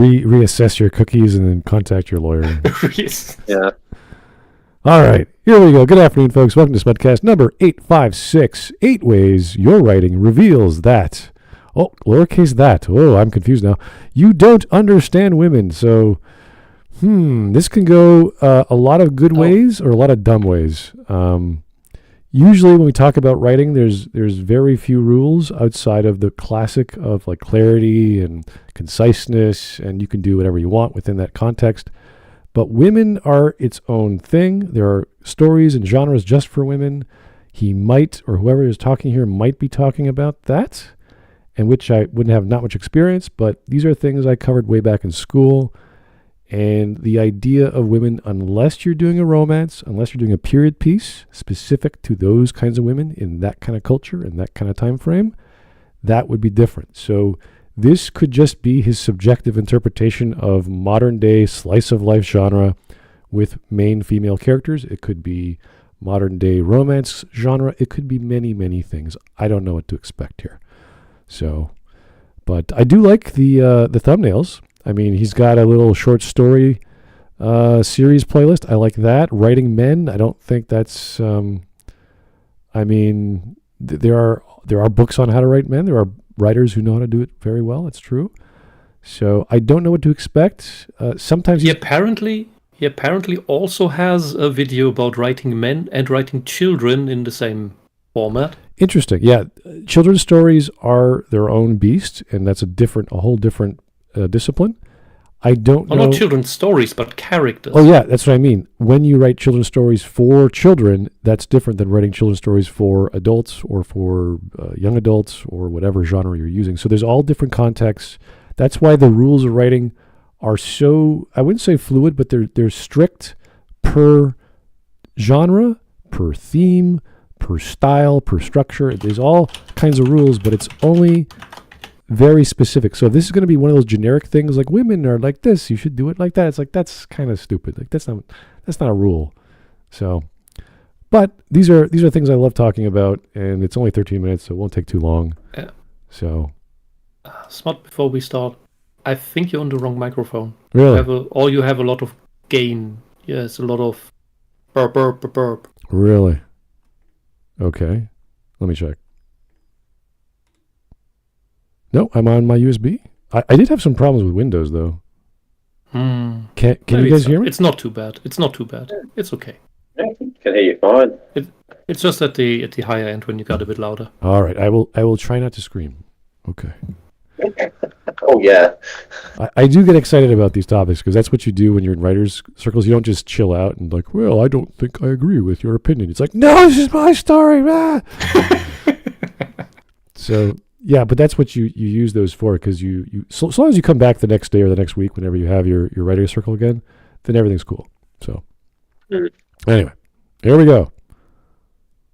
reassess your cookies and then contact your lawyer. Yes. Yeah. All right, here we go. Good afternoon, folks. Welcome to Smudcast number 856. 8 ways your writing reveals that. Oh, lowercase that. Oh, I'm confused now. You don't understand women. So, this can go a lot of good ways or a lot of dumb ways. Usually when we talk about writing, there's very few rules outside of the classic of like clarity and conciseness, and you can do whatever you want within that context. But women are its own thing. There are stories and genres just for women. He might, or whoever is talking here might be talking about that, and which I wouldn't have not much experience, but these are things I covered way back in school. And the idea of women, unless you're doing a romance, unless you're doing a period piece specific to those kinds of women in that kind of culture, in that kind of time frame, that would be different. So this could just be his subjective interpretation of modern day slice of life genre with main female characters. It could be modern day romance genre. It could be many, many things. I don't know what to expect here. So, but I do like the thumbnails. I mean, he's got a little short story series playlist. I like that. Writing Men. I don't think that's. I mean, there are books on how to write men. There are writers who know how to do it very well. It's true. So I don't know what to expect. Sometimes he apparently also has a video about writing men and writing children in the same format. Interesting. Yeah, children's stories are their own beast, and that's a whole different discipline. I don't know. Not children's stories, but characters. Oh yeah, that's what I mean. When you write children's stories for children, that's different than writing children's stories for adults or for young adults or whatever genre you're using. So there's all different contexts. That's why the rules of writing are so, I wouldn't say fluid, but they're strict per genre, per theme, per style, per structure. There's all kinds of rules, but it's only very specific. So if this is going to be one of those generic things like women are like this, you should do it like that. It's like, that's kind of stupid. Like that's not a rule. So, but these are things I love talking about, and it's only 13 minutes, so it won't take too long. Yeah. So, Smart, before we start, I think you're on the wrong microphone. Really? You have a lot of gain. Yes, a lot of burp, burp, burp, burp. Really? Okay. Let me check. No, I'm on my USB. I did have some problems with Windows, though. Can you guys hear me? It's not too bad. It's okay. Yeah, I can hear you fine. It's just at the higher end when you got a bit louder. All right, I will try not to scream. Okay. Oh, yeah. I do get excited about these topics because that's what you do when you're in writers' circles. You don't just chill out and like, well, I don't think I agree with your opinion. It's like, no, this is my story. Ah. So... yeah, but that's what you use those for, because so long as you come back the next day or the next week, whenever you have your writer's circle again, then everything's cool. So anyway, here we go.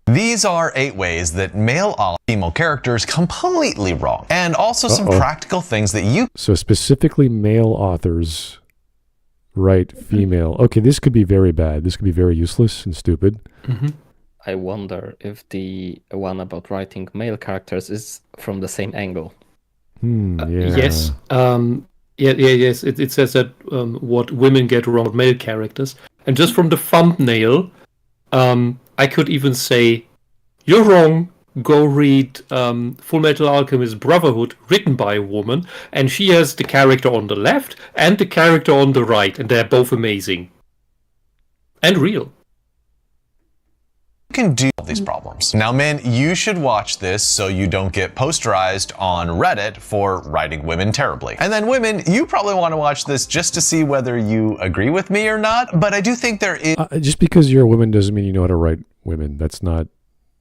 These are 8 ways that male or female characters completely wrong, and also some practical things that you... So specifically male authors write female. Okay, this could be very bad. This could be very useless and stupid. Mm-hmm. I wonder if the one about writing male characters is from the same angle. Yeah. Yes. Yes. It says that what women get wrong with male characters. And just from the thumbnail, I could even say, you're wrong. Go read Full Metal Alchemist Brotherhood, written by a woman. And she has the character on the left and the character on the right. And they're both amazing. And real. can do these problems. Now, men, you should watch this so you don't get posterized on Reddit for writing women terribly. And then women, you probably want to watch this just to see whether you agree with me or not, but I do think there is... just because you're a woman doesn't mean you know how to write women. That's not...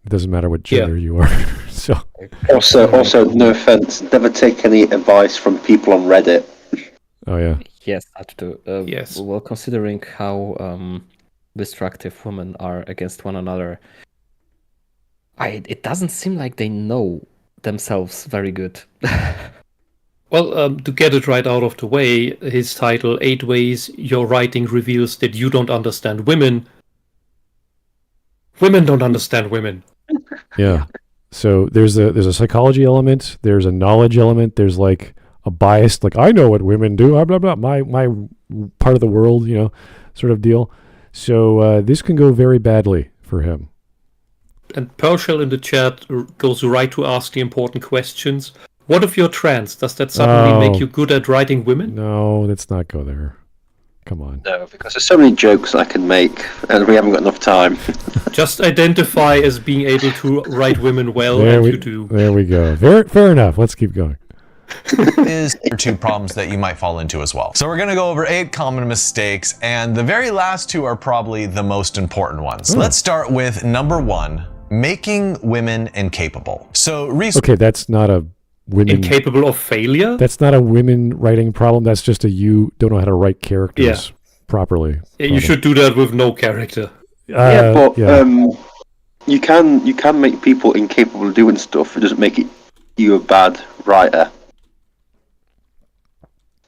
It doesn't matter what gender you are. So. Also, no offense, never take any advice from people on Reddit. Oh, yeah. Yes, that too. Yes. Well, considering how destructive women are against one another, it doesn't seem like they know themselves very good. Well, to get it right out of the way, his title, 8 Ways Your Writing Reveals That You Don't Understand Women. Women don't understand women. Yeah. So there's a psychology element, there's a knowledge element, there's like a biased, like, I know what women do, blah, blah, blah, my part of the world, sort of deal. So this can go very badly for him. And Pershel in the chat goes right to ask the important questions. What if you're trans? Does that suddenly make you good at writing women? No, let's not go there. Come on. No, because there's so many jokes I can make, and we haven't got enough time. Just identify as being able to write women well, you do. There we go. Fair enough. Let's keep going. Is two problems that you might fall into as well. So we're going to go over 8 common mistakes, and the very last 2 are probably the most important ones. Let's start with number 1, making women incapable. So okay, that's not a women incapable of failure. That's not a women writing problem. That's just you don't know how to write characters properly. You should do that with no character. You can make people incapable of doing stuff. It doesn't make you a bad writer.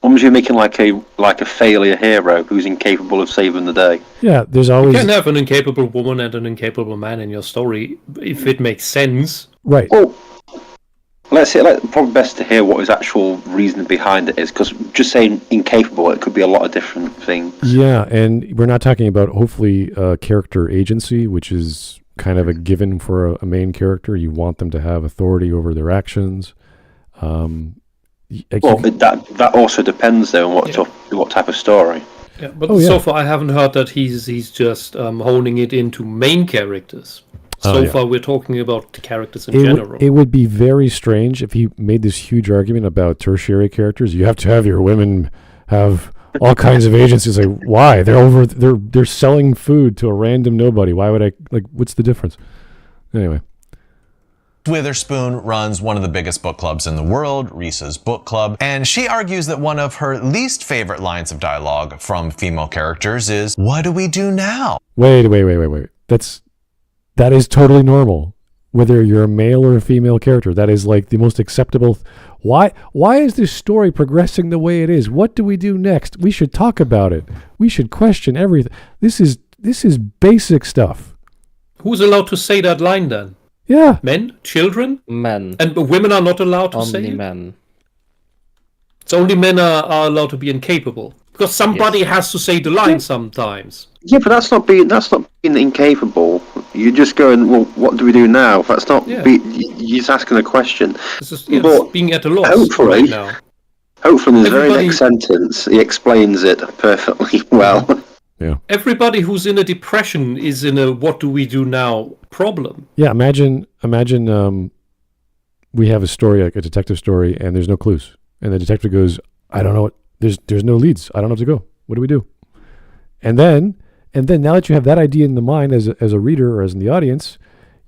Almost you're making like a failure hero who's incapable of saving the day. Yeah, there's always... You can have an incapable woman and an incapable man in your story if it makes sense. Right. Well, let's say probably best to hear what his actual reason behind it is, because just saying incapable, it could be a lot of different things. Yeah, and we're not talking about hopefully character agency, which is kind of a given for a main character. You want them to have authority over their actions. That also depends though on what type of story. Yeah, but so far I haven't heard that he's just honing it into main characters. So far we're talking about the characters in general. It would be very strange if he made this huge argument about tertiary characters. You have to have your women have all kinds of agencies. Like, why? They're selling food to a random nobody. Why would I, what's the difference? Anyway. Witherspoon runs one of the biggest book clubs in the world, Reese's Book Club, and she argues that one of her least favorite lines of dialogue from female characters is, "What do we do now?" Wait. That is totally normal. Whether you're a male or a female character, that is like the most acceptable. Why is this story progressing the way it is? What do we do next? We should talk about it. We should question everything. This is basic stuff. Who's allowed to say that line then? Yeah. Men? Children? Men. And women are not allowed to say it? Only men. So only men are allowed to be incapable. Because somebody has to say the line sometimes. Yeah, but that's not being incapable. You're just going, well, what do we do now? That's not you're just asking a question. This is being at a loss hopefully, right now. Hopefully in the very next sentence he explains it perfectly well. Yeah. Everybody who's in a depression is in a what do we do now problem. Yeah, imagine we have a story, like a detective story, and there's no clues. And the detective goes, I don't know, there's no leads. I don't know where to go. What do we do? And then now that you have that idea in the mind as a reader or as in the audience,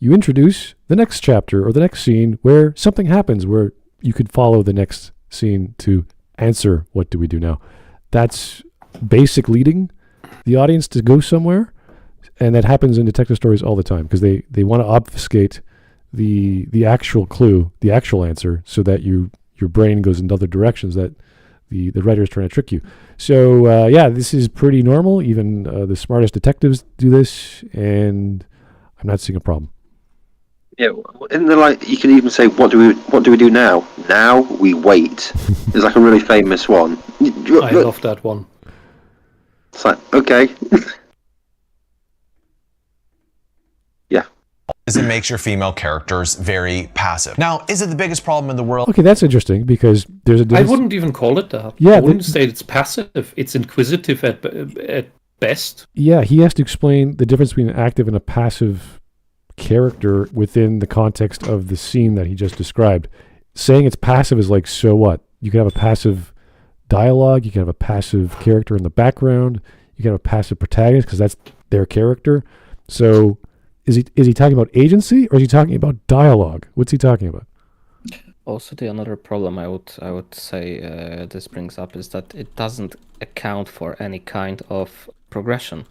you introduce the next chapter or the next scene where something happens where you could follow the next scene to answer what do we do now. That's basic leading the audience to go somewhere, and that happens in detective stories all the time because they want to obfuscate the actual clue, the actual answer, so that your brain goes in other directions that the writer is trying to trick you. So this is pretty normal. Even the smartest detectives do this, and I'm not seeing a problem. Yeah, and then you can even say, what do we do now? Now we wait. It's like a really famous one. I love that one. It's like, okay. Yeah. Is it makes your female characters very passive. Now, is it the biggest problem in the world? Okay, that's interesting because there's a difference. I wouldn't even call it that. Yeah, I wouldn't say it's passive. It's inquisitive at best. Yeah, he has to explain the difference between an active and a passive character within the context of the scene that he just described. Saying it's passive is like, so what? You can have a passive dialogue, you can have a passive character in the background, you can have a passive protagonist because that's their character. So is he talking about agency or is he talking about dialogue? What's he talking about? Also, the another problem I would say this brings up is that it doesn't account for any kind of progression.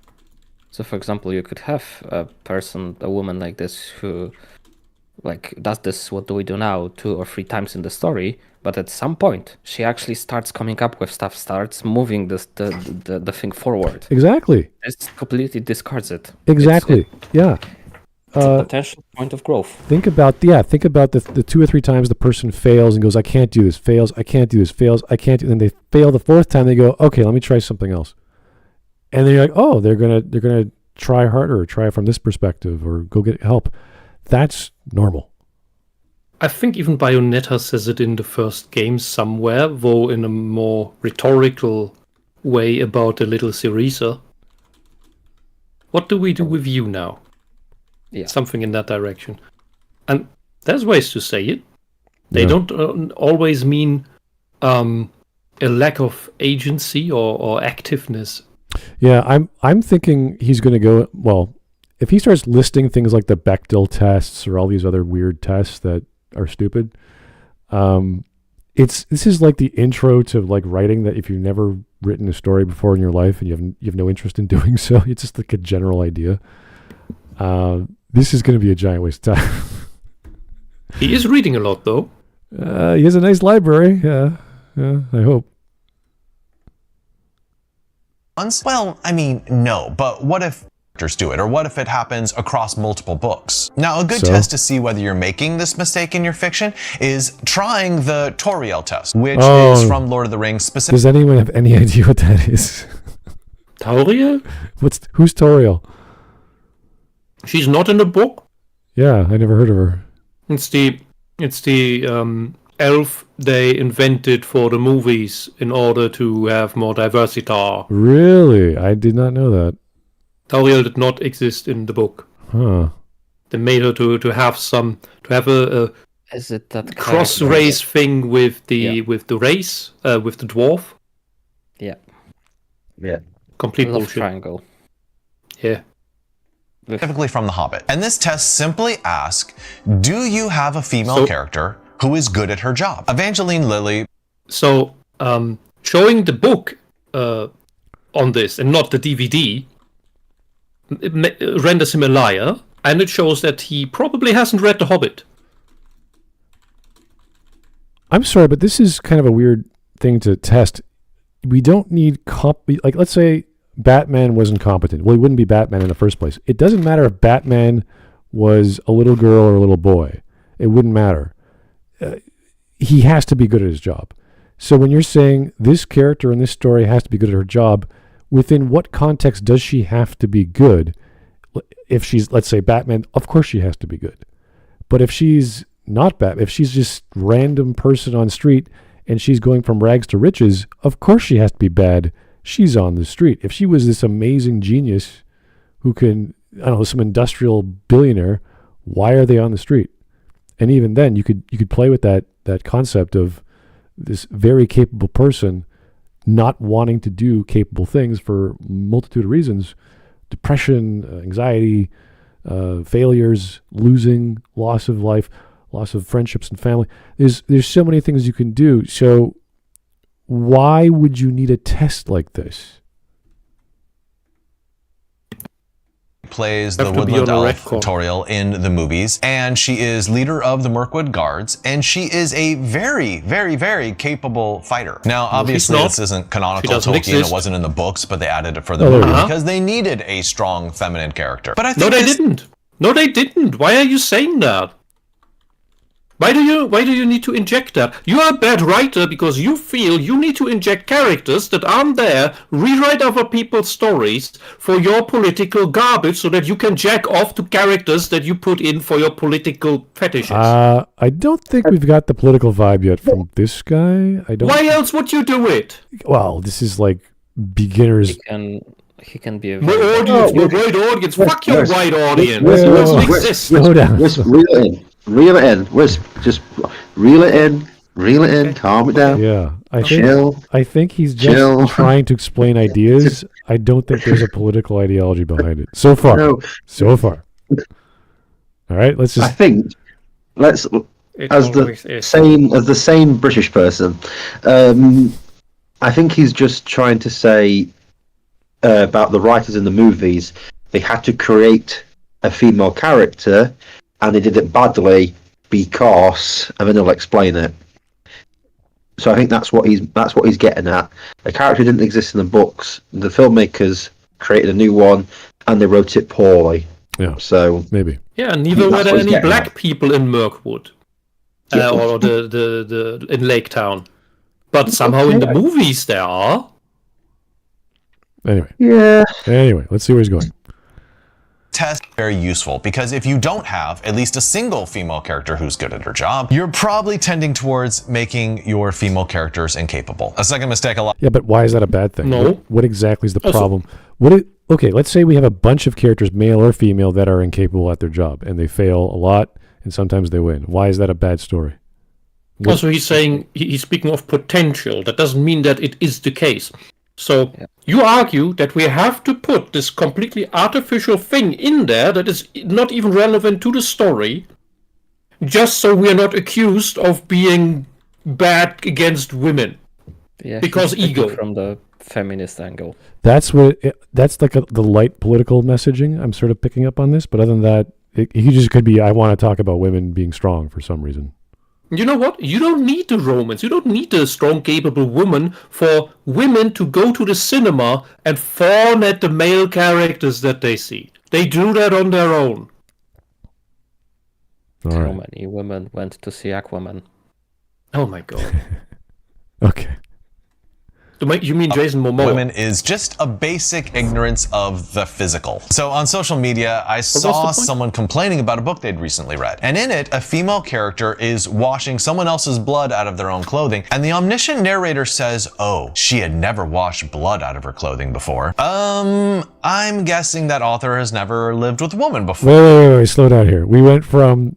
So, for example, you could have a woman like this who does this, what do we do now, 2 or 3 times in the story, but at some point she actually starts coming up with stuff, starts moving the thing forward. Exactly. It completely discards it. Exactly. Yeah. It's a potential point of growth. Think about the 2 or 3 times the person fails and goes, I can't do this, fails, I can't do this, fails, I can't do. Then they fail the 4th time. They go, okay, let me try something else. And then you're like, oh, they're gonna try harder, or try from this perspective, or go get help. That's normal. I think even Bayonetta says it in the first game somewhere, though in a more rhetorical way about the little Syriza. What do we do with you now? Yeah. Something in that direction. And there's ways to say it. They don't always mean a lack of agency or activeness. Yeah, I'm thinking he's going to go, well, if he starts listing things like the Bechdel tests or all these other weird tests that are stupid, this is like the intro to like writing, that if you've never written a story before in your life and you have no interest in doing so, it's just like a general idea. This is going to be a giant waste of time. He is reading a lot, though. He has a nice library. Yeah, I hope. Well, I mean, no, but what if characters do it? Or what if it happens across multiple books? Now, a good test to see whether you're making this mistake in your fiction is trying the Toriel test, which is from Lord of the Rings specifically. Does anyone have any idea what that is? Tauriel? Who's Toriel? She's not in the book. Yeah, I never heard of her. It's the elf they invented for the movies in order to have more diversity. Really? I did not know that. Tauriel did not exist in the book. Huh. They made her to have a Is it that cross race thing with the race with the dwarf? Yeah. Yeah. Complete Love bullshit. triangle. Yeah. Specifically from The Hobbit. And this test simply asks, do you have a female character who is good at her job? Evangeline Lilly. So, showing the book on this and not the DVD renders him a liar, and it shows that he probably hasn't read The Hobbit. I'm sorry, but this is kind of a weird thing to test. We don't need like, let's say Batman was incompetent. Well, he wouldn't be Batman in the first place. It doesn't matter if Batman was a little girl or a little boy. It wouldn't matter. He has to be good at his job. So when you're saying this character in this story has to be good at her job, within what context does she have to be good? If she's, let's say, Batman, of course she has to be good. But if she's not Batman, if she's just random person on street and she's going from rags to riches, of course she has to be bad. She's on the street. If she was this amazing genius who can, I don't know, some industrial billionaire, why are they on the street? And even then, you could play with that concept of this very capable person not wanting to do capable things for a multitude of reasons: depression, anxiety, failures, losing, loss of life, loss of friendships and family. There's so many things you can do. So why would you need a test like this? Plays the woodland elf Toriel in the movies, and she is leader of the Mirkwood Guards, and she is a very, very, very capable fighter. Now, obviously, this isn't canonical Tolkien. It wasn't in the books, but they added it for the movie because they needed a strong feminine character. But I think No, they didn't. Why are you saying that? Why do you need to inject that? You are a bad writer because you feel you need to inject characters that aren't there, rewrite other people's stories for your political garbage so that you can jack off to characters that you put in for your political fetishes. I don't think we've got the political vibe yet from this guy. Why else would you do it? Well, this is like beginners. He can be a my audience. Fuck your white audience. Slow down. Reel it in. Wisp, just reel it in, calm it down. Yeah. I think he's just trying to explain ideas. I don't think there's a political ideology behind it. So far. No. So far. All right, let's just... I think, as the same British person, I think he's just trying to say about the writers in the movies, they had to create a female character, and they did it badly because, and then he'll explain it. So I think that's what he's getting at. The character didn't exist in the books. The filmmakers created a new one, and they wrote it poorly. Yeah. So Maybe. Yeah, neither That's were there what he's any getting black at. people in Mirkwood. Yeah. Or the in Lake Town. But somehow in the Okay. movies there are. Anyway. Yeah. Anyway, let's see where he's going. Test very useful because if you don't have at least a single female character who's good at her job, you're probably tending towards making your female characters incapable. A second mistake a lot. Yeah, but why is that a bad thing? No. What exactly is the Also- problem? Okay, let's say we have a bunch of characters, male or female, that are incapable at their job, and they fail a lot, and sometimes they win. Why is that a bad story? Also, he's saying he's speaking of potential. That doesn't mean that it is the case. So you argue that we have to put this completely artificial thing in there that is not even relevant to the story, just so we are not accused of being bad against women. Yeah, Because he's speaking ego. from the feminist angle. That's that's like the light political messaging. I'm sort of picking up on this, but other than that, he just could be, I want to talk about women being strong for some reason. You know what? You don't need the romance. You don't need a strong, capable woman for women to go to the cinema and fawn at the male characters that they see. They do that on their own. All How right. many women went to see Aquaman? Oh my god. Okay. You mean Jason Momoa? Women is just a basic ignorance of the physical. So on social media, I what's the saw point? someone complaining about a book they'd recently read. And in it, a female character is washing someone else's blood out of their own clothing. And the omniscient narrator says, oh, she had never washed blood out of her clothing before. I'm guessing that author has never lived with a woman before. Wait, slow down here. We went from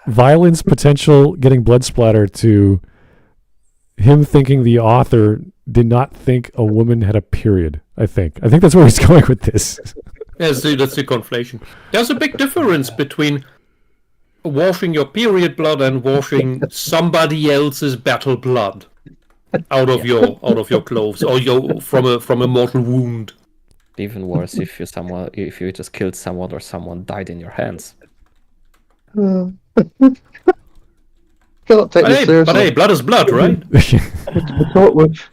violence, potential, getting blood splatter to him thinking the author did not think a woman had a period. I think that's where he's going with this. Yes, that's the conflation. There's a big difference between washing your period blood and washing somebody else's battle blood out of your clothes or from a mortal wound. Even worse if you just killed someone or someone died in your hands. Cannot take this seriously. But hey, blood is blood, right?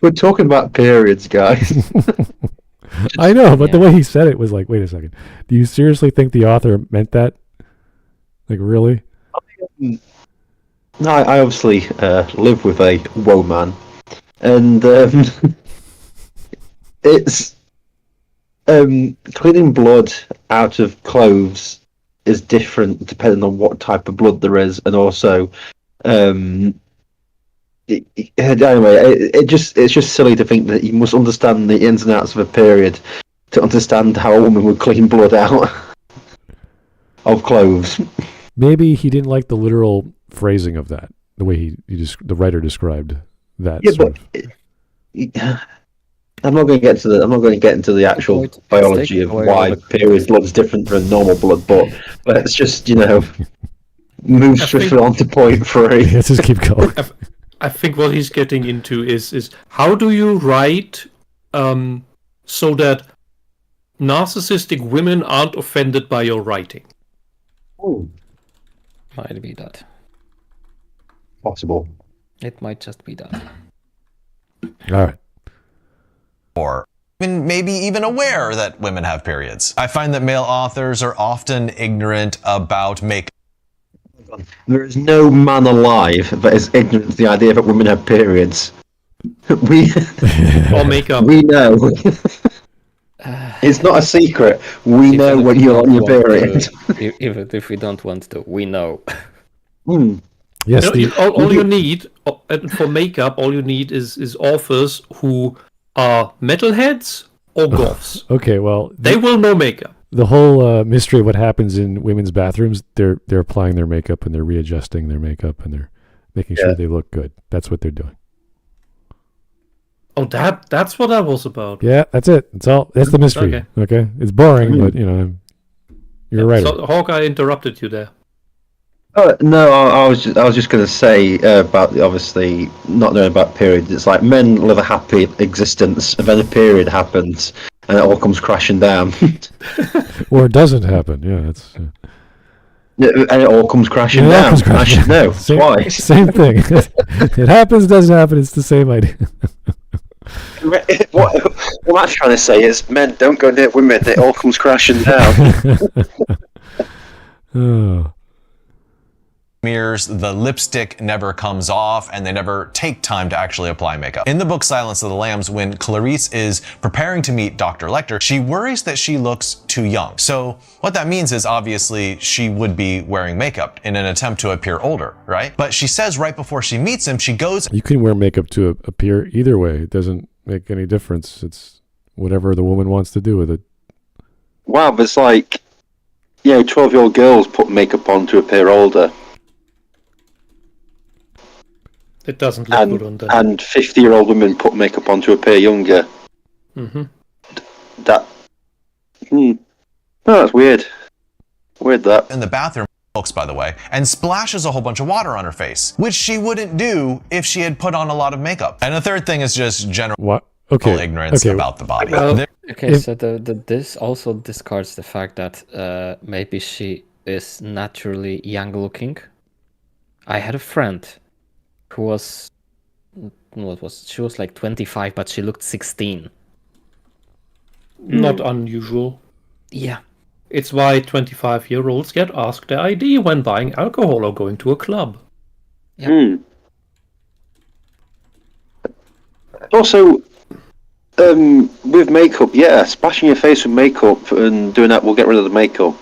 We're talking about periods, guys. I know, but the way he said it was like, wait a second. Do you seriously think the author meant that? Like, really? No, I obviously live with a woman, and it's cleaning blood out of clothes is different depending on what type of blood there is, and also anyway, it's just silly to think that you must understand the ins and outs of a period to understand how a woman would clean blood out of clothes. Maybe he didn't like the literal phrasing of that, the way the writer described that. Yeah, sort but of. I'm not going to get into the actual biology of why period blood is different from normal blood, but let's just move swiftly on to point 3. Let's just keep going. I think what he's getting into is how do you write so that narcissistic women aren't offended by your writing? Ooh, Might be that. possible. It might just be that. All right. Or maybe even aware that women have periods. I find that male authors are often ignorant about makeup. There is no man alive that is ignorant to the idea that women have periods. We Or makeup. we know. It's not a secret. We know when you're on your period. Even if we don't want to, we know. Yes. All you need for makeup, all you need is authors who are metalheads or goths. Okay. Well, They will know makeup. the whole mystery of what happens in women's bathrooms, they're applying their makeup and they're readjusting their makeup and they're making sure they look good. That's what they're doing. Oh, that's what that was about. Yeah, that's it. That's the mystery. Okay. It's boring, but you're a writer. So Hawkeye interrupted you there. No, I was just going to say about obviously not knowing about periods. It's like men live a happy existence, and then a period happens, and it all comes crashing down. Or it doesn't happen. Yeah, that's. And it all comes crashing Yeah, it all down. comes crashing I should know Same- twice. Same thing. It happens, doesn't happen. It's the same idea. What I'm trying to say is, men don't go near women. It all comes crashing down. Oh. Mirrors, the lipstick never comes off, and they never take time to actually apply makeup. In the book Silence of the Lambs, when Clarice is preparing to meet Dr. Lecter, she worries that she looks too young. So what that means is obviously she would be wearing makeup in an attempt to appear older, right? But she says right before she meets him, she goes... You can wear makeup to appear either way. It doesn't make any difference. It's whatever the woman wants to do with it. Wow, but it's like, 12-year-old girls put makeup on to appear older. It doesn't look good on them. And 50-year-old women put makeup on to appear younger. Mm-hmm. Oh, that's weird. Weird that. In the bathroom, books by the way, and splashes a whole bunch of water on her face, which she wouldn't do if she had put on a lot of makeup. And the third thing is just general ignorance about the body. So this also discards the fact that maybe she is naturally young looking. I had a friend who was, she was like 25, but she looked 16. Not unusual. Yeah. It's why 25-year-olds get asked their ID when buying alcohol or going to a club. Yeah. Also, with makeup, splashing your face with makeup and doing that will get rid of the makeup.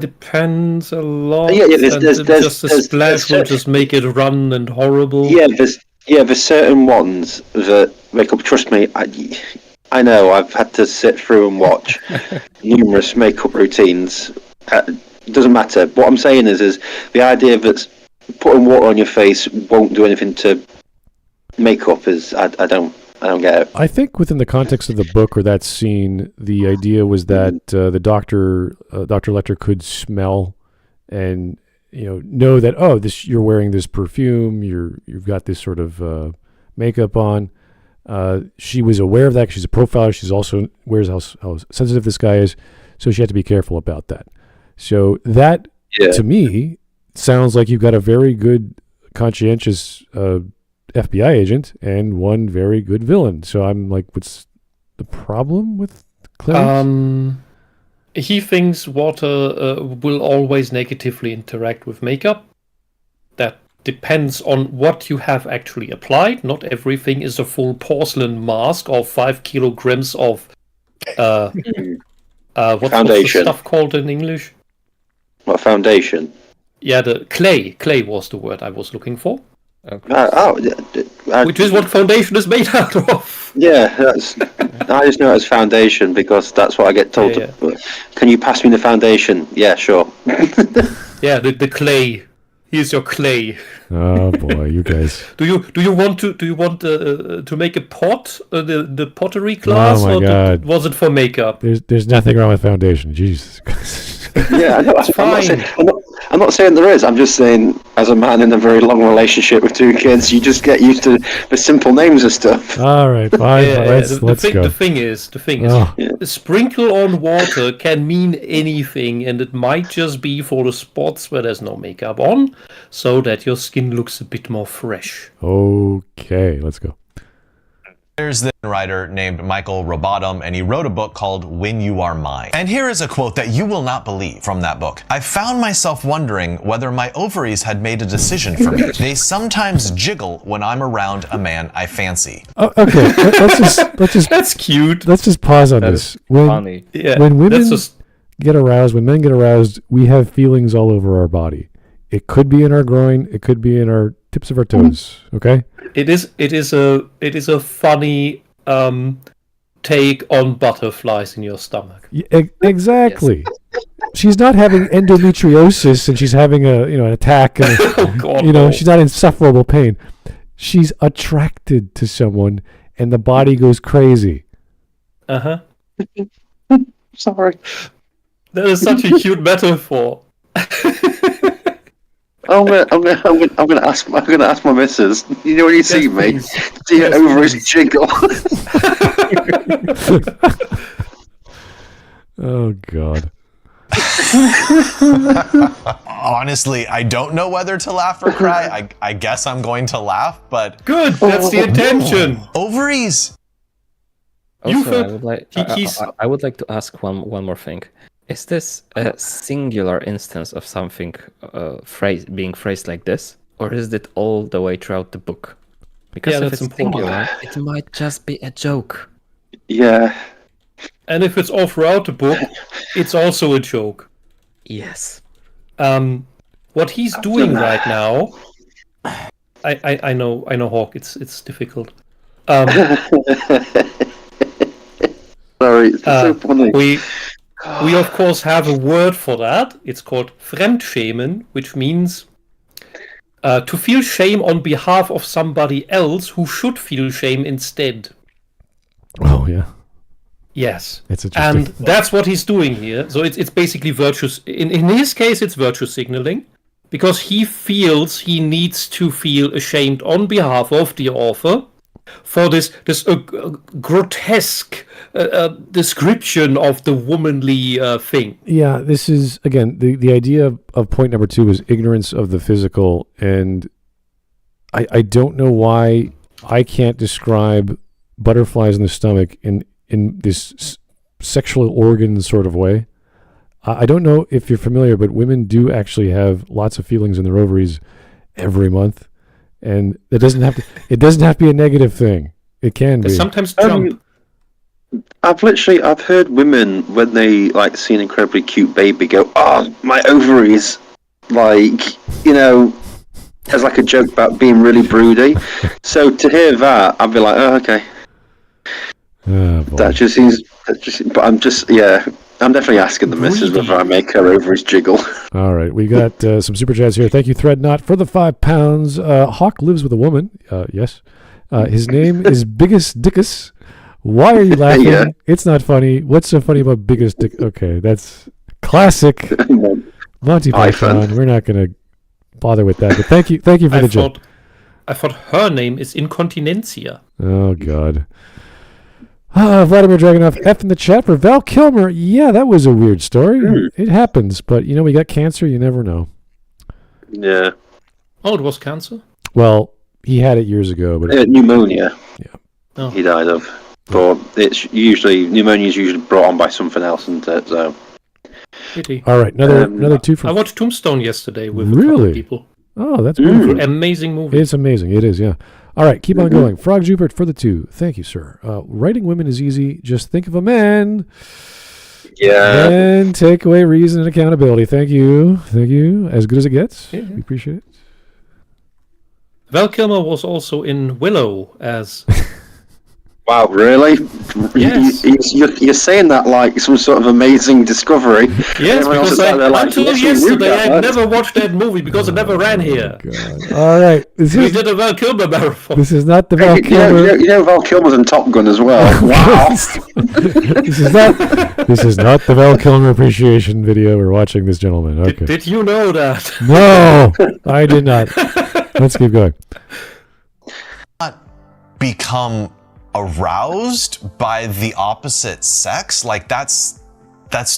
Depends a lot. There's just a splash will just make it run and horrible. There's certain ones that makeup. Trust me, I know. I've had to sit through and watch numerous makeup routines. It doesn't matter. What I'm saying is the idea that putting water on your face won't do anything to makeup is I don't get it. I think within the context of the book or that scene, the idea was that the Dr. Lecter could smell and know that you're wearing this perfume, you've got this sort of makeup on. She was aware of that 'cause she's a profiler. She's also aware of how sensitive this guy is, so she had to be careful about that. So that to me sounds like you've got a very good, conscientious FBI agent and one very good villain. So I'm like, what's the problem with Clarence? He thinks water will always negatively interact with makeup. That depends on what you have actually applied. Not everything is a full porcelain mask or 5 kilograms of what's the stuff called in English? What, foundation? Yeah, the clay. Clay was the word I was looking for. Okay. Which is what foundation is made out of. Yeah, I just know it as foundation because that's what I get told. Can you pass me the foundation? Yeah, sure. Yeah, the clay. Here's your clay. Oh boy, you guys. Do you want to make a pot? The pottery class, oh my God. Was it for makeup? There's nothing wrong with foundation. Jesus. Yeah, it's fine. I'm not saying there is. I'm just saying, as a man in a very long relationship with 2 kids, you just get used to the simple names of stuff. All right, fine. Let's go. The thing is, a sprinkle on water can mean anything, and it might just be for the spots where there's no makeup on, so that your skin looks a bit more fresh. Okay, let's go. There's this writer named Michael Robotham, and he wrote a book called When You Are Mine. And here is a quote that you will not believe from that book. I found myself wondering whether my ovaries had made a decision for me. They sometimes jiggle when I'm around a man I fancy. Okay, let's just That's cute. Let's just pause on this. Funny. When women get aroused, when men get aroused, we have feelings all over our body. It could be in our groin. It could be in our tips of our toes. Okay. It is a funny take on butterflies in your stomach. Exactly. Yes. She's not having endometriosis and she's having an attack and oh God, she's not in insufferable pain. She's attracted to someone and the body goes crazy. Sorry. That is such a cute metaphor. I'm gonna ask my missus. You know when you see me, see her ovaries jiggle. Oh God. Honestly, I don't know whether to laugh or cry. I guess I'm going to laugh, but good. That's the intention. Ovaries. Also, I would like to ask one more thing. Is this a singular instance of something being phrased like this, or is it all the way throughout the book? Because Yeah, if that's it's important. singular, it might just be a joke. Yeah. And if it's all throughout the book, it's also a joke. Yes. What he's doing right now, I know, Hawk. It's difficult. Sorry, it's so funny. We of course have a word for that. It's called Fremdschämen, which means to feel shame on behalf of somebody else who should feel shame instead. Oh, yeah. Yes. It's interesting. And that's what he's doing here. So it's basically virtue. In his case, it's virtue signaling, because he feels he needs to feel ashamed on behalf of the author for this grotesque description of the womanly thing. Yeah, this is, again, the idea of point number 2 is ignorance of the physical, and I don't know why I can't describe butterflies in the stomach in this sexual organ sort of way. I don't know if you're familiar, but women do actually have lots of feelings in their ovaries every month. And it doesn't have to be a negative thing. It can be. They sometimes jump. I've heard women, when they like see an incredibly cute baby, go, "Oh, my ovaries," like, you know, as like a joke about being really broody. So to hear that, I'd be like, "Oh, okay." Oh, boy. That just seems. But I'm definitely asking the missus whether I make her ovaries jiggle. All right, we got some super chats here. Thank you, Threadnought, for the £5. Hawk lives with a woman. Yes. His name is Biggest Dickus. Why are you laughing? Yeah. It's not funny. What's so funny about Biggest Dick? Okay, that's classic Monty Python. We're not going to bother with that. But thank you for the joke. I thought her name is Incontinencia. Oh, God. Vladimir Dragunov F in the chat for Val Kilmer. Yeah, that was a weird story. It happens, but we got cancer. You never know. Yeah. Oh, it was cancer? Well, he had it years ago, but pneumonia. Yeah. Oh. He died of. But pneumonia is usually brought on by something else, isn't it? So. Pity. All right, another 2 from. I watched Tombstone yesterday with a Really? couple of people. Oh, that's beautiful. Amazing movie. It's amazing. It is, yeah. All right, keep on going. Frog Jupiter for the 2. Thank you, sir. Writing women is easy. Just think of a man. Yeah. And take away reason and accountability. Thank you. Thank you. As good as it gets. Yeah. We appreciate it. Val Kilmer was also in Willow as... Wow, really? Yes. You're saying that like some sort of amazing discovery. Yes, Everyone else because is out there like, until yes, we knew yesterday that, I man. never watched that movie because it never ran here. God. All right. This We is, did a Val Kilmer marathon. this is not the Val Kilmer. You know Val Kilmer's in Top Gun as well. Wow. This is not the Val Kilmer appreciation video. We're watching this gentleman. Okay. Did you know that? No, I did not. Let's keep going. Become aroused by the opposite sex? Like that's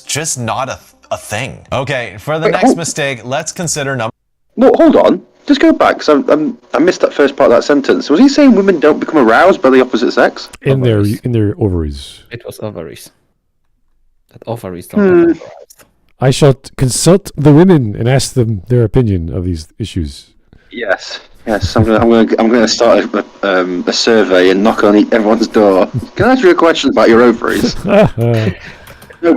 just not a thing. Okay, for the next mistake, let's consider number. No, hold on. Just go back, because I missed that first part of that sentence. Was he saying women don't become aroused by the opposite sex? In their ovaries. It was ovaries. That ovaries don't get aroused. I shall consult the women and ask them their opinion of these issues. Yes. I'm gonna start a survey and knock on everyone's door. Can I ask you a question about your ovaries? No,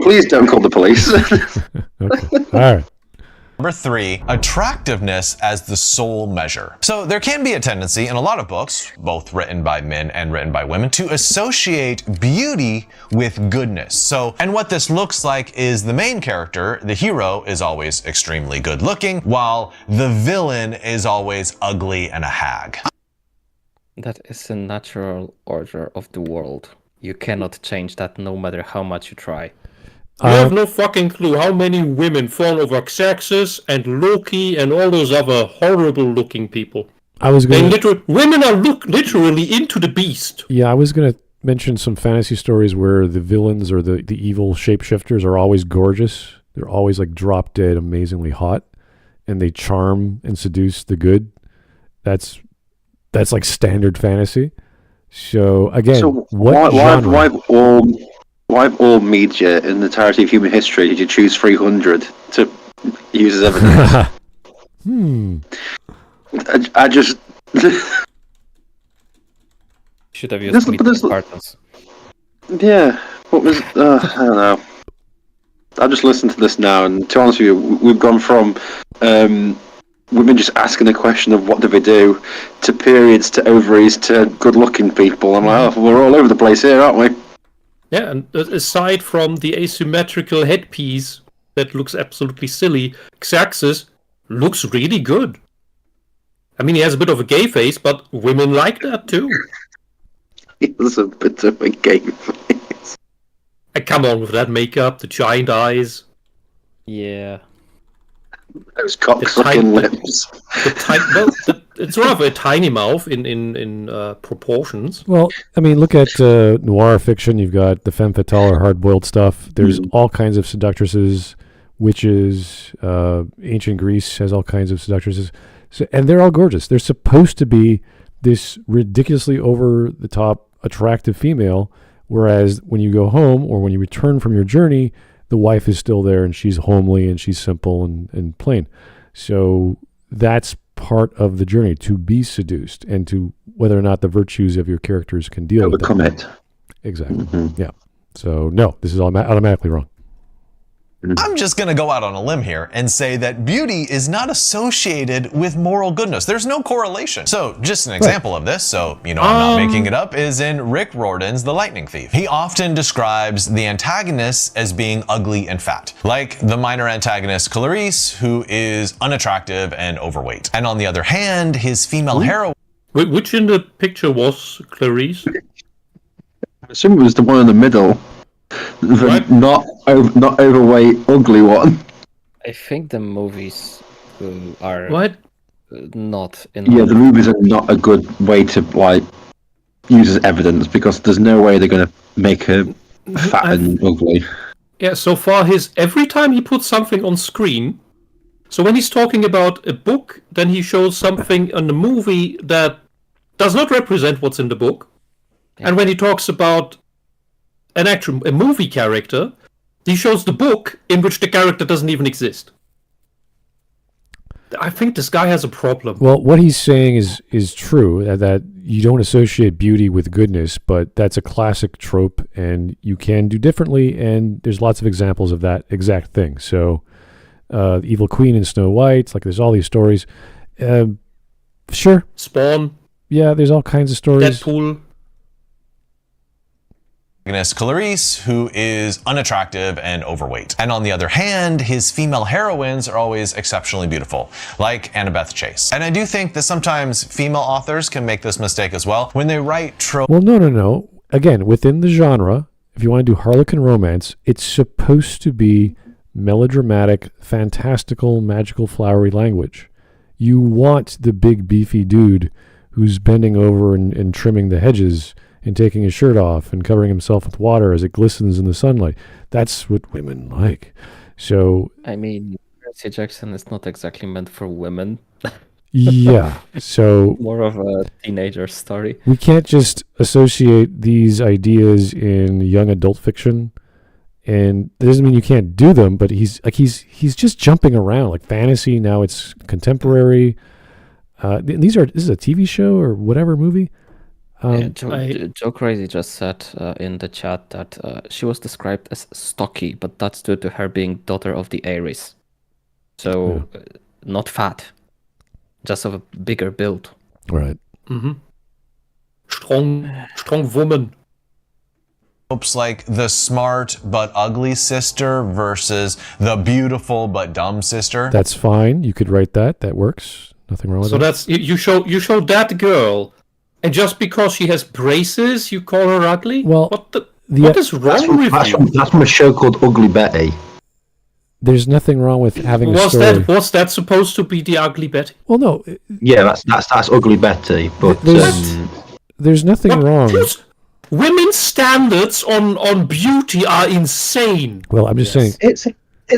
please don't call the police. Okay. All right. Number 3, attractiveness as the sole measure. So there can be a tendency in a lot of books, both written by men and written by women, to associate beauty with goodness. So, and what this looks like is the main character, the hero, is always extremely good looking, while the villain is always ugly and a hag. That is the natural order of the world. You cannot change that no matter how much you try. You have no fucking clue how many women fall over Xerxes and Loki and all those other horrible-looking people. Women are literally into the beast. Yeah, I was going to mention some fantasy stories where the villains or the evil shapeshifters are always gorgeous. They're always like drop dead, amazingly hot, and they charm and seduce the good. That's like standard fantasy. So again, why why of all media in the entirety of human history did you choose 300 to use as evidence? I just Should have used competence. Yeah, what was I don't know. I just listened to this now, and to be honest with you, we've gone from women just asking the question of what do they do, to periods, to ovaries, to good-looking people. I'm like, oh, we're all over the place here, aren't we? Yeah, and aside from the asymmetrical headpiece that looks absolutely silly, Xerxes looks really good. I mean, he has a bit of a gay face, but women like that too. He was a bit of a gay face. Come on with that makeup, the giant eyes. Yeah. Those cock-sucking lips. It's rather a tiny mouth in proportions. Well, I mean, look at noir fiction. You've got the femme fatale or hard-boiled stuff. There's all kinds of seductresses, witches. Ancient Greece has all kinds of seductresses. So, and they're all gorgeous. They're supposed to be this ridiculously over-the-top attractive female, whereas when you go home or when you return from your journey, the wife is still there and she's homely and she's simple and plain. So that's part of the journey, to be seduced and to whether or not the virtues of your characters can deal with Overcome it. Exactly. Yeah. So no, this is automatically wrong. I'm just going to go out on a limb here and say that beauty is not associated with moral goodness. There's no correlation. So just an example of this, so I'm not making it up, is in Rick Riordan's The Lightning Thief. He often describes the antagonists as being ugly and fat, like the minor antagonist Clarice, who is unattractive and overweight. And on the other hand, his female heroine... Which in the picture was Clarice? I assume it was the one in the middle. The not overweight, ugly one. I think the movies are not in. Yeah, the movies are not a good way to use as evidence, because there's no way they're going to make her fat and ugly. Yeah, so far every time he puts something on screen, so when he's talking about a book, then he shows something on the movie that does not represent what's in the book. Yeah. And when he talks about a movie character, he shows the book in which the character doesn't even exist. I think this guy has a problem. Well, what he's saying is true, that you don't associate beauty with goodness, but that's a classic trope, and you can do differently, and there's lots of examples of that exact thing. So, the Evil Queen in Snow White, there's all these stories. Sure. Spawn. Yeah, there's all kinds of stories. Deadpool. Clarice, who is unattractive and overweight. And on the other hand, his female heroines are always exceptionally beautiful, like Annabeth Chase. And I do think that sometimes female authors can make this mistake as well when they write tropes. Well, no. Again, within the genre, if you want to do Harlequin romance, it's supposed to be melodramatic, fantastical, magical, flowery language. You want the big, beefy dude who's bending over and trimming the hedges and taking his shirt off and covering himself with water as it glistens in the sunlight. That's what women like. So, I mean, Percy Jackson is not exactly meant for women. Yeah, so... more of a teenager story. We can't just associate these ideas in young adult fiction, and it doesn't mean you can't do them, but he's just jumping around, like fantasy, now it's contemporary. This is a TV show or whatever movie. Joe Crazy just said in the chat that she was described as stocky, but that's due to her being daughter of the Ares. So, not fat, just of a bigger build. Right. Mm-hmm. Strong woman. Like the smart but ugly sister versus the beautiful but dumb sister. That's fine. You could write that. That works. Nothing wrong with that. So that's you show that girl. And just because she has braces, you call her ugly? Well, what is wrong with you? That's from a show called Ugly Betty. There's nothing wrong with having a story. Was that supposed to be the Ugly Betty? Well, no. Yeah, that's Ugly Betty. But there's nothing wrong. Women's standards on beauty are insane. Well, I'm just saying. It's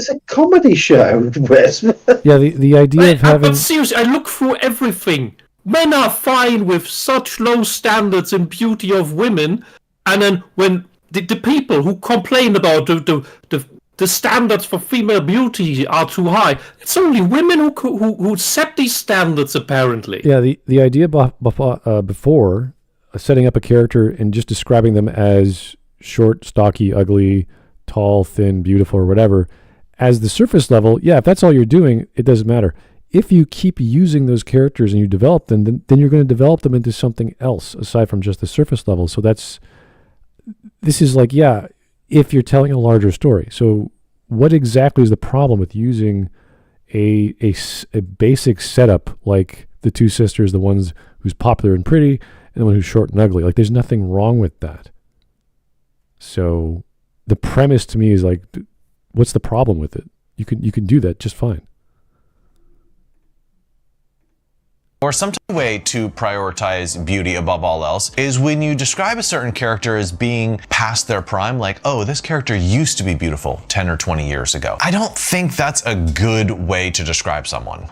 a comedy show, Whisp. Yeah, the idea of having. But seriously, I look through everything. Men are fine with such low standards in beauty of women, and then when the people who complain about the standards for female beauty are too high. It's only women who set these standards, apparently. Yeah, the idea before setting up a character and just describing them as short, stocky, ugly, tall, thin, beautiful, or whatever, as the surface level, yeah, if that's all you're doing, it doesn't matter. If you keep using those characters and you develop them, then you're going to develop them into something else aside from just the surface level. So this is like, yeah, if you're telling a larger story. So what exactly is the problem with using a basic setup like the two sisters, the ones who's popular and pretty and the one who's short and ugly? Like, there's nothing wrong with that. So the premise to me is like, what's the problem with it? You can do that just fine. Or some way to prioritize beauty above all else is when you describe a certain character as being past their prime, like, oh, this character used to be beautiful 10 or 20 years ago. I don't think that's a good way to describe someone.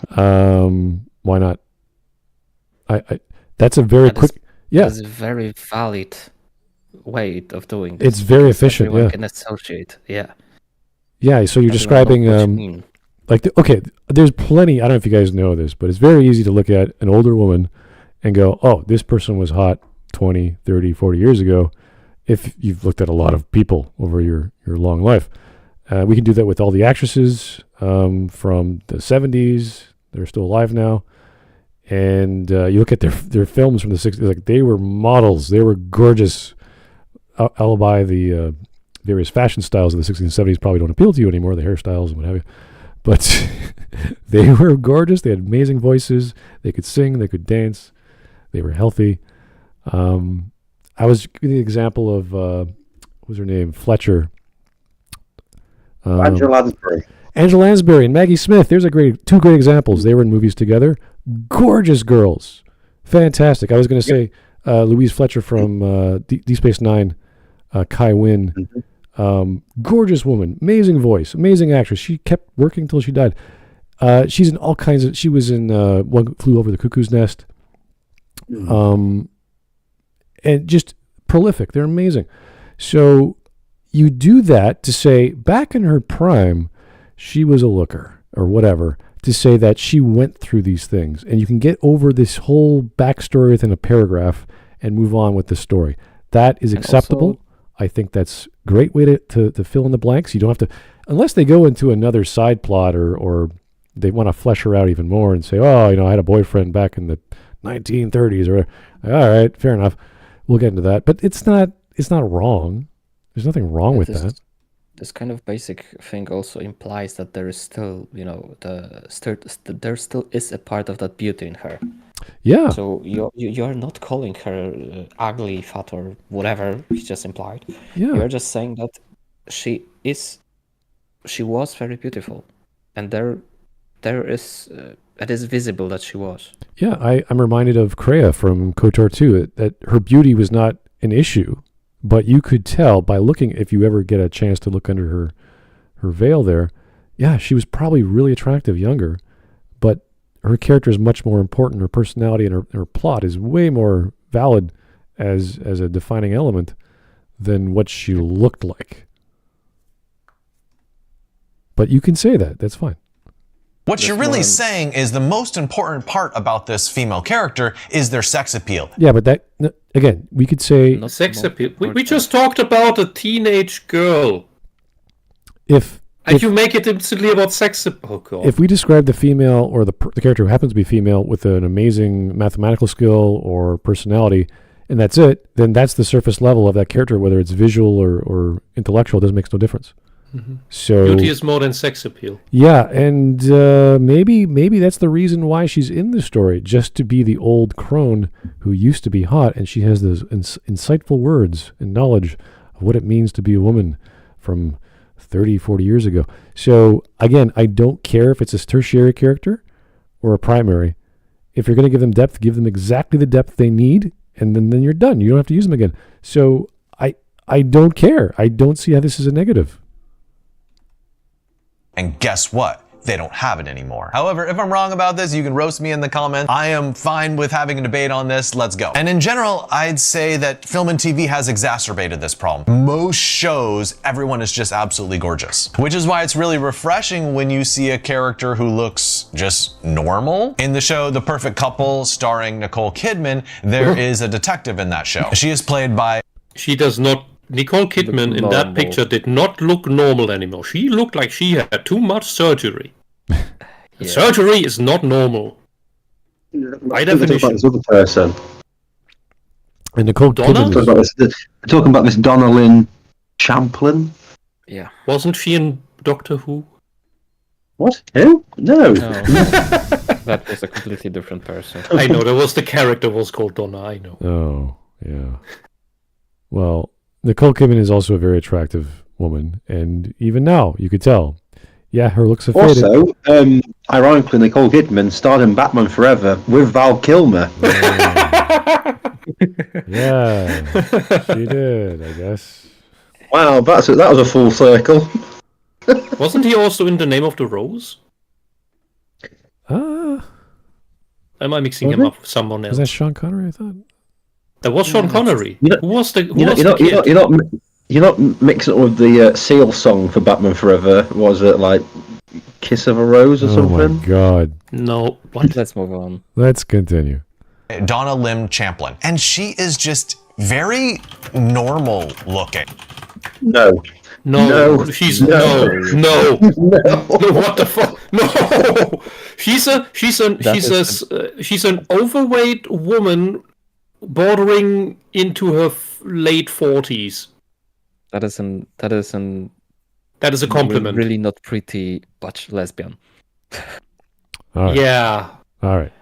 Why not? That's a very quick... That's a very valid way of doing this. It's very efficient, everyone yeah. can associate, yeah. Yeah, so you're describing... okay, there's plenty, I don't know if you guys know this, but it's very easy to look at an older woman and go, oh, this person was hot 20, 30, 40 years ago, if you've looked at a lot of people over your long life. We can do that with all the actresses from the 70s. They're still alive now. And you look at their films from the 60s, like they were models. They were gorgeous. Alibi, the various fashion styles of the 60s and 70s probably don't appeal to you anymore, the hairstyles and what have you. But they were gorgeous. They had amazing voices. They could sing. They could dance. They were healthy. I was giving the example of, what was her name? Fletcher. Angela Lansbury. Angela Lansbury and Maggie Smith. There's two great examples. They were in movies together. Gorgeous girls. Fantastic. I was going to say Louise Fletcher from Deep Space Nine, Kai Wynn. Mm-hmm. Gorgeous woman, amazing voice, amazing actress. She kept working until she died. She's in all kinds of. She was in One Flew Over the Cuckoo's Nest, and just prolific. They're amazing. So you do that to say back in her prime, she was a looker or whatever. To say that she went through these things, and you can get over this whole backstory within a paragraph and move on with the story. That is acceptable. Also, I think that's a great way to fill in the blanks. You don't have to, unless they go into another side plot or they want to flesh her out even more and say, oh, I had a boyfriend back in the 1930s, or all right, fair enough. We'll get into that. But it's not wrong. There's nothing wrong with that. This kind of basic thing also implies that there is still, there still is a part of that beauty in her. Yeah. So you're not calling her ugly, fat, or whatever he just implied. Yeah. You're just saying that she was very beautiful, and there is it is visible that she was. Yeah, I'm reminded of Kreia from KOTOR 2, that her beauty was not an issue, but you could tell by looking, if you ever get a chance to look under her veil there, yeah, she was probably really attractive younger, but her character is much more important. Her personality and her plot is way more valid as a defining element than what she looked like. But you can say that. That's fine. What you're really saying is the most important part about this female character is their sex appeal. Yeah, but that, again, we could say... Not sex appeal. We just talked about a teenage girl. And you make it instantly about sex appeal. If we describe the female or the character who happens to be female with an amazing mathematical skill or personality, and that's it, then that's the surface level of that character, whether it's visual or intellectual, it makes no difference. Mm-hmm. So beauty is more than sex appeal. Yeah, and maybe that's the reason why she's in the story, just to be the old crone who used to be hot, and she has those insightful words and knowledge of what it means to be a woman from 30, 40 years ago. So again, I don't care if it's a tertiary character or a primary. If you're going to give them depth, give them exactly the depth they need, and then you're done. You don't have to use them again. So I don't care. I don't see how this is a negative. And guess what? they don't have it anymore. However, if I'm wrong about this, you can roast me in the comments. I am fine with having a debate on this. Let's go. And in general, I'd say that film and TV has exacerbated this problem. Most shows, everyone is just absolutely gorgeous, which is why it's really refreshing when you see a character who looks just normal. In the show The Perfect Couple, starring Nicole Kidman, there is a detective in that show. She is played by... She does not. Nicole Kidman in that picture did not look normal anymore. She looked like she had too much surgery. Surgery is not normal. By definition. This other person. And Nicole Kidman. We're talking about this Donna Lynn Champlin. Yeah. Wasn't she in Doctor Who? What? Who? No. That was a completely different person. I know, there was the character was called Donna, I know. Oh, yeah. Well, Nicole Kidman is also a very attractive woman, and even now, you could tell. Yeah, her looks have faded. Also, ironically, Nicole Kidman starred in Batman Forever with Val Kilmer. Yeah, she did, I guess. Wow, that was a full circle. Wasn't he also in The Name of the Rose? Am I mixing him up with someone else? Was that Sean Connery, I thought? That was Sean Connery. Who was the kid? You're not mixing it with the Seal song for Batman Forever. Was it like Kiss of a Rose or something? Oh my god. No. What? Let's move on. Let's continue. Donna Lynn Champlin. And she is just very normal looking. No. She's no. What the fuck? No. She's an overweight woman bordering into her late 40s. That is a compliment. Really not pretty, but lesbian. All right. Yeah. All right.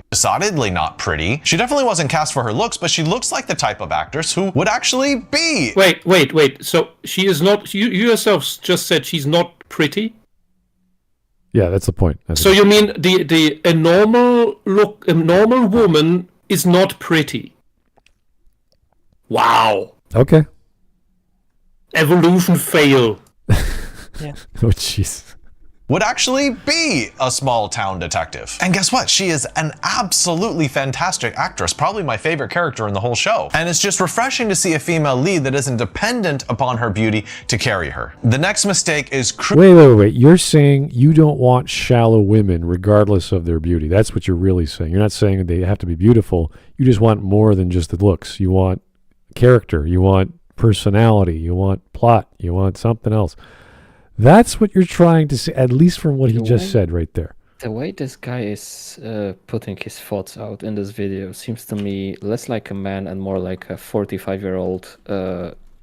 Decidedly not pretty. She definitely wasn't cast for her looks, but she looks like the type of actress who would actually be. Wait. So she is not. You yourself just said she's not pretty. Yeah, that's the point. So you mean a normal woman is not pretty? Wow. Okay. Evolution fail. Yeah. Oh jeez. Would actually be a small town detective. And guess what? She is an absolutely fantastic actress, probably my favorite character in the whole show. And it's just refreshing to see a female lead that isn't dependent upon her beauty to carry her. The next mistake is... Wait. You're saying you don't want shallow women regardless of their beauty. That's what you're really saying. You're not saying they have to be beautiful. You just want more than just the looks. You want character. You want personality. You want plot. You want something else. That's what you're trying to say, at least from what he just said right there. The way this guy is putting his thoughts out in this video seems to me less like a man and more like a 45-year-old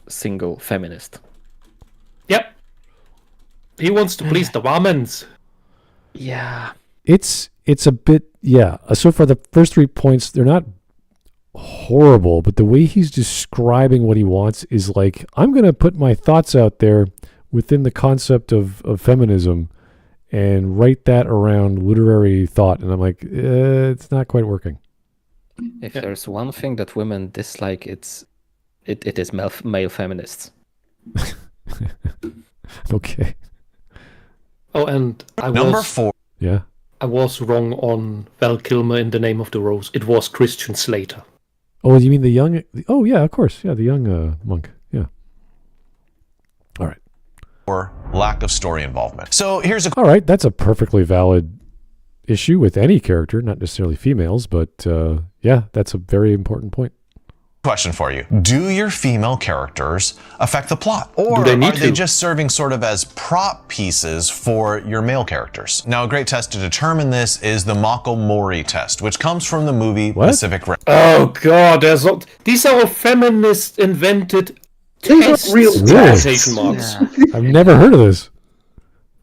single feminist. Yep. He wants to please the womans. Yeah. It's a bit, yeah. So far, the first 3 points, they're not horrible, but the way he's describing what he wants is like, I'm going to put my thoughts out there within the concept of feminism and write that around literary thought. And I'm like, it's not quite working. If there's one thing that women dislike, it is male feminists. Okay. Oh, and Number 4. Yeah. I was wrong on Val Kilmer in The Name of the Rose. It was Christian Slater. Oh, you mean the young... Oh, yeah, of course. Yeah, the young monk. Yeah. All right. Or lack of story involvement. So here's a... All right, that's a perfectly valid issue with any character, not necessarily females, but yeah, that's a very important point. Question for you. Do your female characters affect the plot? Or Do they need are they to? just serving sort of as prop pieces for your male characters? Now, a great test to determine this is the Mako-Mori test, which comes from the movie What? Pacific Rim. Oh God, these are all feminist invented tests. real Quotation marks. I've never heard of this.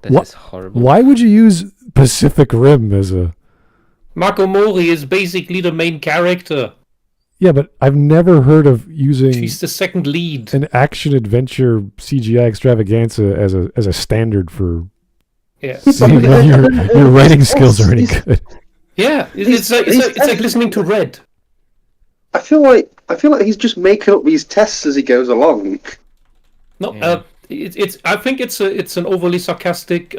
That is horrible. Why would you use Pacific Rim as a... Mako Mori is basically the main character. Yeah, but I've never heard of using She's the second lead. an action-adventure CGI extravaganza as a standard for Yeah, seeing when your writing skills are any good. yeah. It's like listening to Red. I feel like he's just making up these tests as he goes along. No, Yeah. it's. I think it's an overly sarcastic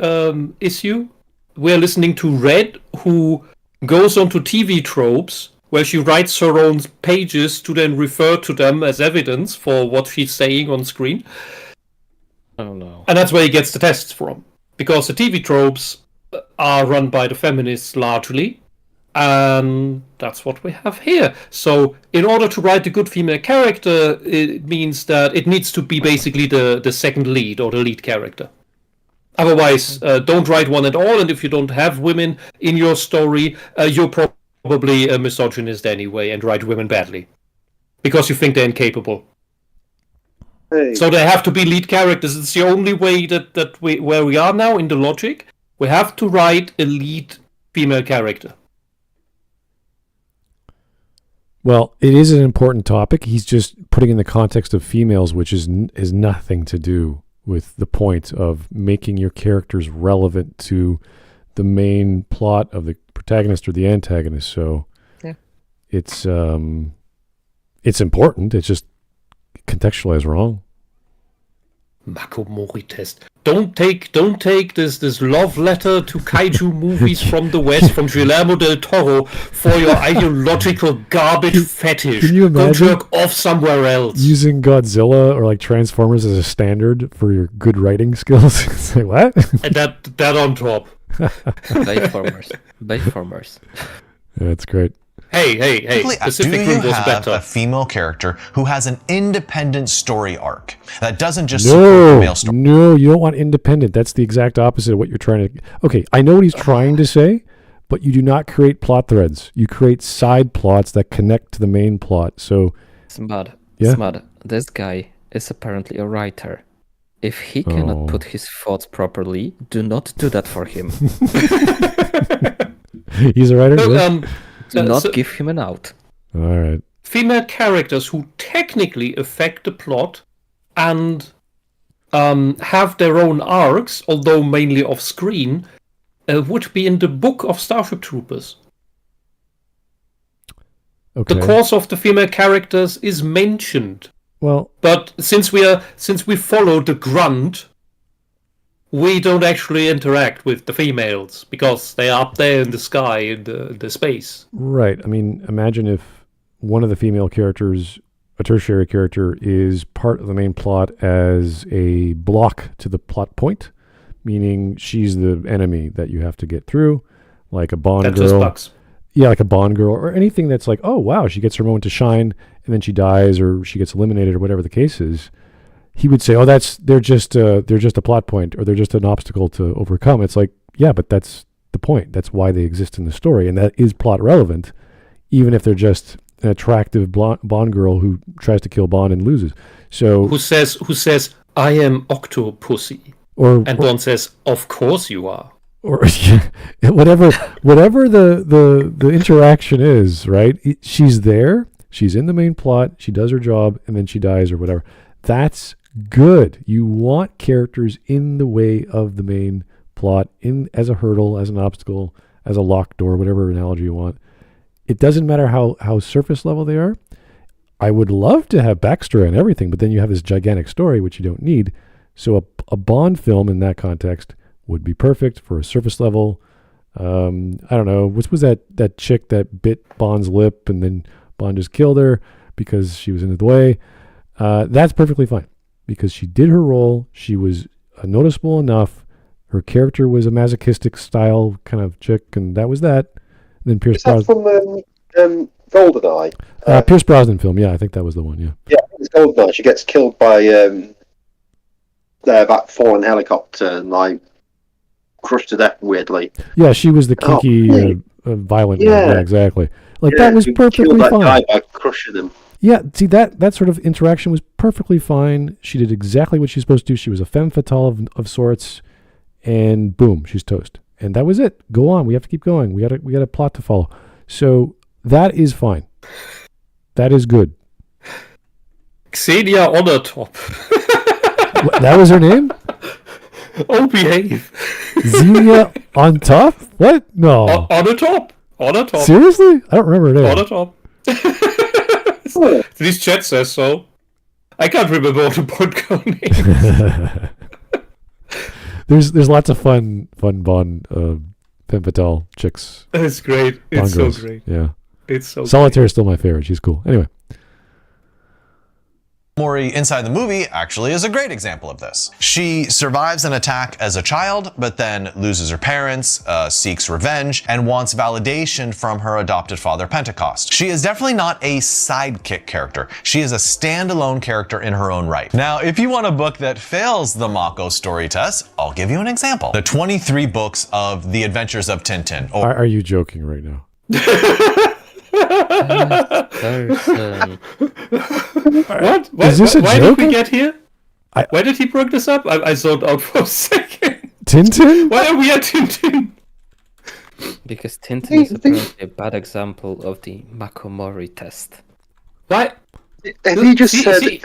issue. We're listening to Red, who goes onto TV tropes where she writes her own pages to then refer to them as evidence for what she's saying on screen. Oh no. And that's where he gets the tests from. Because the TV tropes are run by the feminists largely. And that's what we have here. So in order to write a good female character, it means that it needs to be basically the second lead or the lead character. Otherwise, don't write one at all. And if you don't have women in your story, you're probably a misogynist anyway and write women badly. Because you think they're incapable. Hey. So they have to be lead characters. It's the only way that where we are now in the logic. We have to write a lead female character. Well, it is an important topic. He's just putting in the context of females, which is nothing to do with the point of making your characters relevant to the main plot of the protagonist or the antagonist. So yeah. It's important. It's just contextualized wrong. Mako Mori test. Don't take this love letter to kaiju movies from the West from Guillermo del Toro for your ideological garbage fetish. Can you imagine go jerk off somewhere else? Using Godzilla or like Transformers as a standard for your good writing skills? It's like, what? And that on top. Bayformers. Yeah, that's great. Hey. Pacific Do you Rim was have better. a female character who has an independent story arc that doesn't just support the male story? No, you don't want independent. That's the exact opposite of what you're trying to... Okay, I know what he's trying to say, but you do not create plot threads. You create side plots that connect to the main plot. So... Smud, Yeah? this guy is apparently a writer. If he cannot put his thoughts properly, do not do that for him. He's a writer? So, Yeah? Do not give him an out. All right. Female characters who technically affect the plot and have their own arcs, although mainly off screen, would be in the book of Starship Troopers. Okay. The course of the female characters is mentioned, Well, but since we follow the grunt, we don't actually interact with the females because they are up there in the sky in the space. right. I mean, imagine if one of the female characters, a tertiary character, is part of the main plot as a block to the plot point, meaning she's the enemy that you have to get through, like a Bond That girl. just bugs. Yeah, like a Bond girl or anything that's like, oh, wow, she gets her moment to shine and then she dies or she gets eliminated or whatever the case is. He would say, oh, they're just a plot point or they're just an obstacle to overcome. It's like, yeah, but that's the point. That's why they exist in the story. And that is plot relevant, even if they're just an attractive Bond girl who tries to kill Bond and loses. So Who says, I am Octopussy? or And Bond says, of course you are. or whatever the interaction is, right? She's there, she's in the main plot, she does her job, and then she dies or whatever. That's good. You want characters in the way of the main plot, in as a hurdle, as an obstacle, as a locked door, whatever analogy you want. It doesn't matter how surface level they are. I would love to have backstory and everything, but then you have this gigantic story, which you don't need. So a Bond film in that context would be perfect for a surface level. I don't know. What was that chick that bit Bond's lip and then Bond just killed her because she was in the way? That's perfectly fine because she did her role. She was noticeable enough. Her character was a masochistic style kind of chick, and that was that. And then Pierce Is that Brosnan. from GoldenEye? Pierce Brosnan film. Yeah, I think that was the one. Yeah. Yeah, it's GoldenEye. She gets killed by that fallen helicopter and like crushed to death weirdly. Yeah, she was the kinky, violent. Yeah. Yeah, exactly. Like Yeah, that was you perfectly killed that fine. guy by crushing him. Yeah, see that sort of interaction was perfectly fine. She did exactly what she's supposed to do. She was a femme fatale of sorts, and boom, she's toast. And that was it. Go on. We have to keep going. We got a plot to follow. So that is fine. That is good. Xenia Honortop. That was her name? Oh, behave. Xenia on top? What? No. Honortop. Seriously? I don't remember her name. Honortop. This chat says so. I can't remember all the podcast names. There's lots of fun Bond femme fatale chicks. It's great. It's so great. Yeah. It's so Solitaire is still my favorite. She's cool. Anyway. Mori inside the movie actually is a great example of this. She survives an attack as a child, but then loses her parents, seeks revenge, and wants validation from her adopted father, Pentecost. She is definitely not a sidekick character. She is a standalone character in her own right. Now, if you want a book that fails the Mako story test, I'll give you an example. The 23 books of The Adventures of Tintin. Are you joking right now? What? Is this a why joke? did we get here? Why did he bring this up? I zoned out for a second. Tintin? Why are we at Tintin? Because Tintin is apparently a bad example of the Makomori test. Why? Have you just said? Do you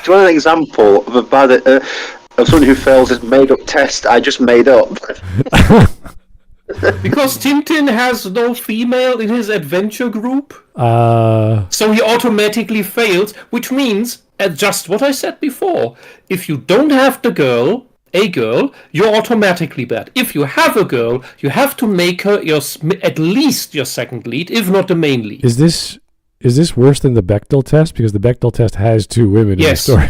want an example of a bad of someone who fails his made-up test? I just made up. Because Tintin has no female in his adventure group, So he automatically fails, which means, just what I said before, if you don't have a girl, you're automatically bad. If you have a girl, you have to make her at least your second lead, if not the main lead. Is this worse than the Bechdel test? Because the Bechdel test has two women in the story.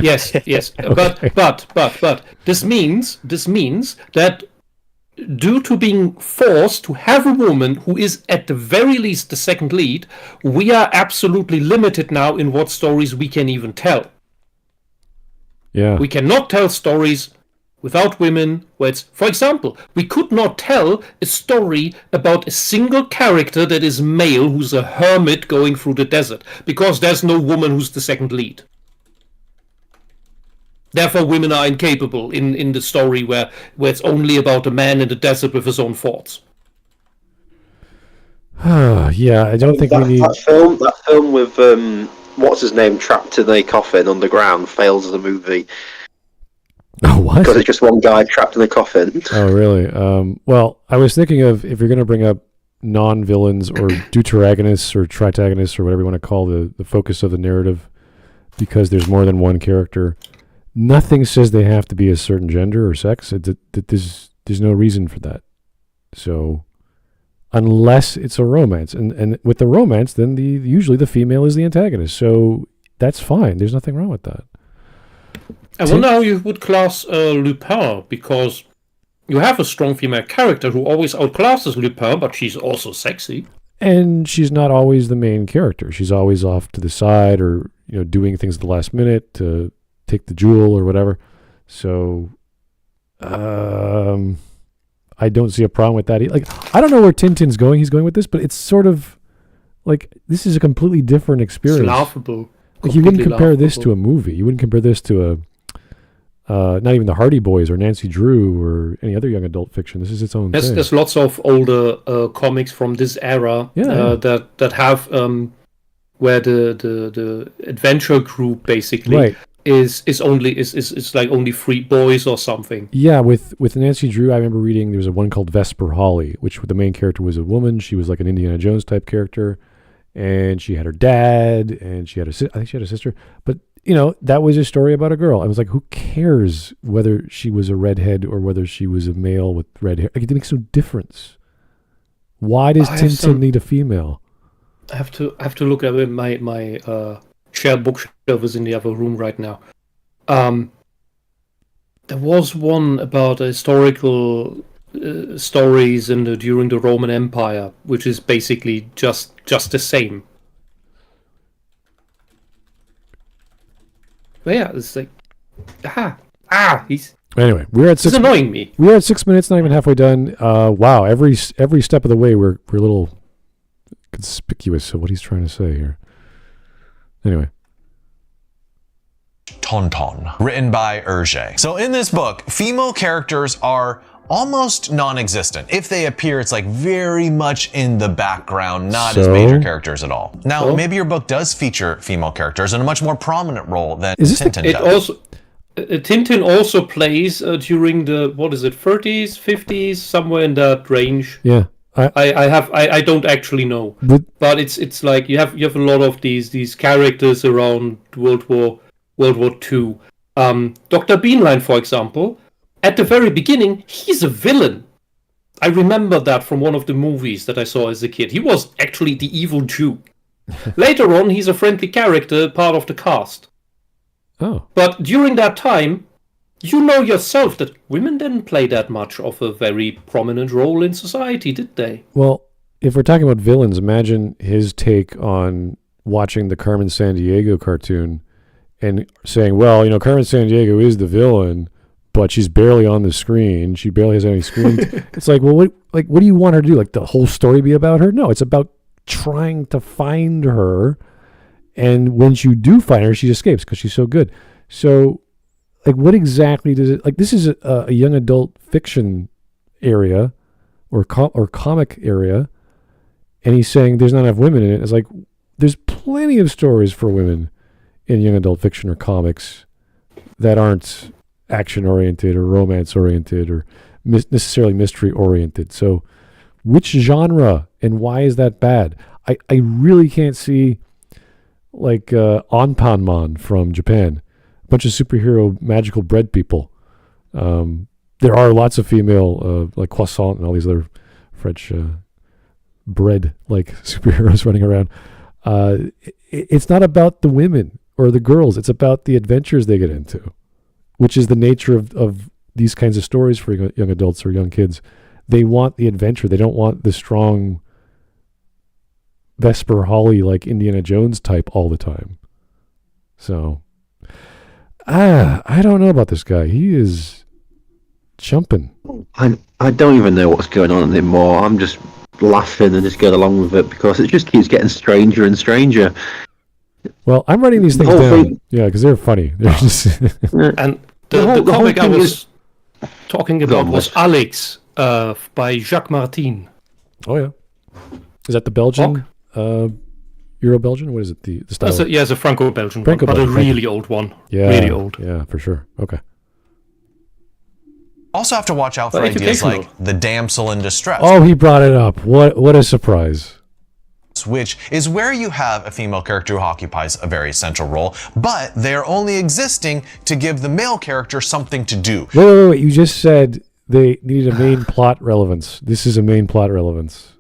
Yes. Okay. But this means that due to being forced to have a woman who is at the very least the second lead, we are absolutely limited now in what stories we can even tell. Yeah. We cannot tell stories without women where it's, for example, we could not tell a story about a single character that is male who's a hermit going through the desert, because there's no woman who's the second lead. Therefore, women are incapable in the story where it's only about a man in the desert with his own thoughts. Yeah, I don't think we need... That film with, what's his name, trapped in a coffin underground fails as a movie. Oh, what? Because it's just one guy trapped in a coffin. Oh, really? Well, I was thinking of, if you're going to bring up non-villains or deuteragonists or tritagonists or whatever you want to call the focus of the narrative, because there's more than one character... Nothing says they have to be a certain gender or sex. There's no reason for that. So, unless it's a romance, and with the romance, then usually the female is the antagonist. So that's fine. There's nothing wrong with that. I wonder how you would class Lupin, because you have a strong female character who always outclasses Lupin, but she's also sexy. And she's not always the main character. She's always off to the side, or doing things at the last minute to take the jewel or whatever. So I don't see a problem with that. I don't know where Tintin's going. He's going with this, but it's sort of like, this is a completely different experience. It's laughable. Like, you wouldn't compare this to a movie. You wouldn't compare this to not even the Hardy Boys or Nancy Drew or any other young adult fiction. This is its own thing. There's lots of older comics from this era that have where the adventure group basically is like only 3 boys or something. Yeah, with Nancy Drew, I remember reading there was one called Vesper Holly, which the main character was a woman. She was like an Indiana Jones type character, and she had her dad, and I think she had a sister. But that was a story about a girl. I was like, who cares whether she was a redhead or whether she was a male with red hair? Like, it makes no difference. Why does Tintin need a female? I have to look at it. My shared bookshelf is in the other room right now. There was one about historical stories during the Roman Empire, which is basically just the same. But yeah, it's like, Anyway, we're at 6. It's annoying me. We're at 6 minutes, not even halfway done. Wow, every step of the way we're a little conspicuous of what he's trying to say here. Anyway. Tonton, written by Hergé. So in this book, female characters are almost non-existent. If they appear, it's like very much in the background, not as major characters at all. Now, maybe your book does feature female characters in a much more prominent role than Tintin does. Tintin also plays during the, 30s, 50s, somewhere in that range. Yeah. I don't actually know, but it's like you have a lot of these characters around World War II. Dr. Beanline, for example, at the very beginning, he's a villain. I remember that from one of the movies that I saw as a kid. He was actually the evil Jew. Later on, he's a friendly character, part of the cast. Oh. But during that time, you know yourself that women didn't play that much of a very prominent role in society, did they? Well, if we're talking about villains, imagine his take on watching the Carmen Sandiego cartoon and saying, well, you know, Carmen Sandiego is the villain, but she's barely on the screen. She barely has any screen. It's like, well, what do you want her to do? Like the whole story be about her? No, it's about trying to find her. And when you do find her, she escapes because she's so good. So, like, what exactly does it, like, this is a young adult fiction area or comic area. And he's saying there's not enough women in it. It's like, there's plenty of stories for women in young adult fiction or comics that aren't action-oriented or romance-oriented or necessarily mystery-oriented. So which genre and why is that bad? I really can't see, like, Anpanman from Japan. A bunch of superhero magical bread people. There are lots of female, like croissant and all these other French bread-like superheroes running around. It's not about the women or the girls. It's about the adventures they get into, which is the nature of these kinds of stories for young adults or young kids. They want the adventure. They don't want the strong Vesper Holly, like Indiana Jones type all the time. So, I don't know about this guy. He is jumping. I don't even know what's going on anymore. I'm just laughing and just going along with it because it just keeps getting stranger and stranger. Well, I'm writing these things down. Yeah, because they're funny. They're just and the comic I was talking about was Alex by Jacques Martin. Oh, yeah. Is that the Belgian? Euro-Belgian? What is it? The style? It's a Franco-Belgian one, but a really old one. Yeah, really old. Yeah, for sure. Okay. Also have to watch out for ideas like the damsel in distress. Oh, he brought it up. What a surprise. Which is where you have a female character who occupies a very central role, but they're only existing to give the male character something to do. Wait. You just said they needed a main plot relevance. This is a main plot relevance.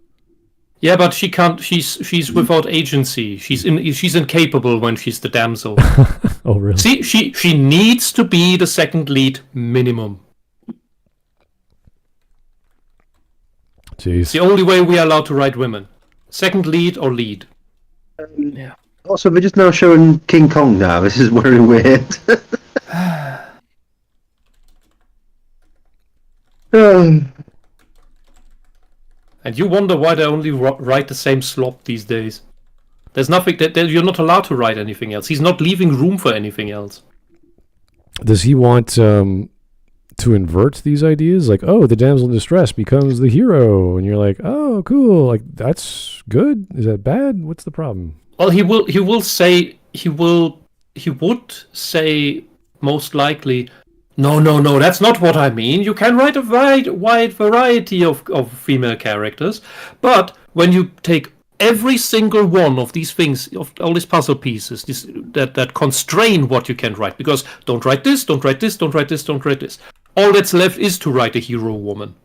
Yeah, but she can't. She's without agency. She's incapable when she's the damsel. Oh, really? See, she needs to be the second lead minimum. Jeez. It's the only way we are allowed to write women. Second lead or lead. Yeah. Also, we're just now showing King Kong now. This is very weird. And you wonder why they only write the same slop these days. There's nothing that you're not allowed to write anything else. He's not leaving room for anything else. Does he want to invert these ideas? Like, oh, the damsel in distress becomes the hero, and you're like, oh, cool. Like, that's good. Is that bad? What's the problem? Well, he would say most likely, no, that's not what I mean. You can write a wide variety of female characters, but when you take every single one of these things, of all these puzzle pieces, that constrain what you can write, because don't write this, don't write this, don't write this, don't write this. All that's left is to write a hero woman.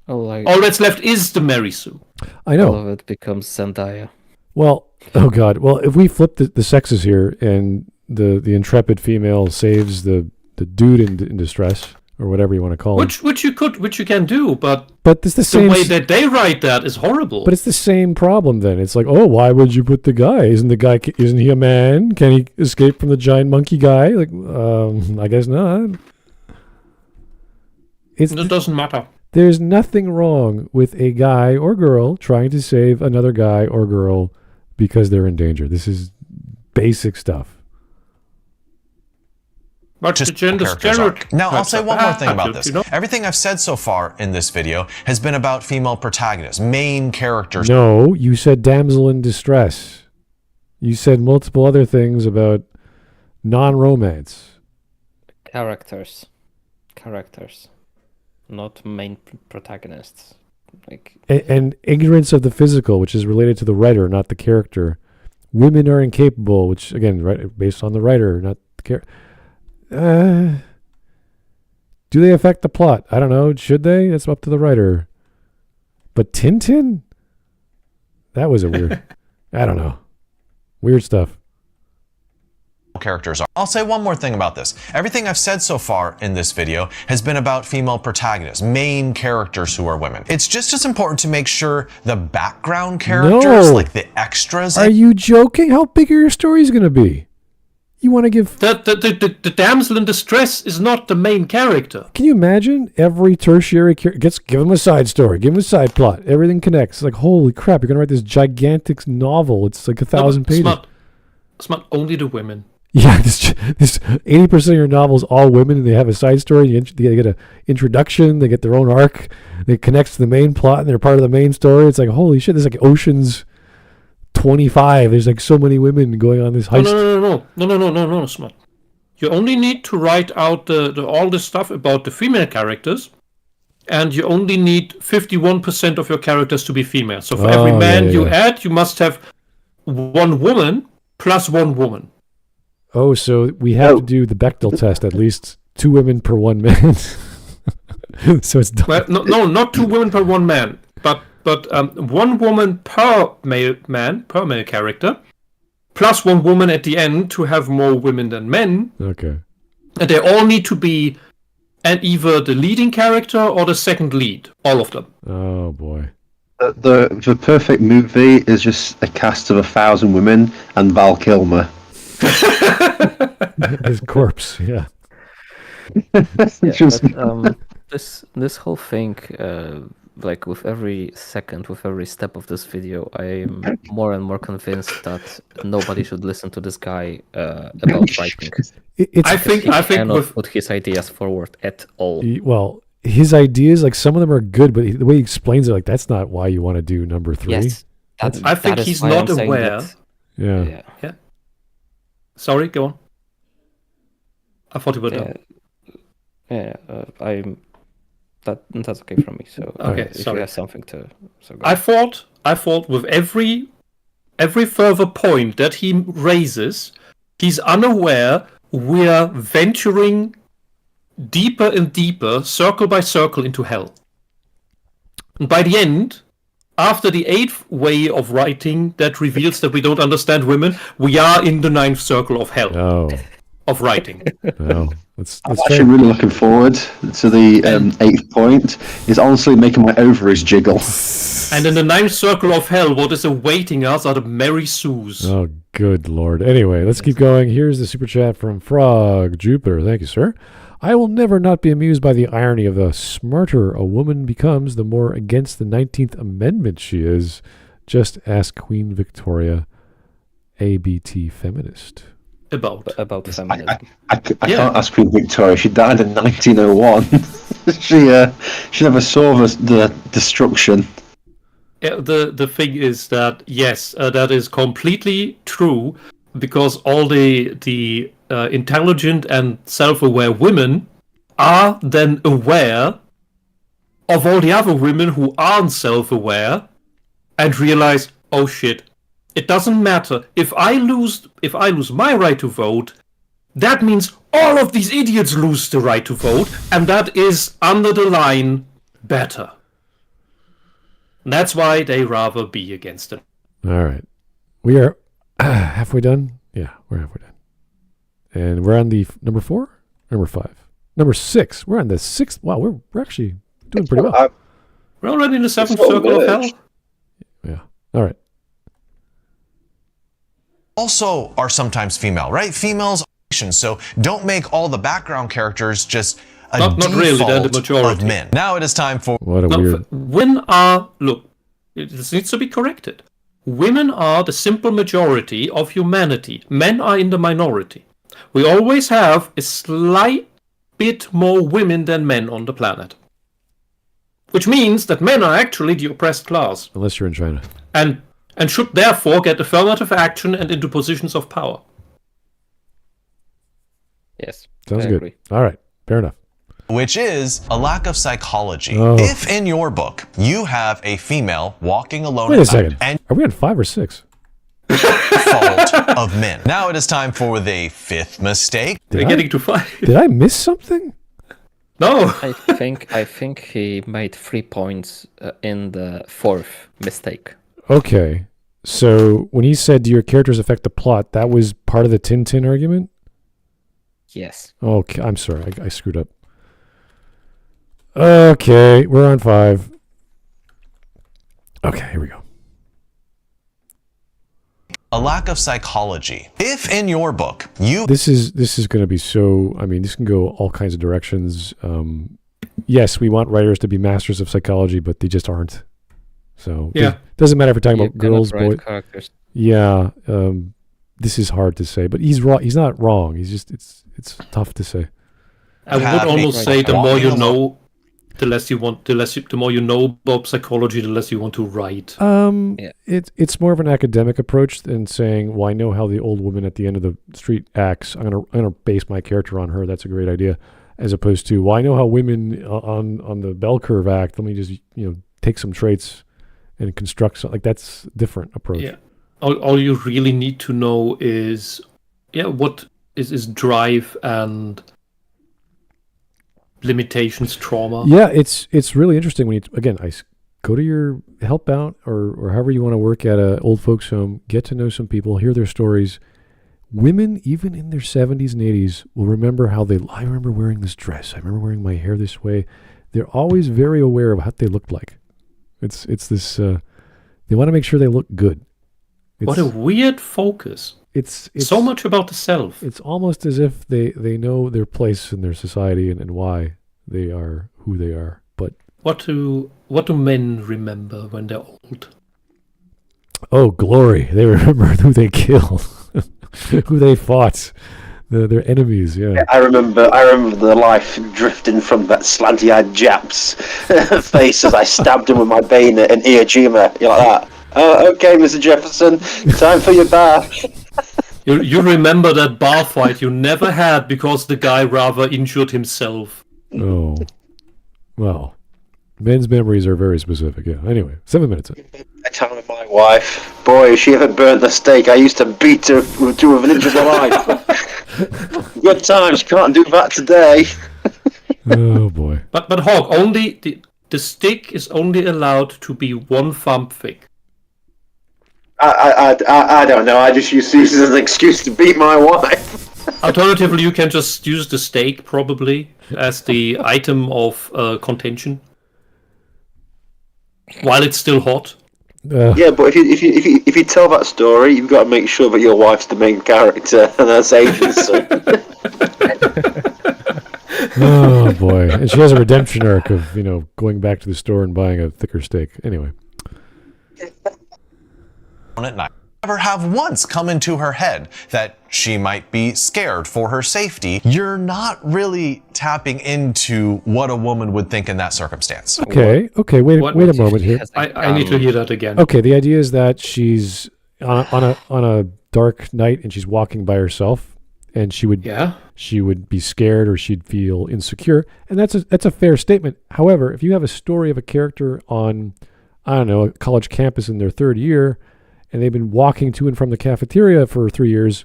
All that's left is the Mary Sue. I know. All of it becomes Zendaya. Well, oh God. Well, if we flip the sexes here and the intrepid female saves the dude in distress, or whatever you want to call it. Which you can do, but it's the way that they write that is horrible. But it's the same problem then. It's like, oh, why would you put the guy? Isn't he a man? Can he escape from the giant monkey guy? Like, I guess not. It doesn't matter. There's nothing wrong with a guy or girl trying to save another guy or girl because they're in danger. This is basic stuff. But just the gender stereotype. Now, I'll say one more thing about this. Everything I've said so far in this video has been about female protagonists, main characters. No, you said damsel in distress. You said multiple other things about non-romance. Characters. Not main protagonists. like And ignorance of the physical, which is related to the writer, not the character. Women are incapable, which again, right, based on the writer, not the character. Do they affect the plot? I don't know. Should they? That's up to the writer. But Tintin? That was a weird. I don't know. Weird stuff. Characters are. I'll say one more thing about this. Everything I've said so far in this video has been about female protagonists, main characters who are women. It's just as important to make sure the background characters, like the extras. Are you joking? How big are your stories going to be? You want to give... The damsel in distress is not the main character. Can you imagine every tertiary character give them a side story, give them a side plot, everything connects. It's like, holy crap, you're going to write this gigantic novel. It's like 1,000 pages. Smart, only the women. Yeah, this 80% of your novels all women, and they have a side story. They get an introduction, they get their own arc, it connects to the main plot, and they're part of the main story. It's like, holy shit, there's like Ocean's 25. There's like so many women going on this heist. No, Smart. You only need to write out all this stuff about the female characters, and you only need 51% of your characters to be female. So for every man you add, you must have one woman plus one woman. Oh, so we have to do the Bechdel test, at least 2 women per 1 man. So it's done. Well, no, not 2 women per 1 man, but 1 woman per male character, plus 1 woman at the end to have more women than men. Okay. And they all need to be either the leading character or the second lead, all of them. Oh boy. The perfect movie is just a cast of 1,000 women and Val Kilmer. His corpse, yeah. This whole thing, like with every second, with every step of this video, I'm more and more convinced that nobody should listen to this guy about writing. I think cannot put his ideas forward at all. Well, his ideas, like some of them are good, but the way he explains it, like that's not why you want to do number 3. Yes, I think he's not aware. Yeah. Sorry, go on. I thought you were done. That's okay from me. So okay, if sorry. you have something to, so go. I thought with every further point that he raises, he's unaware we're venturing deeper and deeper, circle by circle, into hell. And by the end, after the 8th way of writing that reveals that we don't understand women, we are in the 9th circle of hell of writing. I'm actually really looking forward to the 8th point. It's honestly making my ovaries jiggle. And in the 9th circle of hell, what is awaiting us are the Mary Sues. Oh, good Lord. Anyway, let's keep going. Here's the super chat from Frog Jupiter. Thank you, sir. I will never not be amused by the irony of the smarter a woman becomes, the more against the 19th Amendment she is. Just ask Queen Victoria, ABT feminist. About feminism. I can't ask Queen Victoria. She died in 1901. she never saw the destruction. Yeah, the thing is that, yes, that is completely true, because all the intelligent and self-aware women are then aware of all the other women who aren't self-aware and realize, oh shit, it doesn't matter. If I lose my right to vote, that means all of these idiots lose the right to vote, and that is, under the line, better. That's why they rather be against it. All right. We are halfway done? Yeah, we're halfway done. And we're on the number 4? Number 5? Number 6. We're on the 6th. Wow, we're actually doing pretty well. We're already in the 7th circle of hell. Yeah. All right. Also are sometimes female, right? Females are, so don't make all the background characters just a not really, they're the default majority. of men. Now it is time for... What a weird... Women are... Look, this needs to be corrected. Women are the simple majority of humanity. Men are in the minority. We always have a slight bit more women than men on the planet. Which means that men are actually the oppressed class. Unless you're in China. And should therefore get affirmative action and into positions of power. Yes. Sounds good. All right. Fair enough. which is a lack of psychology. Oh. If in your book you have a female walking alone Wait a at night second. and Are we on 5 or 6? fault of men. Now it is time for the fifth mistake. We're getting to 5. Did I miss something? No. I think he made 3 points in the fourth mistake. Okay. So when he said, do your characters affect the plot, that was part of the Tintin argument? Yes. Okay, I'm sorry. I screwed up. Okay, we're on 5. Okay, here we go. A lack of psychology. If in your book you This is going to be so, I mean, this can go all kinds of directions. Yes, we want writers to be masters of psychology, but they just aren't. So Yeah. doesn't matter if we're talking You about girls, cannot write boys. characters. Yeah, this is hard to say, but he's wrong. He's not wrong. He's just it's tough to say. I would have almost a- say the more you walking know, the more you know about psychology, the less you want to write. Yeah. It's more of an academic approach than saying, well, I know how the old woman at the end of the street acts. I'm gonna base my character on her. That's a great idea, as opposed to, well, I know how women on the bell curve act. Let me just take some traits and construct something. Like, that's a different approach. Yeah. All you really need to know is, what is drive and limitations, trauma. Yeah, it's really interesting when go to your help out or however you want to work at a old folks home, get to know some people, hear their stories. Women, even in their 70s and 80s, will remember I remember wearing this dress. I remember wearing my hair this way. They're always very aware of what they looked like. It's this, they want to make sure they look good. What a weird focus. It's so much about the self. It's almost as if they know their place in their society and why they are who they are. But What do men remember when they're old? oh, glory! They remember who they killed, who they fought, their enemies. Yeah. I remember the life drifting from that slanty-eyed Jap's face as I stabbed him with my bayonet and Iwo. You're like that. Oh, okay, Mr. Jefferson, time for your bath. You remember that bar fight you never had because the guy rather injured himself. Oh, well, men's memories are very specific. Yeah. Anyway, 7 minutes. I tell with my wife, boy, if she ever burnt the steak, I used to beat her to an inch of the life. Good times, can't do that today. Oh boy. But Hawk, only the stick is only allowed to be 1 thumb thick. I don't know. I just use this as an excuse to beat my wife. Alternatively, you can just use the steak probably as the item of contention while it's still hot. Yeah, but if you tell that story, you've got to make sure that your wife's the main character, and that's agency. Oh boy. And she has a redemption arc of going back to the store and buying a thicker steak. Anyway. at night. Never have once come into her head that she might be scared for her safety. You're not really tapping into what a woman would think in that circumstance. Okay, wait a moment here. I need to hear that again. Okay, the idea is that she's on a dark night and she's walking by herself, and she would be scared or she'd feel insecure, and that's a fair statement. However, if you have a story of a character on, I don't know, a college campus in their third year, and they've been walking to and from the cafeteria for 3 years,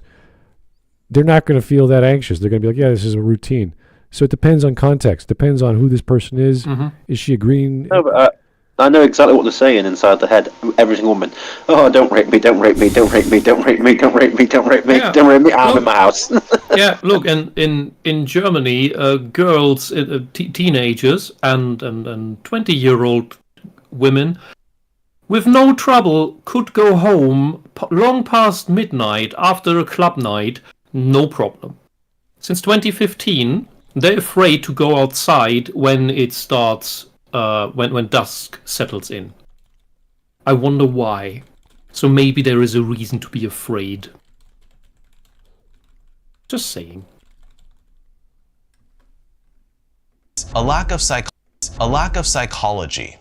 they're not going to feel that anxious. They're going to be like, yeah, this is a routine. So it depends on context. Depends on who this person is. Mm-hmm. Is she agreeing? No, but I know exactly what they're saying inside the head. Every single woman. Oh, don't rape me, don't rape me, don't rape me, don't rape me, don't rape me, don't rape me, don't rape me. I'm in my house. Yeah, look, and in Germany, girls, teenagers, and 20-year-old women with no trouble could go home long past midnight after a club night, no problem. Since 2015, they're afraid to go outside when it starts, when dusk settles in. I wonder why. So maybe there is a reason to be afraid. Just saying. A lack of psychology.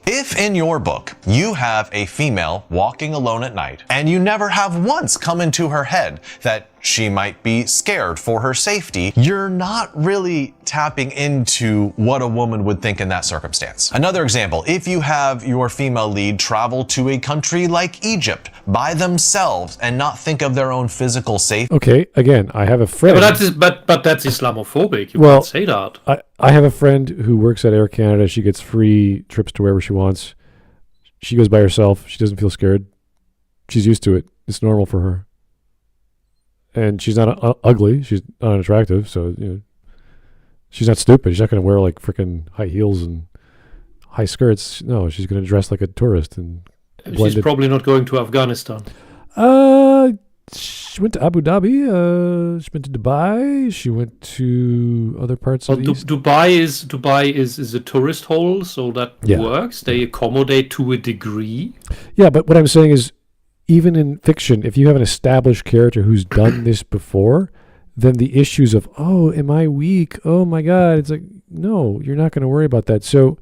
If in your book you have a female walking alone at night and you never have once come into her head that She might be scared for her safety. You're not really tapping into what a woman would think in that circumstance. Another example, if you have your female lead travel to a country like Egypt by themselves and not think of their own physical safety. Okay, again, I have a friend. But that's Islamophobic. You Well, can't say that. I have a friend who works at Air Canada. She gets free trips to wherever she wants. She goes by herself. She doesn't feel scared. She's used to it. It's normal for her. And she's not ugly. She's not unattractive. So, she's not stupid. She's not going to wear like freaking high heels and high skirts. No, she's going to dress like a tourist. And She's probably not going to Afghanistan. She went to Abu Dhabi. She went to Dubai. She went to other parts of the East. Dubai is a tourist hole, so that works. They accommodate to a degree. Yeah, but what I'm saying is, even in fiction, if you have an established character who's done this before, then the issues of, oh, am I weak? Oh my God. It's like, no, you're not going to worry about that. So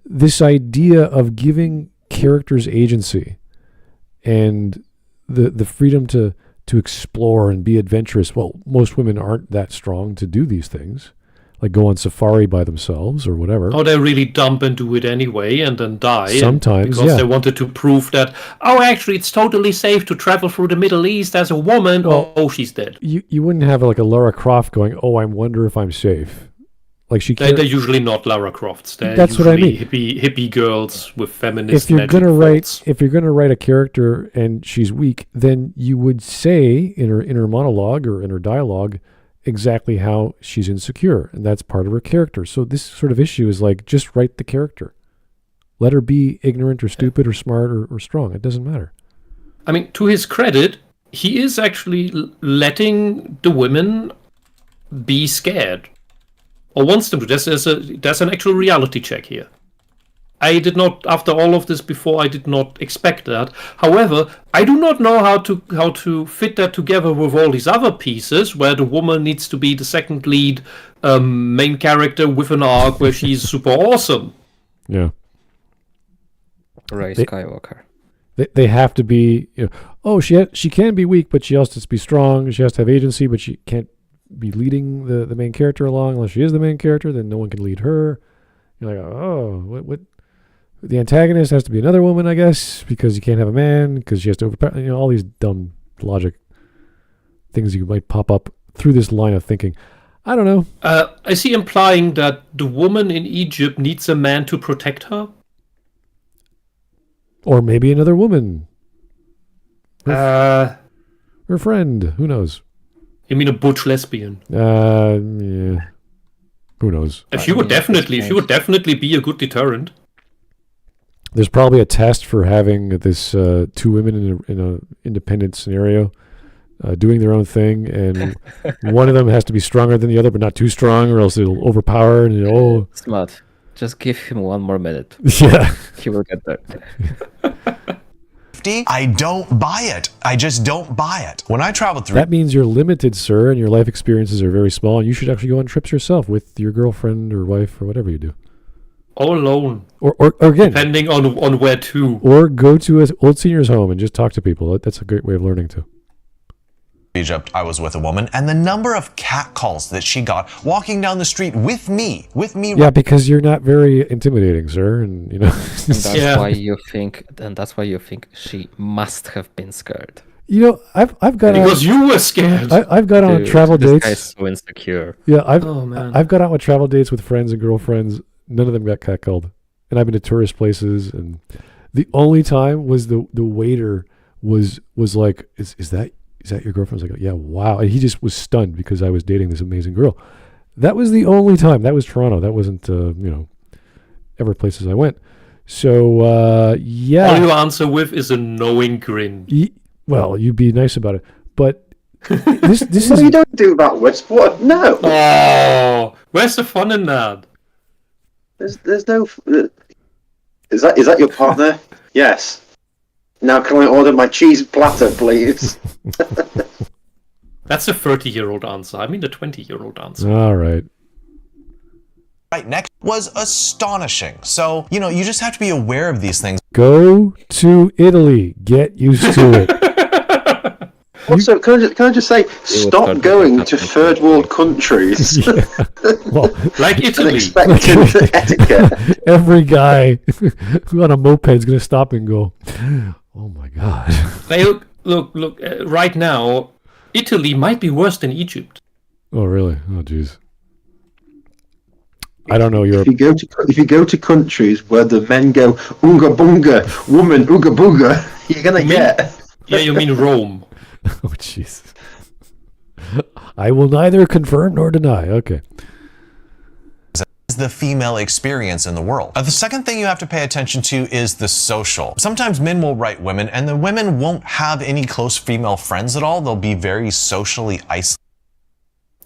this idea of giving characters agency and the freedom to explore and be adventurous. Well, most women aren't that strong to do these things, like go on safari by themselves or whatever. Oh, they really dump and do it anyway and then die. Sometimes, because they wanted to prove that, actually, it's totally safe to travel through the Middle East as a woman. Well, she's dead. You wouldn't have like a Lara Croft going, I wonder if I'm safe. Like they're usually not Lara Crofts. That's what I mean. Hippie girls with feminist. If you're gonna write a character and she's weak, then you would say in her monologue or in her dialogue exactly how she's insecure, and that's part of her character. So this sort of issue is like, just write the character. Let her be ignorant or stupid or smart or strong. It doesn't matter. I mean, to his credit, he is actually letting the women be scared. Or wants them to. There's an actual reality check here. I did not, after all of this before, I did not expect that. However, I do not know how to fit that together with all these other pieces where the woman needs to be the second lead main character with an arc where she's super awesome. Yeah. Rey Skywalker. They have to be, she can be weak, but she also has to be strong. She has to have agency, but she can't be leading the main character along. Unless she is the main character, then no one can lead her. You're like, what? The antagonist has to be another woman, I guess, because you can't have a man, because she has to overpower. All these dumb logic things you might pop up through this line of thinking. I don't know. I see implying that the woman in Egypt needs a man to protect her. Or maybe another woman. Her friend. Who knows? You mean a butch lesbian? Yeah. Who knows? She would definitely be a good deterrent. There's probably a test for having this two women in a independent scenario doing their own thing, and one of them has to be stronger than the other, but not too strong, or else it'll overpower. And Smart. Just give him 1 more minute. Yeah, he will get there. I don't buy it. I just don't buy it. When I traveled through... That means you're limited, sir, and your life experiences are very small, and you should actually go on trips yourself with your girlfriend or wife or whatever you do. All alone. Or again... Depending on where to. Or go to an old senior's home and just talk to people. That's a great way of learning, too. Egypt, I was with a woman, and the number of catcalls that she got walking down the street with me. Yeah, because you're not very intimidating, sir, and that's why you think she must have been scared. I've got because you were scared. I've got on travel dates. This guy's so insecure. Yeah, I've got out with travel dates with friends and girlfriends. None of them got catcalled, and I've been to tourist places, and the only time was the waiter was like, "Is that your girlfriend?" I was like, "Yeah, wow," and he just was stunned because I was dating this amazing girl. That was the only time. That was Toronto. That wasn't ever places I went. So yeah. All you answer with is a knowing grin. Well, you be nice about it, but this is... You don't do that, Whisp. What? No. Oh, where's the fun in that? There's no. Is that your partner? Yes. Now can I order my cheese platter, please? That's a 30-year-old answer. I mean the 20-year-old answer. All right. Right next was astonishing. So, you just have to be aware of these things. Go to Italy. Get used to it. Also, can I just say, stop start going with to that. third world countries Well, Like and Italy. expecting etiquette. every guy who on a moped is going to stop and go, "Oh my god." Hey, look. Right now, Italy might be worse than Egypt. Oh really? Oh jeez. I don't know If Europe. you go to countries where the men go unga bunga, woman ooga booga, you're gonna get. Yeah, you mean Rome. Oh jeez. I will neither confirm nor deny. Okay. Is the female experience in the world. The second thing you have to pay attention to is the social. Sometimes men will write women, and the women won't have any close female friends at all. They'll be very socially isolated.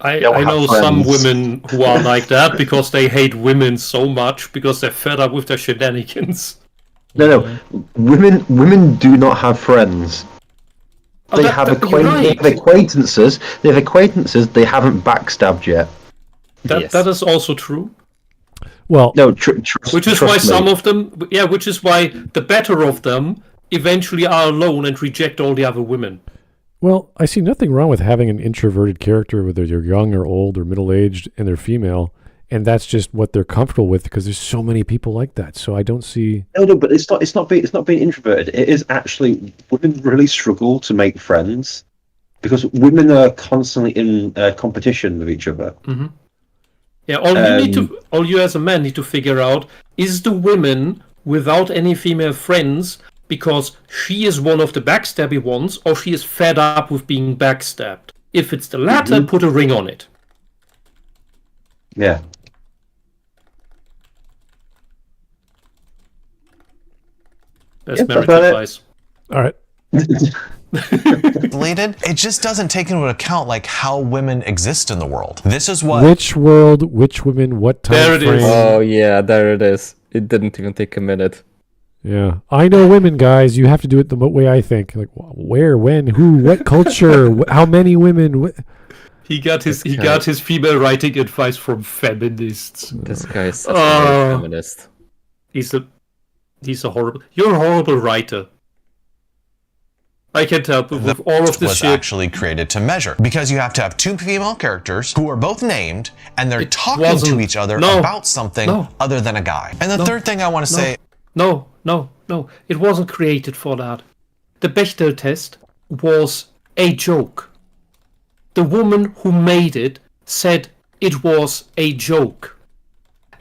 I They'll have know some friends. women who are like that because they hate women so much because they're fed up with their shenanigans. No. Women do not have friends. Oh, They have you're right. acquaintances. They have acquaintances. They haven't backstabbed yet. That is also true. Well, No, trust. Which is trust why me. some of them, which is why the better of them eventually are alone and reject all the other women. well, I see nothing wrong with having an introverted character, whether they're young or old or middle-aged, and they're female, and that's just what they're comfortable with because there's so many people like that. So I don't see. No, but it's not being introverted. It is actually women really struggle to make friends because women are constantly in competition with each other. Mm-hmm. Yeah, all you as a man need to figure out is the women without any female friends because she is one of the backstabby ones or she is fed up with being backstabbed. If it's the latter, put a ring on it. Yeah. That's Yeah, marriage about it. advice. All right. It just doesn't take into account like how women exist in the world. This is what Which world, which women, what time There it is. frame? Oh yeah, there it is. It didn't even take a minute. Yeah, I know women, guys. You have to do it the way I think. Like, where, when, who, what culture, how many women? He got his guy. female writing advice from feminists. This guy is such Oh. a feminist. He's a horrible. You're a horrible writer. I can tell with all of this was shit. actually created to measure because you have to have two female characters who are both named and they're It talking wasn't- to each other no, about something no, other than a guy. And the no, third thing I want to no. say No. It wasn't created for that. The Bechdel test was a joke. The woman who made it said it was a joke.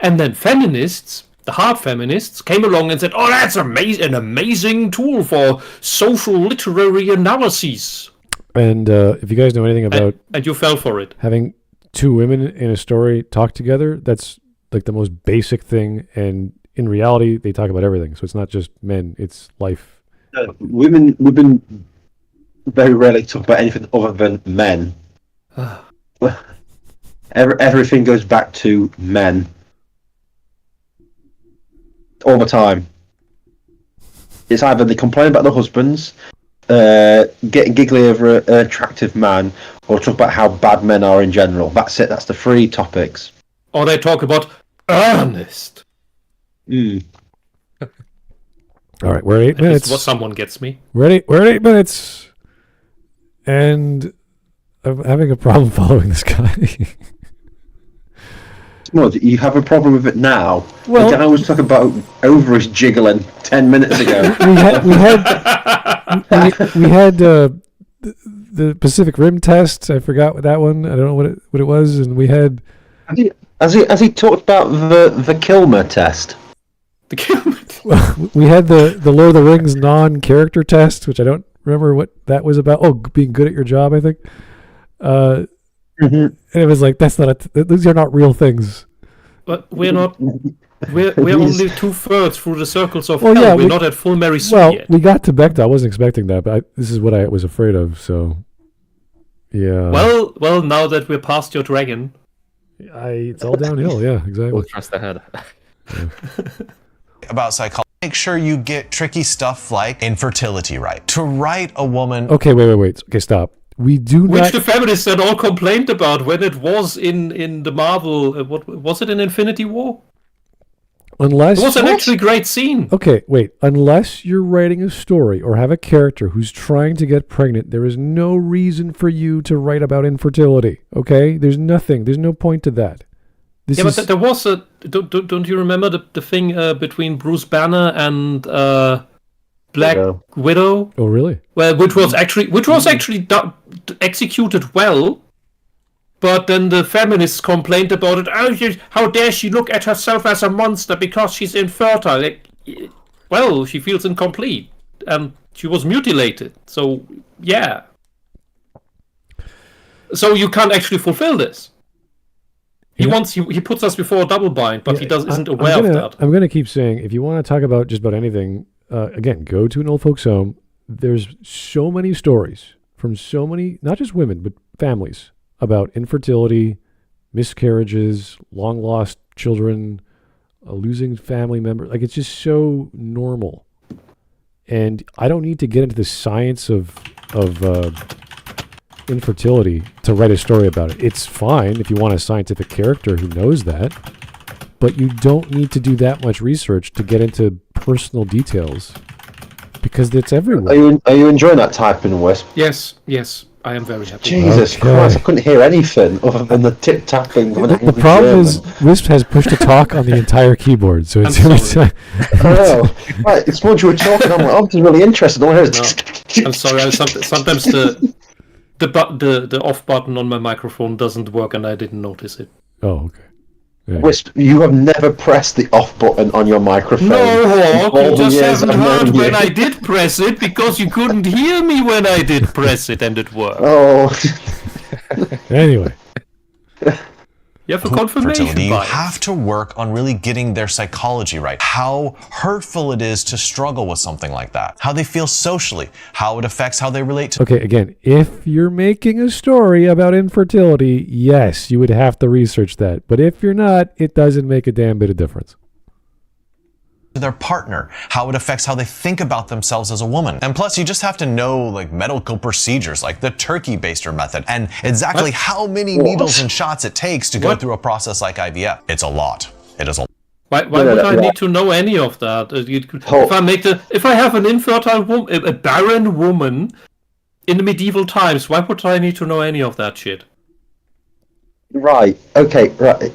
And then feminists, the hard feminists, came along and said, oh, that's an amazing tool for social literary analyses. And if you guys know anything about And you fell for it. having two women in a story talk together, that's like the most basic thing. And in reality, they talk about everything. So it's not just men; it's life. Women very rarely talk about anything other than men. Everything goes back to men all the time. It's either they complain about the husbands, getting giggly over an attractive man, or talk about how bad men are in general. That's it. That's the three topics. Or they talk about Ernest. All right, we're at 8 It's minutes. what someone gets me. We're at 8 minutes, and I'm having a problem following this guy. What, you have a problem with it now? Well- the guy was talking about ovaries jiggling 10 minutes ago. we had the Pacific Rim test. I forgot that one. I don't know what it was, and we had. Has he talked about the Kilmer test? We had the Lord of the Rings non-character test, which I don't remember what that was about. Oh, being good at your job, I think. And it was like, that's not these are not real things. But we're not. We're only 2/3 through the circles of Well, hell. yeah, we're not at full Mary Sue Well, yet. we got to Bechdel. I wasn't expecting that, but this is what I was afraid of. So, yeah. Well, now that we're past your dragon, it's all downhill. Yeah, exactly. We'll trust ahead. about psychology, make sure you get tricky stuff like infertility right. To write a woman. Okay, wait. Okay, stop. We do which not. the feminists had all complained about when it was in the Marvel. What was it in Infinity War? Unless It was an actually great scene. Okay, wait. Unless you're writing a story or have a character who's trying to get pregnant, there is no reason for you to write about infertility. Okay, there's nothing. There's no point to that. But there was a. Don't you remember the thing between Bruce Banner and Black Widow? Oh, really? Well, which was actually executed well. But then the feminists complained about it. Oh, how dare she look at herself as a monster because she's infertile? Well, she feels incomplete, and she was mutilated. So yeah. So you can't actually fulfill this. He puts us before a double bind, but he isn't aware of that. I'm going to keep saying, if you want to talk about just about anything, again, go to an old folks home. There's so many stories from so many, not just women, but families about infertility, miscarriages, long lost children, losing family members. Like, it's just so normal. And I don't need to get into the science of infertility to write a story about it. It's fine if you want a scientific character who knows that, but you don't need to do that much research to get into personal details because it's everywhere. Are you enjoying that typing, Wisp? Yes, I am very happy. Jesus Christ, I couldn't hear anything other than the tip tapping. The problem is Wisp has push to talk on the entire keyboard, so it's every time. Oh, right, it's what you were talking. I'm like, I'm really interested. I'm sorry. Sometimes the off button on my microphone doesn't work, and I didn't notice it. Oh, okay. Yeah. Wisp, you have never pressed the off button on your microphone. No, Hawk, you just haven't heard when I did press it because you couldn't hear me when I did press it, and it worked. Oh. Anyway. You have a confirmation You bias. have to work on really getting their psychology right. How hurtful it is to struggle with something like that. How they feel socially. How it affects how they relate to... Okay, again, if you're making a story about infertility, yes, you would have to research that. But if you're not, it doesn't make a damn bit of difference. their partner, how it affects how they think about themselves as a woman. And plus, you just have to know like medical procedures, like the turkey baster method, and exactly how many needles and shots it takes to go through a process like IVF. It's a lot. It is a lot. Why would I need to know any of that? If I have an infertile woman, a barren woman in the medieval times, why would I need to know any of that shit? Right. Okay. Right.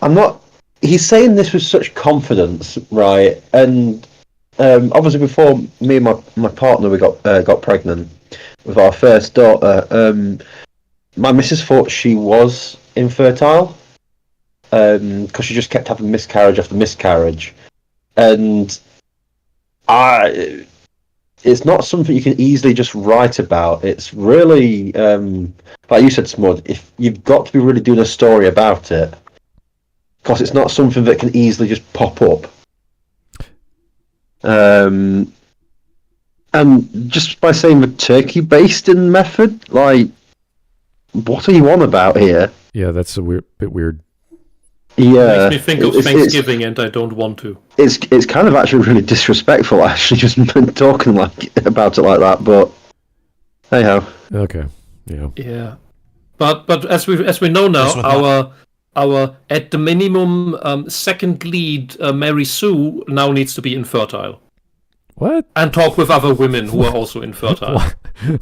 I'm not. He's saying this with such confidence, right? And obviously, before me and my partner we got pregnant with our first daughter, my missus thought she was infertile because she just kept having miscarriage after miscarriage, and it's not something you can easily just write about. It's really, like you said, Smud, if you've got to be really doing a story about it, because it's not something that can easily just pop up. And just by saying the turkey basting method, like, what are you on about here? Yeah, that's a bit weird. Yeah, it makes me think of Thanksgiving, and I don't want to. It's kind of actually really disrespectful, actually, just talking about it like that. But hey ho. Okay. Yeah. Yeah, but as we know now, our at the minimum second lead Mary Sue now needs to be infertile. What? And talk with other women who are also infertile.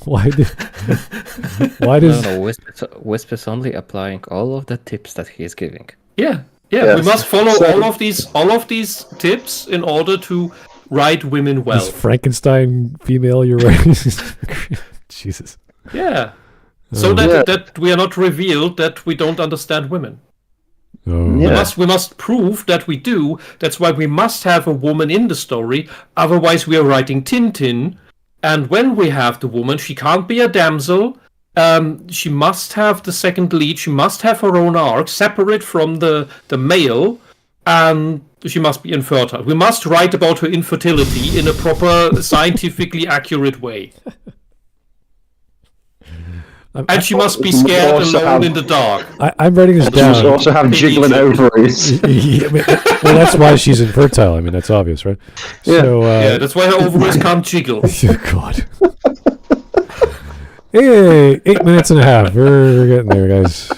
Why does No, Wisp is only applying all of the tips that he is giving. Yeah, Yes. we must follow all of these tips in order to write women well. this Frankenstein female you're writing? Jesus. Yeah, so that we are not revealed that we don't understand women. Oh. Yeah. We must prove that we do. That's why we must have a woman in the story. Otherwise, we are writing Tintin. And when we have the woman, she can't be a damsel. She must have the second lead. She must have her own arc, separate from the male. And she must be infertile. We must write about her infertility in a proper, scientifically accurate way. And she must be scared alone in the dark. I'm writing this She down. must also have jiggling ovaries. Yeah, well, that's why she's infertile. I mean, that's obvious, right? Yeah. So, Yeah, that's why her ovaries can't jiggle. Oh, God. Hey, 8 minutes and a half. We're getting there, guys.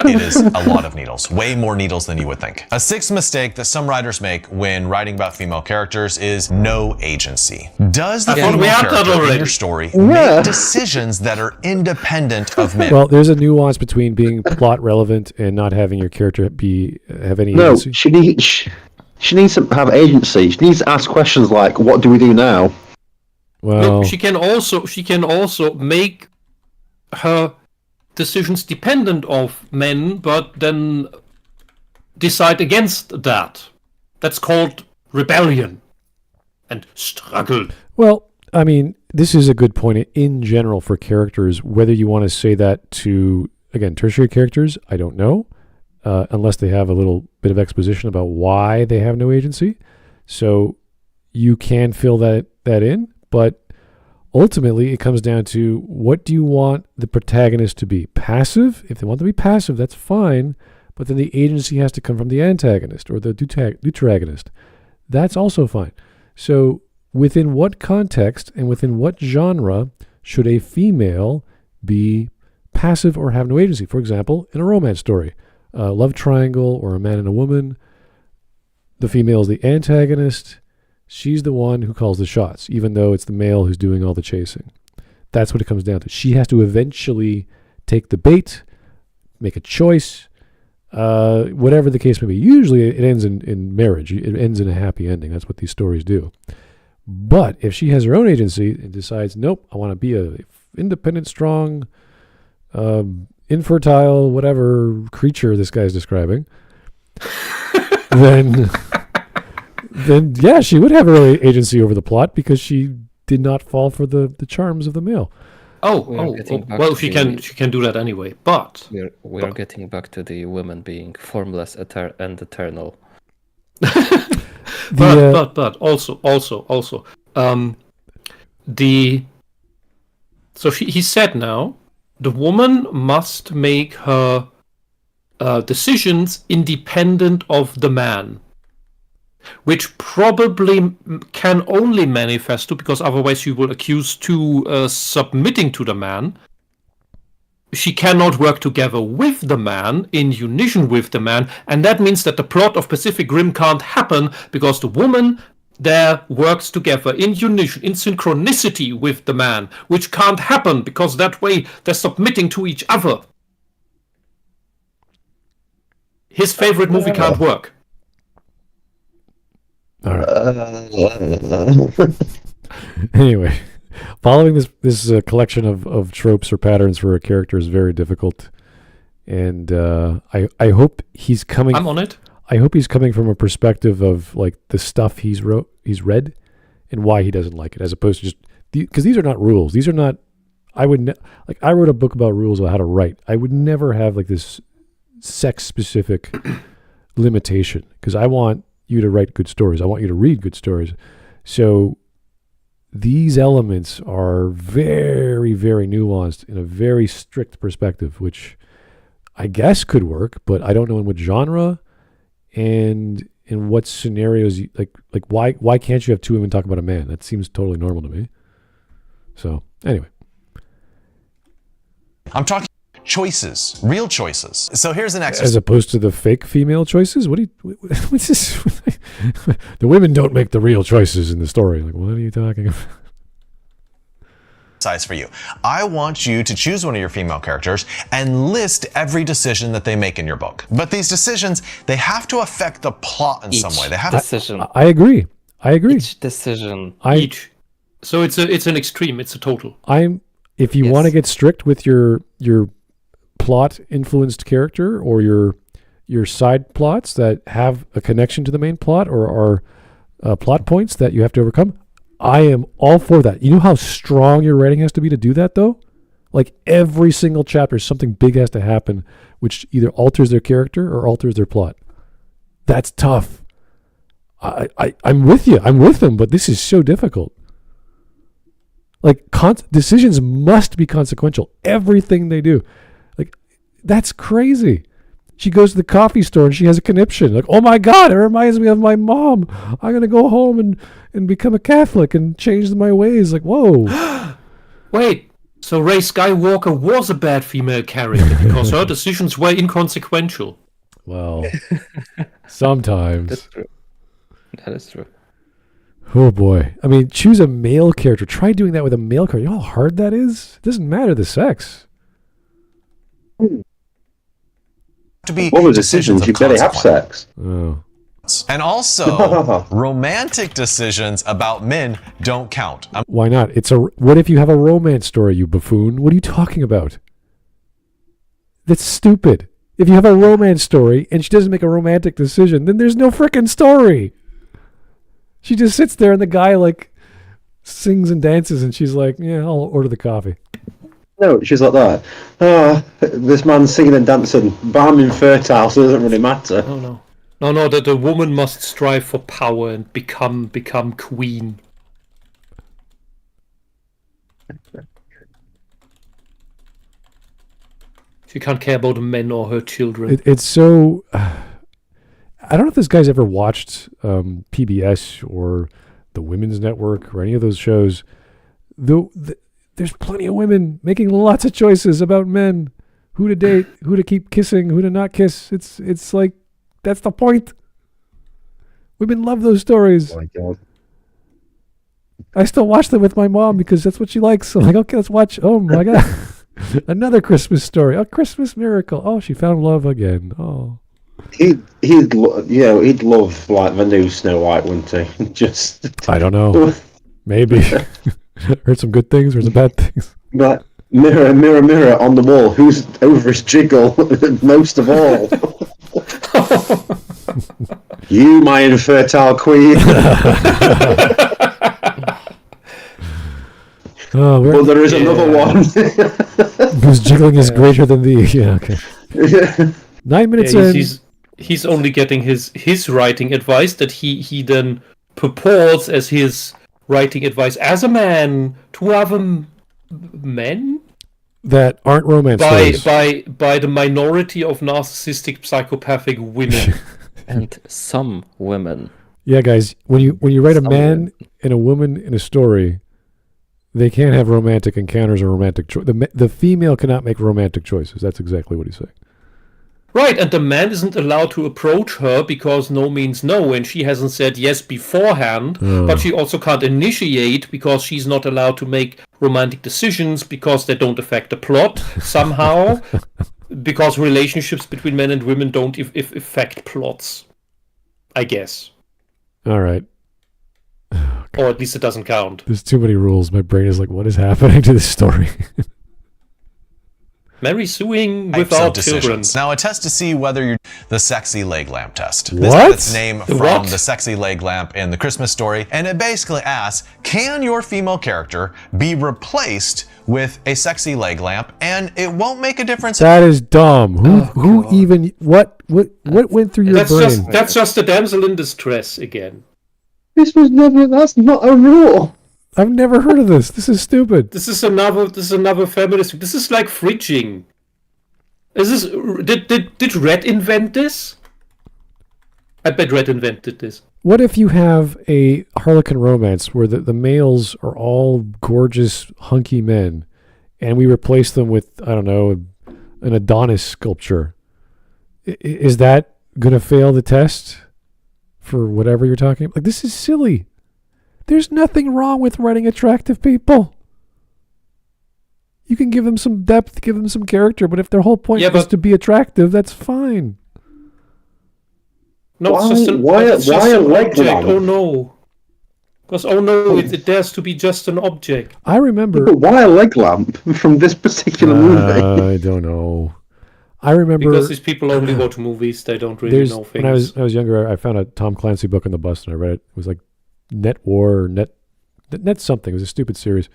it is a lot of needles, way more needles than you would think. A sixth mistake that some writers make when writing about female characters is no agency. Does the female character in your story make decisions that are independent of men? Well, there's a nuance between being plot relevant and not having your character have any agency. No, she needs to have agency. She needs to ask questions like, "What do we do now?" Well, she can also make her decisions dependent of men, but then decide against that. That's called rebellion and struggle. Well, I mean, this is a good point in general for characters. Whether you want to say that to, again, tertiary characters, I don't know, unless they have a little bit of exposition about why they have no agency. So you can fill that in, but ultimately it comes down to, what do you want the protagonist to be? Passive? If they want to be passive, that's fine, but then the agency has to come from the antagonist or the deuteragonist. That's also fine. So within what context and within what genre should a female be passive or have no agency? For example, in a romance story, a love triangle or a man and a woman, the female is the antagonist. She's the one who calls the shots, even though it's the male who's doing all the chasing. That's what it comes down to. She has to eventually take the bait, make a choice, whatever the case may be. Usually it ends in marriage. It ends in a happy ending. That's what these stories do. But if she has her own agency and decides, nope, I want to be a independent, strong, infertile, whatever creature this guy's describing, then yeah, she would have her agency over the plot because she did not fall for the charms of the male. Well, she can do that anyway. But we're getting back to the women being formless and eternal. But also, he said now, the woman must make her decisions independent of the man, which probably can only manifest to, because otherwise you will accuse to submitting to the man. She cannot work together with the man, in unison with the man, and that means that the plot of Pacific Rim can't happen because the woman there works together in unison, in synchronicity with the man, which can't happen because that way they're submitting to each other. His favorite movie can't work. All right. Anyway, following this collection of tropes or patterns for a character is very difficult, and I hope he's coming. I'm on it. I hope he's coming from a perspective of like the stuff he's read, and why he doesn't like it, as opposed to just because these are not rules. These are not. I would I wrote a book about rules of how to write. I would never have like this sex specific limitation because I want you to write good stories. I want you to read good stories. So these elements are very, very nuanced in a very strict perspective, which I guess could work, but I don't know in what genre and in what scenarios. Why can't you have two women talk about a man? That seems totally normal to me. So anyway, I'm talking choices, real choices. So here's an exercise. As opposed to the fake female choices? What's this? The women don't make the real choices in the story. Like, what are you talking about? For you. I want you to choose one of your female characters and list every decision that they make in your book. But these decisions, they have to affect the plot in some way. They have decision. I agree. Each decision. Each. So it's an extreme. It's a total. If you want to get strict with your plot influenced character or your side plots that have a connection to the main plot or are plot points that you have to overcome, I am all for that. You know how strong your writing has to be to do that, though? Like every single chapter, something big has to happen which either alters their character or alters their plot. That's tough. I'm with you. I'm with them, but this is so difficult. Like decisions must be consequential. Everything they do. Like, that's crazy. She goes to the coffee store and she has a conniption. Like, oh my God, it reminds me of my mom. I'm going to go home and become a Catholic and change my ways. Like, whoa. Wait, So Rey Skywalker was a bad female character because her decisions were inconsequential. Well, sometimes. That's true. That is true. Oh boy. I mean, choose a male character. Try doing that with a male character. You know how hard that is? It doesn't matter the sex. To be What were decisions? You better have sex. Oh. And also, romantic decisions about men don't count. Why not? What if you have a romance story, you buffoon? What are you talking about? That's stupid. If you have a romance story and she doesn't make a romantic decision, then there's no frickin' story. She just sits there and the guy like sings and dances and she's like, yeah, I'll order the coffee. No, she's like that. This man's singing and dancing, but I'm infertile, so it doesn't really matter. No, that a woman must strive for power and become queen. She can't care about men or her children. It's so... I don't know if this guy's ever watched PBS or the Women's Network or any of those shows. There's plenty of women making lots of choices about men. Who to date, who to keep kissing, who to not kiss. It's like, that's the point. Women love those stories. Oh my God. I still watch them with my mom because that's what she likes. So I'm like, okay, let's watch. Oh my God. Another Christmas story. A Christmas miracle. Oh, she found love again. Oh. He'd love like the new Snow White, wouldn't he? Just I don't know. Maybe. Heard some good things, heard some bad things. But mirror, mirror, mirror on the wall, who's over his jiggle most of all? You, my infertile queen. Oh, well, there is another one. Whose jiggling is greater than thee. Yeah, okay. 9 minutes in. He's only getting his writing advice that he then purports as his writing advice as a man to other men that aren't romance stories. by the minority of narcissistic psychopathic women. And some women. Yeah, guys, when you write a man and a woman in a story, they can't have romantic encounters or romantic choice. The female cannot make romantic choices. That's exactly what he's saying. Right, and the man isn't allowed to approach her because no means no, and she hasn't said yes beforehand, but she also can't initiate because she's not allowed to make romantic decisions because they don't affect the plot somehow, because relationships between men and women don't affect plots, I guess. All right. Or at least it doesn't count. There's too many rules. My brain is like, what is happening to this story? Marry suing without children. Now, a test to see whether you're the sexy leg lamp test. What? This got its name from the sexy leg lamp in the Christmas Story, and it basically asks, can your female character be replaced with a sexy leg lamp, and it won't make a difference? That is dumb. Who even what went through your brain? That's just a damsel in distress again. That's not a rule. I've never heard of this. This is stupid. This is another feminist. This is like fridging. Did Red invent this? I bet Red invented this. What if you have a Harlequin romance where the males are all gorgeous, hunky men, and we replace them with, I don't know, an Adonis sculpture? Is that going to fail the test for whatever you're talking about? Like, this is silly. There's nothing wrong with writing attractive people. You can give them some depth, give them some character, but if their whole point is to be attractive, that's fine. No, why a leg object? lamp? Oh no. Because it dares to be just an object. I remember. Why a leg lamp from this particular movie? I don't know. I remember because these people only go to movies; they don't really know things. When I was younger, I found a Tom Clancy book on the bus and I read it. It was like Net War or Net something. It was a stupid series.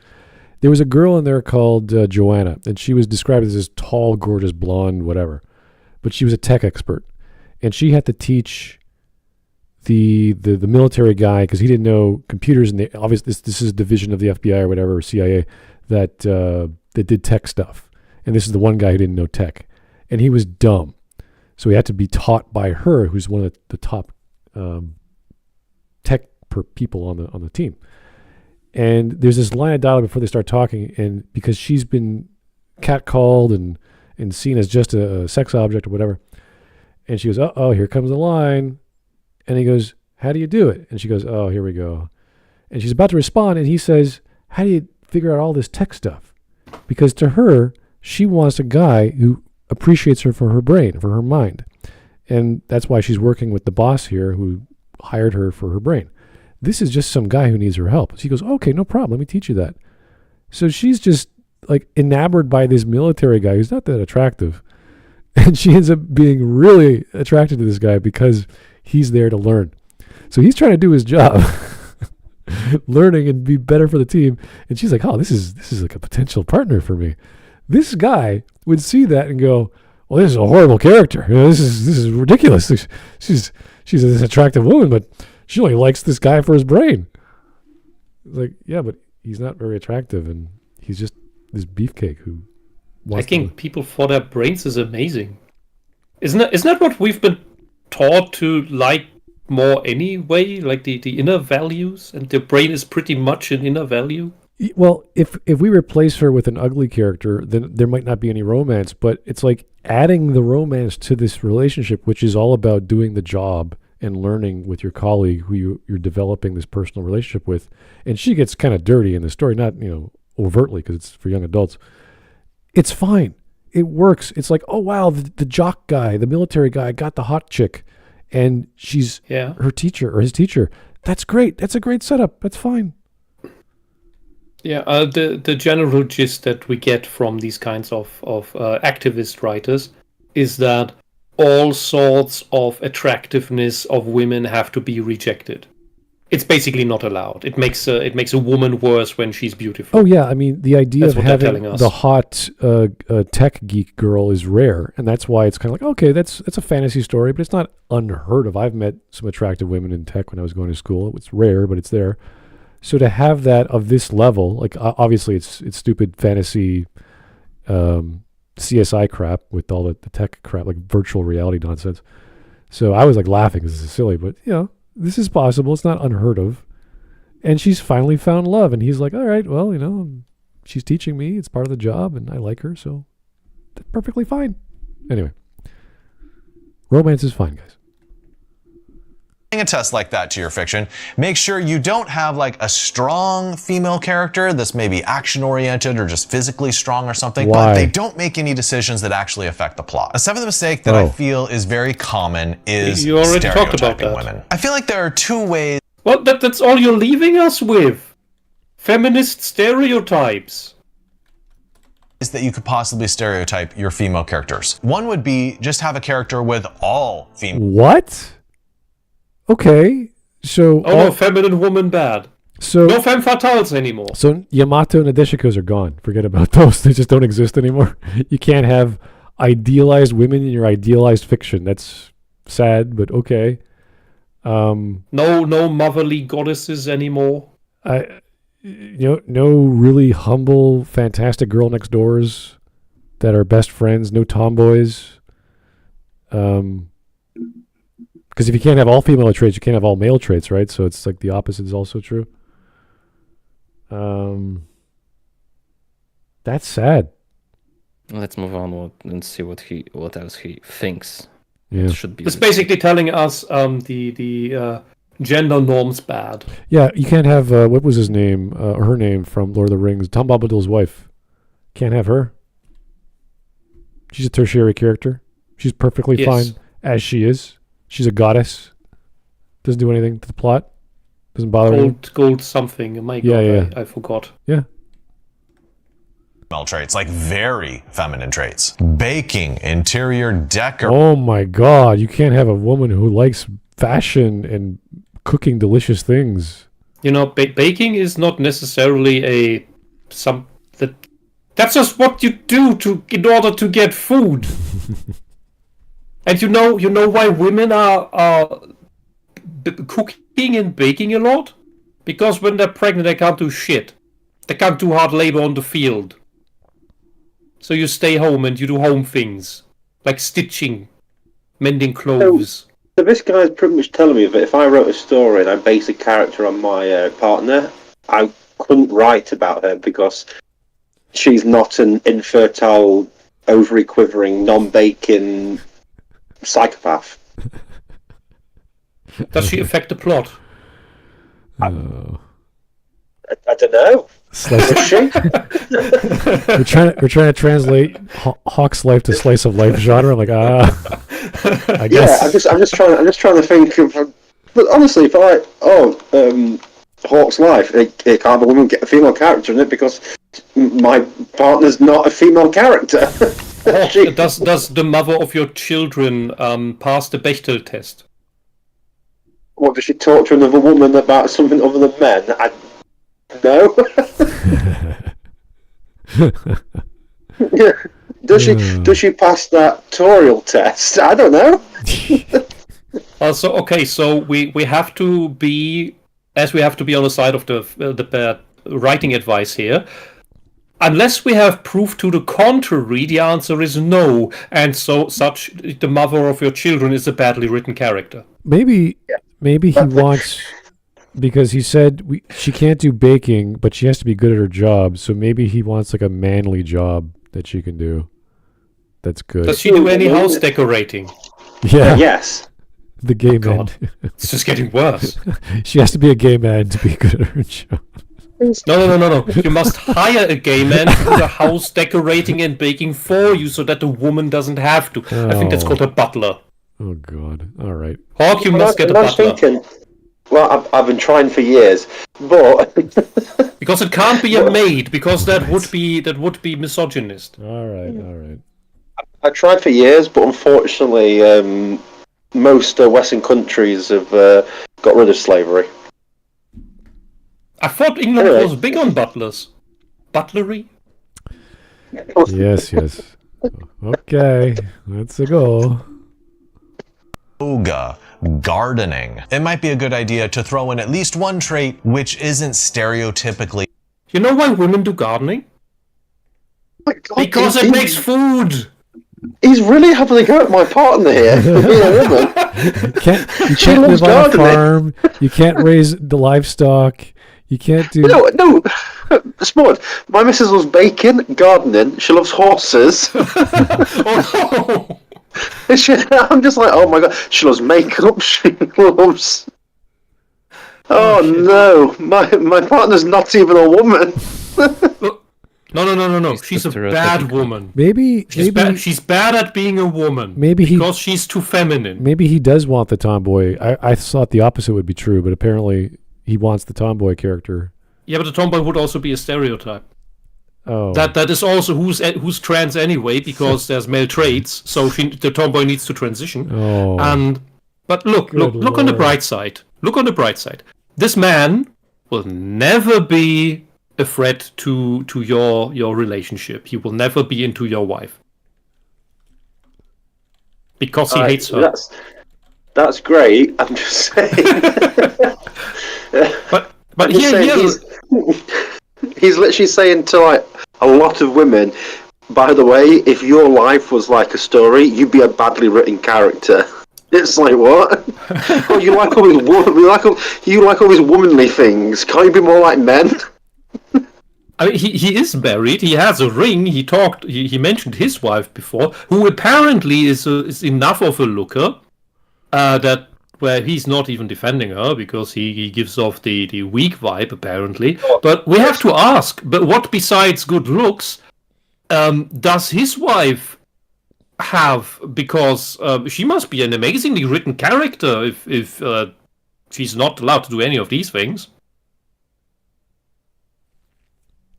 There was a girl in there called Joanna, and she was described as this tall, gorgeous, blonde, whatever. But she was a tech expert, and she had to teach the military guy, because he didn't know computers, and obviously this is a division of the FBI or whatever, or CIA, that did tech stuff. And this is the one guy who didn't know tech, and he was dumb, so he had to be taught by her, who's one of the top tech people on the team. And there's this line of dialogue before they start talking, and because she's been catcalled and seen as just a sex object or whatever, and she goes, "Uh-oh, here comes the line," and he goes, "How do you do it?" And she goes, "Oh, here we go," and she's about to respond, and he says, "How do you figure out all this tech stuff?" Because to her, she wants a guy who appreciates her for her brain, for her mind, and that's why she's working with the boss here who hired her for her brain. This is just some guy who needs her help. She goes, "Okay, no problem. Let me teach you that." So she's just like enamored by this military guy who's not that attractive. And she ends up being really attracted to this guy because he's there to learn. So he's trying to do his job, learning and be better for the team. And she's like, "Oh, this is like a potential partner for me." This guy would see that and go, "Well, this is a horrible character. You know, this is ridiculous. She's this attractive woman, but she only likes this guy for his brain." Like, yeah, but he's not very attractive, and he's just this beefcake who wants people for their brains is amazing. Isn't that what we've been taught to like more anyway? Like the inner values, and the brain is pretty much an inner value. Well, if we replace her with an ugly character, then there might not be any romance, but it's like adding the romance to this relationship, which is all about doing the job and learning with your colleague who you're developing this personal relationship with. And she gets kind of dirty in the story, not, overtly, because it's for young adults. It's fine. It works. It's like, oh, wow, the jock guy, the military guy got the hot chick, and she's her teacher or his teacher. That's great. That's a great setup. That's fine. Yeah, the general gist that we get from these kinds of activist writers is that all sorts of attractiveness of women have to be rejected. It's basically not allowed. It makes a woman worse when she's beautiful. Oh yeah, I mean the idea That's of what they're having telling us. the hot tech geek girl is rare, and that's why it's kind of like, okay, that's a fantasy story, but it's not unheard of. I've met some attractive women in tech when I was going to school. It's rare, but it's there. So to have that of this level, like obviously it's stupid fantasy CSI crap with all the tech crap, like virtual reality nonsense. So I was like laughing because this is silly, but this is possible. It's not unheard of. And she's finally found love, and he's like, all right, well, she's teaching me. It's part of the job, and I like her, so that's perfectly fine. Anyway, romance is fine, guys. A test like that to your fiction, make sure you don't have like a strong female character that's maybe action oriented or just physically strong or something, Why? but they don't make any decisions that actually affect the plot. A seventh mistake that I feel is very common is You already talked about stereotyping that. women. I feel like there are two ways Well, that's all you're leaving us with. Feminist stereotypes. that you could possibly stereotype your female characters. One would be just have a character with all female. What? Okay, so No, feminine woman bad. No femme fatales anymore. So Yamato and Nadeshikos are gone. Forget about those. They just don't exist anymore. You can't have idealized women in your idealized fiction. That's sad, but okay. No motherly goddesses anymore. No really humble, fantastic girl next doors that are best friends. No tomboys. Because if you can't have all female traits, you can't have all male traits, right? So it's like the opposite is also true. That's sad. Let's move on and see what else he thinks. Yeah. It should be. It's basically telling us the gender norms bad. Yeah, you can't have what was his name, or her name from Lord of the Rings, Tom Bombadil's wife. Can't have her. She's a tertiary character. She's perfectly fine as she is. She's a goddess. Doesn't do anything to the plot. Doesn't bother me. Gold something. My God, I forgot. Yeah. Female traits, like very feminine traits. Baking, interior decor. Oh my God! You can't have a woman who likes fashion and cooking delicious things. Baking is not necessarily that's just what you do in order to get food. And you know why women are cooking and baking a lot? Because when they're pregnant, they can't do shit. They can't do hard labor on the field. So you stay home and you do home things. Like stitching, mending clothes. So this guy's pretty much telling me that if I wrote a story and I base a character on my partner, I couldn't write about her because she's not an infertile, ovary quivering, non-baking psychopath. Does she affect the plot? I don't know. Slice Is she? we're trying to translate Hawk's life to slice of life genre. Like, I guess. Yeah, I'm just trying to think of. But honestly, if Hawk's life, it can't be get a female character in it because my partner's not a female character. Hawk, does the mother of your children pass the Bechdel test? What, does she talk to another woman about something other than men? No. Yeah. Does she pass that Toriel test? I don't know. So we have to be, as we have to be on the side of the writing advice here. Unless we have proof to the contrary, the answer is no. And so the mother of your children is a badly written character. Maybe he wants, because he said she can't do baking, but she has to be good at her job. So maybe he wants like a manly job that she can do. That's good. Does she do any house decorating? Yeah. Yes. The gay man. God. It's just getting worse. She has to be a gay man to be good at her job. No. You must hire a gay man to do the house decorating and baking for you so that the woman doesn't have to. I think that's called a butler. Oh, God. All right. Hawk, you must get a butler. Well, I've been trying for years, but because it can't be a maid, because that would be misogynist. All right. I tried for years, but unfortunately, most Western countries have got rid of slavery. I thought England was big on butlers. Butlery? Yes. Okay, let's go. Yoga, gardening. It might be a good idea to throw in at least one trait which isn't stereotypically. You know why women do gardening? Oh my God, Because it makes food! He's really having a go at my partner here for being a woman. You can't live on a farm. You can't raise the livestock. You can't do... No, Smart. My missus loves baking, gardening. She loves horses. Oh no! I'm just like, oh my God. She loves makeup. She loves... Oh no, my partner's not even a woman. No. She's a bad woman. Maybe She's bad at being a woman. Because she's too feminine. Maybe he does want the tomboy. I thought the opposite would be true, but apparently he wants the tomboy character. Yeah, but the tomboy would also be a stereotype. Oh. That is also who's trans anyway, because there's male traits. So the tomboy needs to transition. Oh. But look on the bright side. Look on the bright side. This man will never be a threat to your relationship. He will never be into your wife because he hates her. That's great. I'm just saying. but he's literally saying to like a lot of women, by the way, if your life was like a story, you'd be a badly written character. It's like, what? Oh, you like all these womanly things. Can't you be more like men? I mean, he is married. He has a ring. He mentioned his wife before, who apparently is enough of a looker that where he's not even defending her because he gives off the weak vibe apparently. But we have to ask: but what besides good looks does his wife have? Because she must be an amazingly written character if she's not allowed to do any of these things.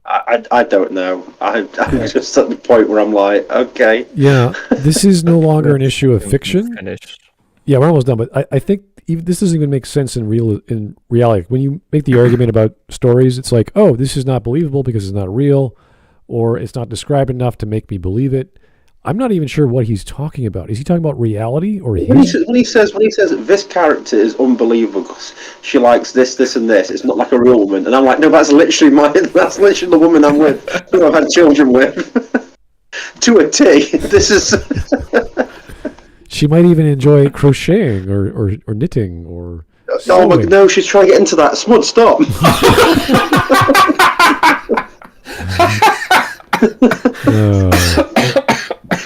I don't know. I'm just at the point where I'm like, okay. Yeah, this is no longer an issue of fiction. Yeah, we're almost done, but I think this doesn't even make sense in reality. When you make the argument about stories, it's like, oh, this is not believable because it's not real, or it's not described enough to make me believe it. I'm not even sure what he's talking about. Is he talking about reality or when he says this character is unbelievable because she likes this, and this. It's not like a real woman, and I'm like, no, that's literally the woman I'm with, who I've had children with, to a T. This is. She might even enjoy crocheting or knitting or. Oh my, no, she's trying to get into that. Smud, stop.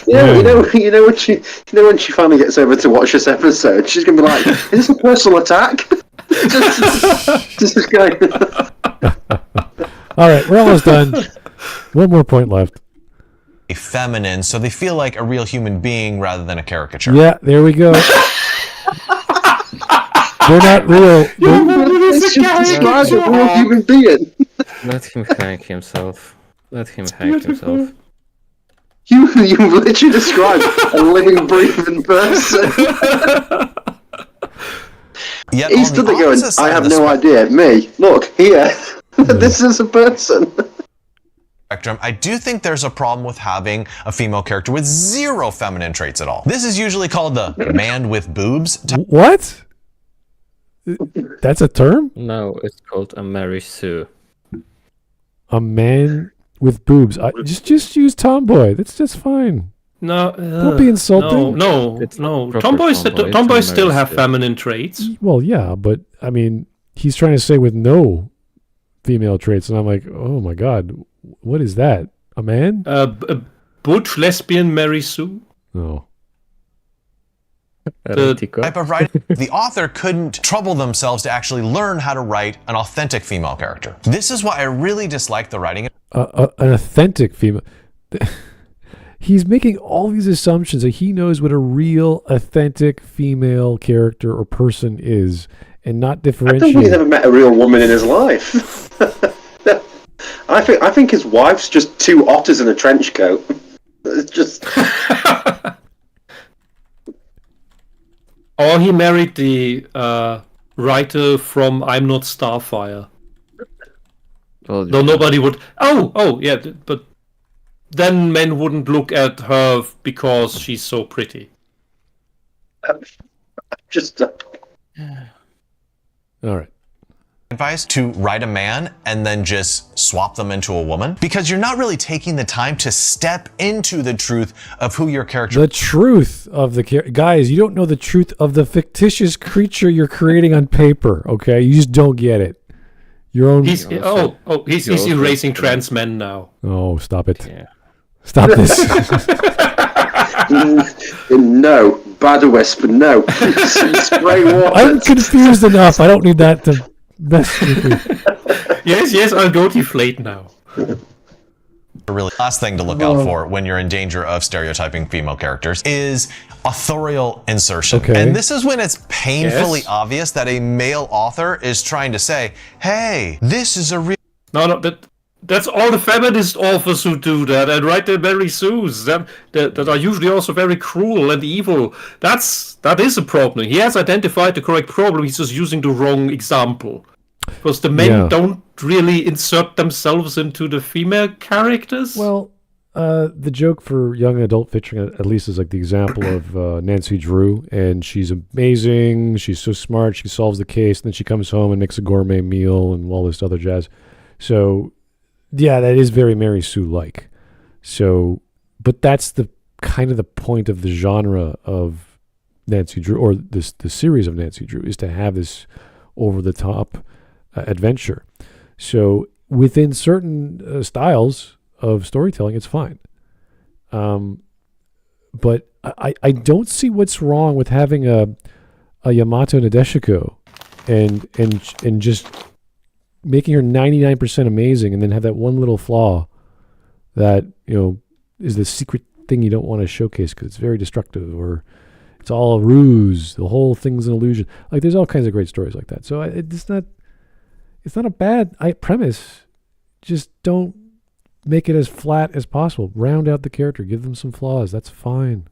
You know when she finally gets over to watch this episode, she's gonna be like, "Is this a personal attack?" just going. All right, we're almost done. One more point left. Feminine, so they feel like a real human being rather than a caricature. Yeah, there we go. They're not real. It's just described a real human being. Let him hang himself. Let him hang himself. You literally described a living, breathing person. Yet He's on stood the there going, opposite side I have of the no idea. Me, look, here. This is a person. spectrum, I do think there's a problem with having a female character with zero feminine traits at all. This is usually called the man with boobs. What? That's a term? No, it's called a Mary Sue. A man with boobs. Just use tomboy. That's just fine. No, don't be insulting. No. Tomboys still have feminine traits. Well, yeah, but I mean, he's trying to say with no female traits, and I'm like, oh my god, what is that? A man? A butch lesbian Mary Sue. No. Type of writing, the author couldn't trouble themselves to actually learn how to write an authentic female character. This is why I really dislike the writing. An authentic female. He's making all these assumptions that he knows what a real, authentic female character or person is, and not differentiate. I don't think he's ever met a real woman in his life. I think his wife's just two otters in a trench coat. It's just. Or he married the writer from I'm Not Starfire. Well, Though nobody would. Oh, yeah, but then men wouldn't look at her because she's so pretty. Just. All right. Advice to write a man and then just swap them into a woman, because you're not really taking the time to step into the truth of who your character. The truth of the guys, you don't know the truth of the fictitious creature you're creating on paper. Okay, you just don't get it. Your own. He's erasing trans men now. Oh, stop it! Yeah. Stop this. No, bad Whisp, no. Spray water. I'm confused enough. I don't need that to mess with me. Yes, I'll go deflate now. Really, last thing to look out for when you're in danger of stereotyping female characters is authorial insertion. Okay. And this is when it's painfully obvious that a male author is trying to say, hey, this is a real... No, that's all the feminist authors who do that and write their Mary Sues that are usually also very cruel and evil. That is a problem. He has identified the correct problem. He's just using the wrong example. Because the men don't really insert themselves into the female characters. Well, the joke for young adult fiction, at least, is like the example of Nancy Drew, and she's amazing. She's so smart. She solves the case, and then she comes home and makes a gourmet meal and all this other jazz. So, yeah, that is very Mary Sue-like. So, but that's the kind of the point of the genre of Nancy Drew, or the series of Nancy Drew, is to have this over-the-top adventure. So within certain styles of storytelling, it's fine. But I don't see what's wrong with having a Yamato Nadeshiko and just making her 99% amazing, and then have that one little flaw that, is the secret thing you don't want to showcase because it's very destructive, or it's all a ruse. The whole thing's an illusion. Like, there's all kinds of great stories like that. So it's not a bad premise. Just don't make it as flat as possible. Round out the character. Give them some flaws. That's fine.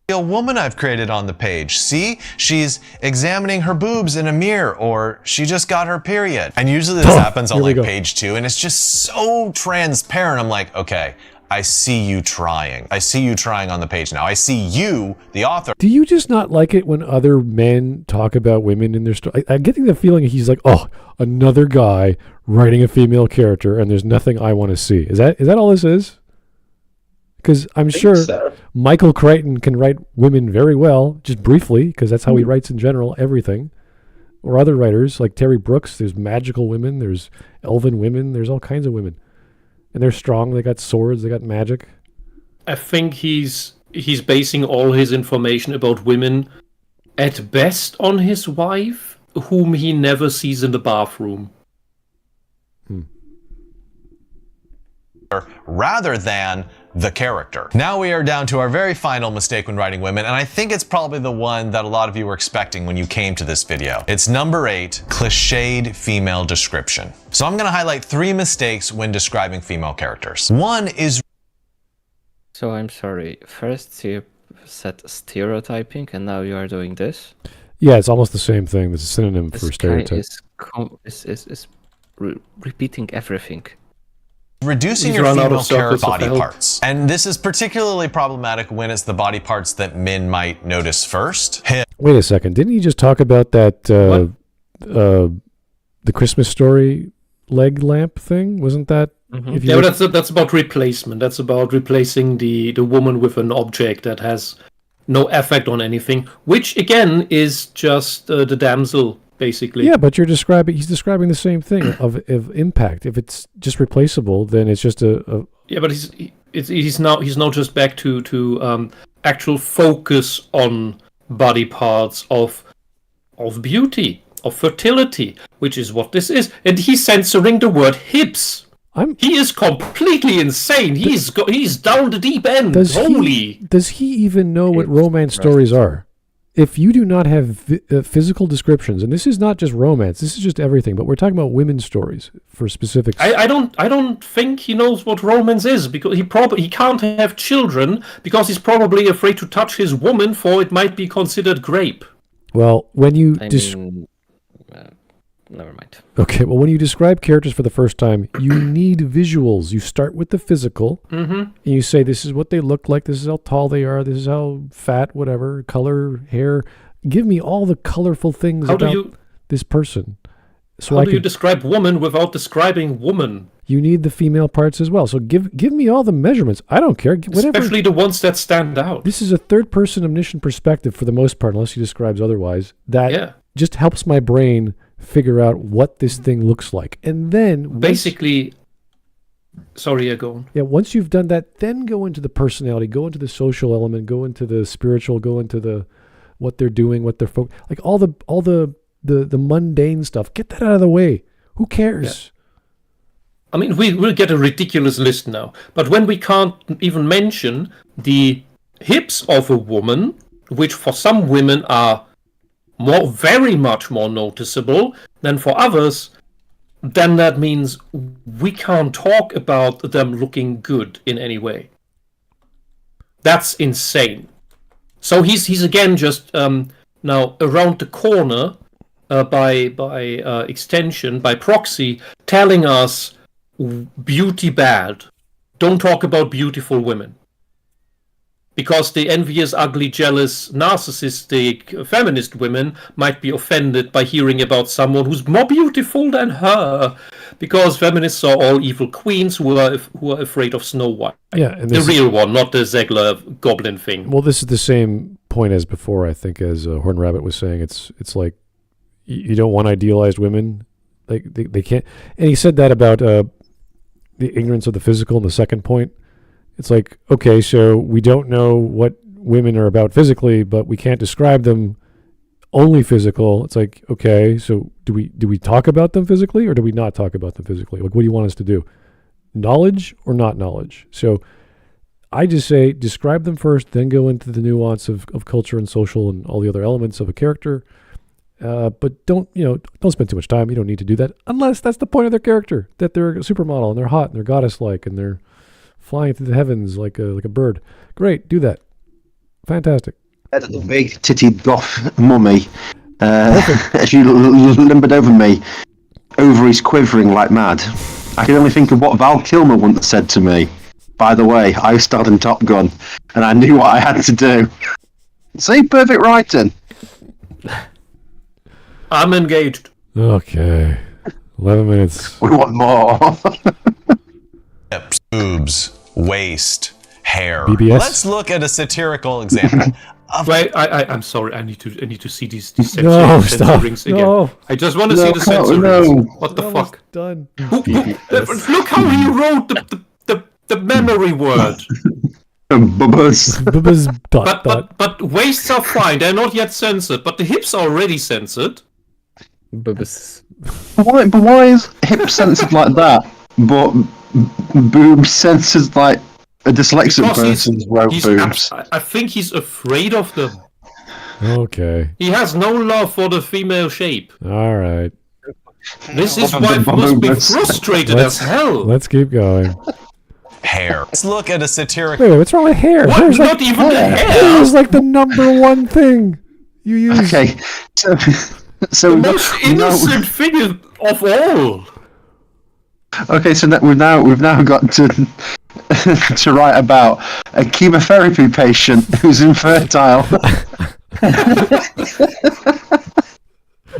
A woman I've created on the page. See, she's examining her boobs in a mirror, or she just got her period. And usually this happens on page 2, and it's just so transparent. I'm like, okay, I see you trying. I see you trying on the page now. I see you, the author. Do you just not like it when other men talk about women in their story? I'm getting the feeling he's like, oh, another guy writing a female character, and there's nothing I want to see. Is that all this is? Because I'm sure Michael Crichton can write women very well, just briefly, because that's how he writes in general, everything. or other writers like Terry Brooks. There's magical women. There's elven women. There's all kinds of women, and they're strong. They got swords. They got magic. I think he's basing all his information about women at best on his wife, whom he never sees in the bathroom. Rather than the character. Now we are down to our very final mistake when writing women, and I think it's probably the one that a lot of you were expecting when you came to this video. It's number 8, cliched female description. So I'm gonna highlight 3 mistakes when describing female characters. One is... So I'm sorry, first you said stereotyping and now you are doing this? Yeah, it's almost the same thing. It's a synonym This for guy stereotype. is repeating everything. reducing He's your run out female of circles character of body help. parts. And this is particularly problematic when it's the body parts that men might notice first. Wait a second. Didn't you just talk about that the Christmas Story leg lamp thing? Wasn't that? If you Yeah, but that's about replacement. That's about replacing the woman with an object that has no effect on anything, which again is just the damsel, basically. yeah, but he's describing the same thing of impact. If it's just replaceable, then it's just a Yeah, but he's now just back to actual focus on body parts of beauty, of fertility, which is what this is, and he's censoring the word hips. He is completely insane. He's down the deep end. does he even know what romance stories are? If you do not have physical descriptions, and this is not just romance, this is just everything, but we're talking about women's stories for specifics. I don't think he knows what romance is, because he can't have children because he's probably afraid to touch his woman, for it might be considered grape. Well, when you never mind. Okay, well, when you describe characters for the first time, you need visuals. You start with the physical, and you say, this is what they look like, this is how tall they are, this is how fat, whatever, color, hair. Give me all the colorful things about this person. So how do you describe woman without describing woman? You need the female parts as well. So give me all the measurements. I don't care. Whatever. Especially the ones that stand out. This is a third-person omniscient perspective for the most part, unless he describes otherwise. That just helps my brain figure out what this thing looks like. And then basically, sorry, go on. Yeah, once you've done that, then go into the personality, go into the social element, go into the spiritual, go into the what they're doing, what they're like all the mundane stuff. Get that out of the way. Who cares? I mean, we'll get a ridiculous list now, but when we can't even mention the hips of a woman, which for some women are very much more noticeable than for others, then that means we can't talk about them looking good in any way. That's insane. So he's again just now around the corner by extension, by proxy, telling us beauty bad. Don't talk about beautiful women. Because the envious, ugly, jealous, narcissistic, feminist women might be offended by hearing about someone who's more beautiful than her. Because feminists are all evil queens who are afraid of Snow White. Yeah, and the real one, not the Zegler goblin thing. Well, this is the same point as before, I think, as Horn Rabbit was saying. It's like you don't want idealized women. Like they can't. And he said that about the ignorance of the physical in the second point. It's like, okay, so we don't know what women are about physically, but we can't describe them only physical. It's like, okay, so do we talk about them physically or do we not talk about them physically? Like, what do you want us to do? Knowledge or not knowledge? So I just say describe them first, then go into the nuance of culture and social and all the other elements of a character. But don't spend too much time. You don't need to do that unless that's the point of their character, that they're a supermodel and they're hot and they're goddess-like and they're flying through the heavens like a bird. Great, do that. Fantastic. That's the big titty goth mummy. As she limbered over me, ovaries quivering like mad. I can only think of what Val Kilmer once said to me. By the way, I starred in Top Gun, and I knew what I had to do. See, perfect writing. I'm engaged. Okay. 11 minutes. We want more. Hips, boobs, waist, hair. BBS? Let's look at a satirical example. Wait, I'm sorry. I need to see these No, censor stop. rings again. No. I just want to see the censor no. rings. What the Almost fuck? done. Look how he wrote the memory word. Bubbas. Bubbas dot dot. But waists are fine. They're not yet censored. But the hips are already censored. Bubis. But why is hip censored like that, but boob censored like a dyslexic Because person's wrote boobs? I think he's afraid of them. Okay. He has no love for the female shape. All right. His wife must be frustrated as hell. Let's keep going. Hair. Let's look at a satiric. Wait, what's wrong with hair? What? Hair's Not even the hair hair. is like the number one thing you use. Okay, so The most innocent figure of all. Okay, so we've now got to to write about a chemotherapy patient who's infertile.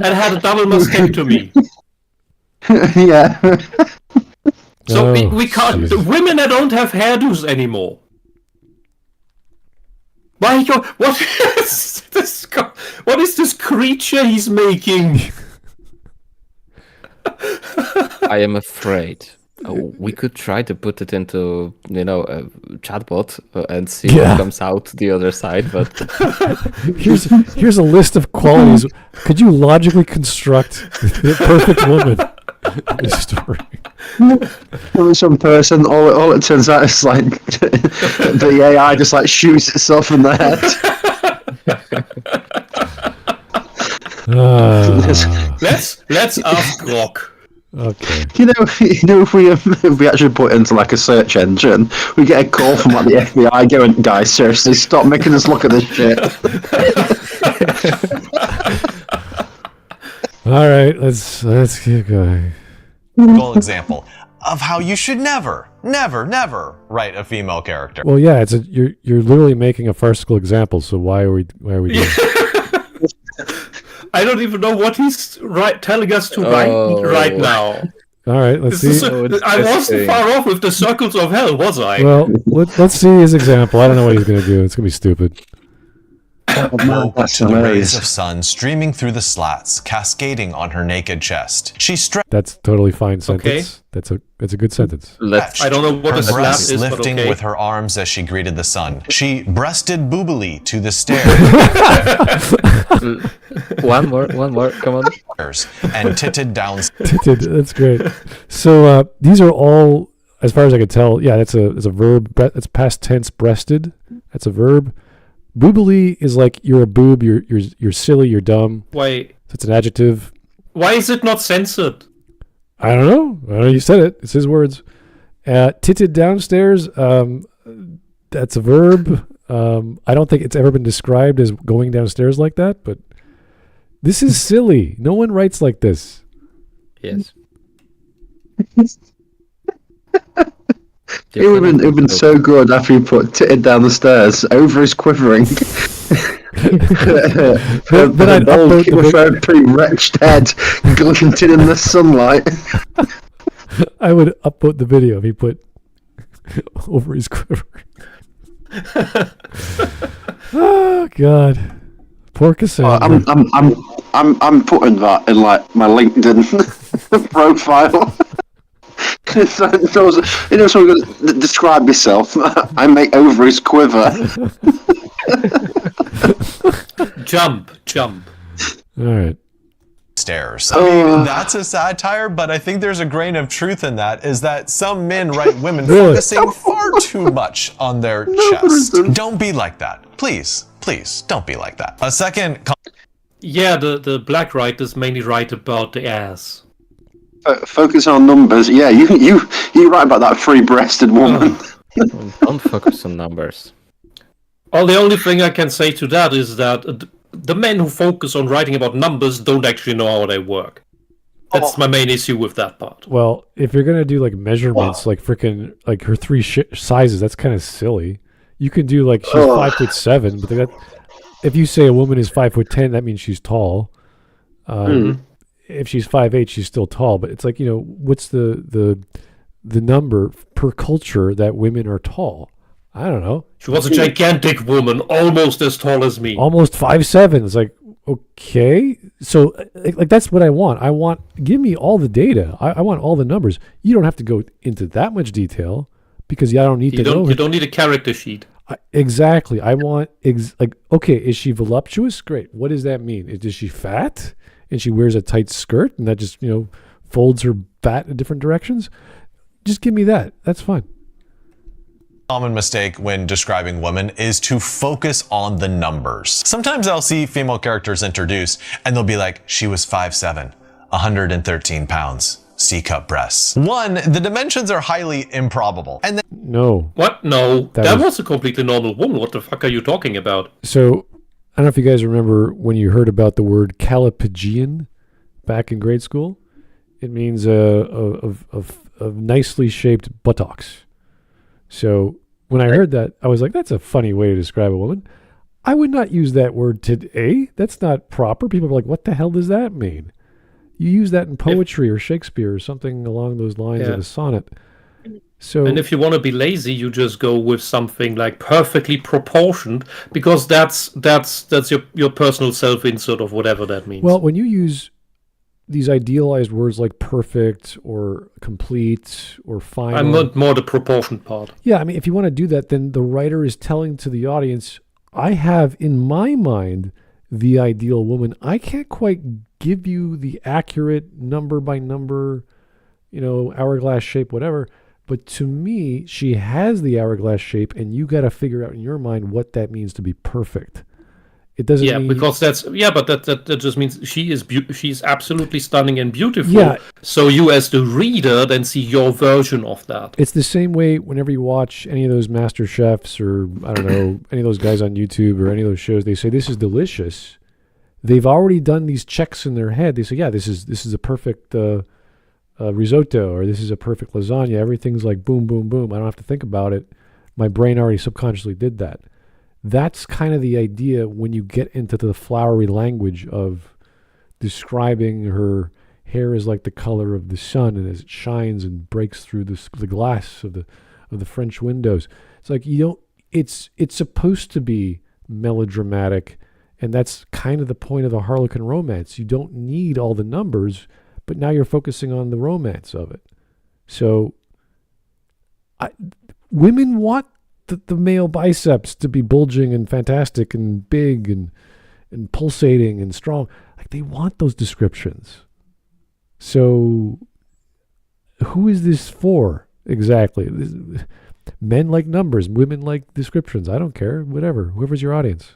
And had a double mastectomy. Yeah. So Oh, we can't. jeez. The women that don't have hairdos anymore. My God, what is this? What is this creature he's making? I am afraid. We could try to put it into, a chatbot and see Yeah. what comes out the other side, but Here's a list of qualities. Could you logically construct the perfect woman? This story. Some person, all it turns out is like the AI just like shoots itself in the head. Let's ask Grok. Okay. If we actually put it into like a search engine, we get a call from like the FBI going, "Guys, seriously, stop making us look at this shit." All right. Let's keep going. Example of how you should never write a female character. Well, yeah. You're literally making a farcical example. So why are we doing? it? I don't even know what he's telling us to write right now. All right. Let's see. I wasn't far off with the circles of hell, was I? Well, let's see his example. I don't know what he's gonna do. It's gonna be stupid. Man, that's To the rays hilarious. of sun streaming through the slats, cascading on her naked chest. She stretched That's totally fine sentence. That's a good sentence. let's I don't know what her a slap breasts is, but lifting okay. with her arms as she greeted the sun. She breasted boobily to the stairs one more, come on. and titted down. That's great. So these are all, as far as I can tell, yeah, it's a verb. It's past tense breasted. That's a verb. Boobily is like you're a boob, you're silly, you're dumb. Why? So it's an adjective. Why is it not censored? I don't know. You said it. It's his words. Titted downstairs. That's a verb. I don't think it's ever been described as going downstairs like that, but this is silly. No one writes like this. Yes. It would have been so good after you put titted down the stairs, over his quivering. Then I'd upload the chemotherapy wretched head glinting in the sunlight. I would upload the video if he put over his quiver. Oh God, poor Cassandra. I'm putting that in like my LinkedIn profile. It knows how to describe yourself. I make ovaries quiver. Jump. All right. Stairs. I mean, that's a satire, but I think there's a grain of truth in that, is that some men write women Really? focusing far too much on their chest. Don't be like that. Please, don't be like that. A second Yeah, the black writers mainly write about the ass. Focus on numbers. Yeah, you write about that free-breasted woman. Don't focus on numbers. Well, the only thing I can say to that is that the men who focus on writing about numbers don't actually know how they work. That's my main issue with that part. Well, if you're gonna do like measurements, like freaking like her three sizes, that's kind of silly. You can do like she's 5'7", but if you say a woman is 5'10", that means she's tall. If she's 5'8", she's still tall. But it's like, what's the number per culture that women are tall? I don't know. She was a gigantic woman, almost as tall as me. Almost 5'7". It's like, okay. So, like that's what I want. Give me all the data. I want all the numbers. You don't have to go into that much detail because I don't need to know. You don't need a character sheet. Exactly. I want, okay, is she voluptuous? Great. What does that mean? Is she fat and she wears a tight skirt and that just, folds her fat in different directions? Just give me that. That's fine. Common mistake when describing women is to focus on the numbers. Sometimes I'll see female characters introduced and they'll be like, she was 5'7", 113 pounds. C-cup breasts. One, the dimensions are highly improbable. And then No. What? No. That was a completely normal woman. What the fuck are you talking about? So, I don't know if you guys remember when you heard about the word callipygian back in grade school. It means of nicely shaped buttocks. So, when I heard that, I was like, that's a funny way to describe a woman. I would not use that word today. That's not proper. People are like, what the hell does that mean? You use that in poetry or Shakespeare or something along those lines of a sonnet. So, and if you want to be lazy, you just go with something like perfectly proportioned, because that's your personal self-insert of whatever that means. well, when you use these idealized words like perfect or complete or final. I'm not more the proportioned part. Yeah, I mean, if you want to do that, then the writer is telling to the audience, I have in my mind the ideal woman. I can't quite give you the accurate number by number, hourglass shape, whatever. But to me, she has the hourglass shape, and you got to figure out in your mind what that means to be perfect. It doesn't mean... because but that just means she's absolutely stunning and beautiful. Yeah. So you as the reader then see your version of that. It's the same way whenever you watch any of those Master Chefs or, I don't know, any of those guys on YouTube or any of those shows, they say, this is delicious. They've already done these checks in their head. They say, yeah, this is a perfect risotto, or this is a perfect lasagna. Everything's like boom, boom, boom. I don't have to think about it. My brain already subconsciously did that. That's kind of the idea when you get into the flowery language of describing her hair is like the color of the sun, and as it shines and breaks through the glass of the French windows. It's like it's supposed to be melodramatic, and that's kind of the point of the Harlequin romance. You don't need all the numbers, but now you're focusing on the romance of it. So women want the male biceps to be bulging and fantastic and big and pulsating and strong. Like, they want those descriptions. So who is this for exactly? Men like numbers, women like descriptions. I don't care. Whatever. Whoever's your audience.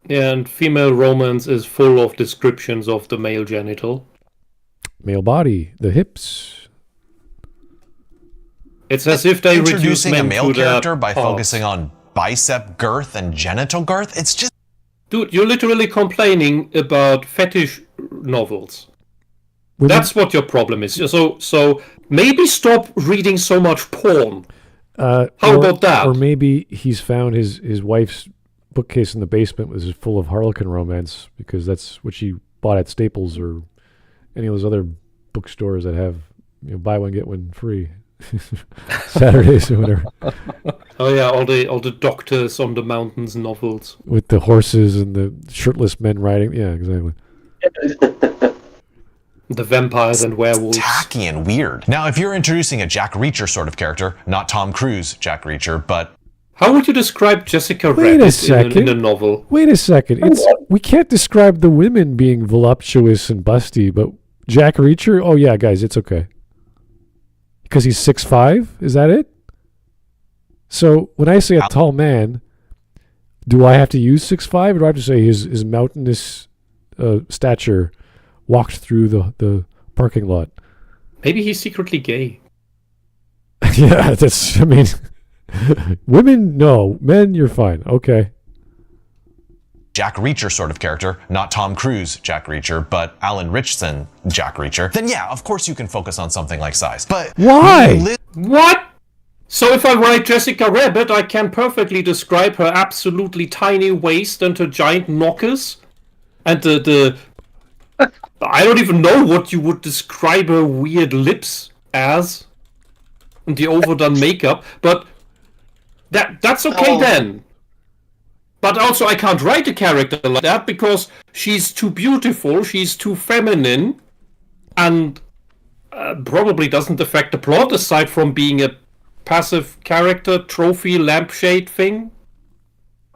Yeah, and female romance is full of descriptions of the male genital. Male body, the hips. It's as if they reduce introducing men a male to their character by parts. focusing on bicep girth and genital girth. It's just... Dude, you're literally complaining about fetish novels. Women, That's what your problem is. So maybe stop reading so much porn. How about that? Or maybe he's found his wife's bookcase in the basement was full of Harlequin romance because that's what she bought at Staples or any of those other bookstores that have buy one get one free Saturdays or whatever. Oh yeah, all the doctors on the mountains novels with the horses and the shirtless men riding. Yeah, exactly. The vampires and werewolves. Tacky and weird. Now, if you're introducing a Jack Reacher sort of character, not Tom Cruise Jack Reacher, but... How would you describe Jessica Wait a Rabbit second. in a novel? Wait a second. We can't describe the women being voluptuous and busty, but Jack Reacher? Oh yeah, guys, it's okay. Because he's 6'5"? Is that it? So when I say a tall man, do I have to use 6'5", or do I have to say his mountainous stature walked through the parking lot? Maybe he's secretly gay. Yeah, women, no. Men, you're fine. Okay. Jack Reacher sort of character, not Tom Cruise Jack Reacher, but Alan Richardson Jack Reacher, then yeah, of course you can focus on something like size. But why? What? So if I write Jessica Rabbit, I can perfectly describe her absolutely tiny waist and her giant knockers, and the I don't even know what you would describe her weird lips as, and the overdone makeup, but That's okay then. But also, I can't write a character like that because she's too beautiful, she's too feminine, and probably doesn't affect the plot aside from being a passive character, trophy, lampshade thing.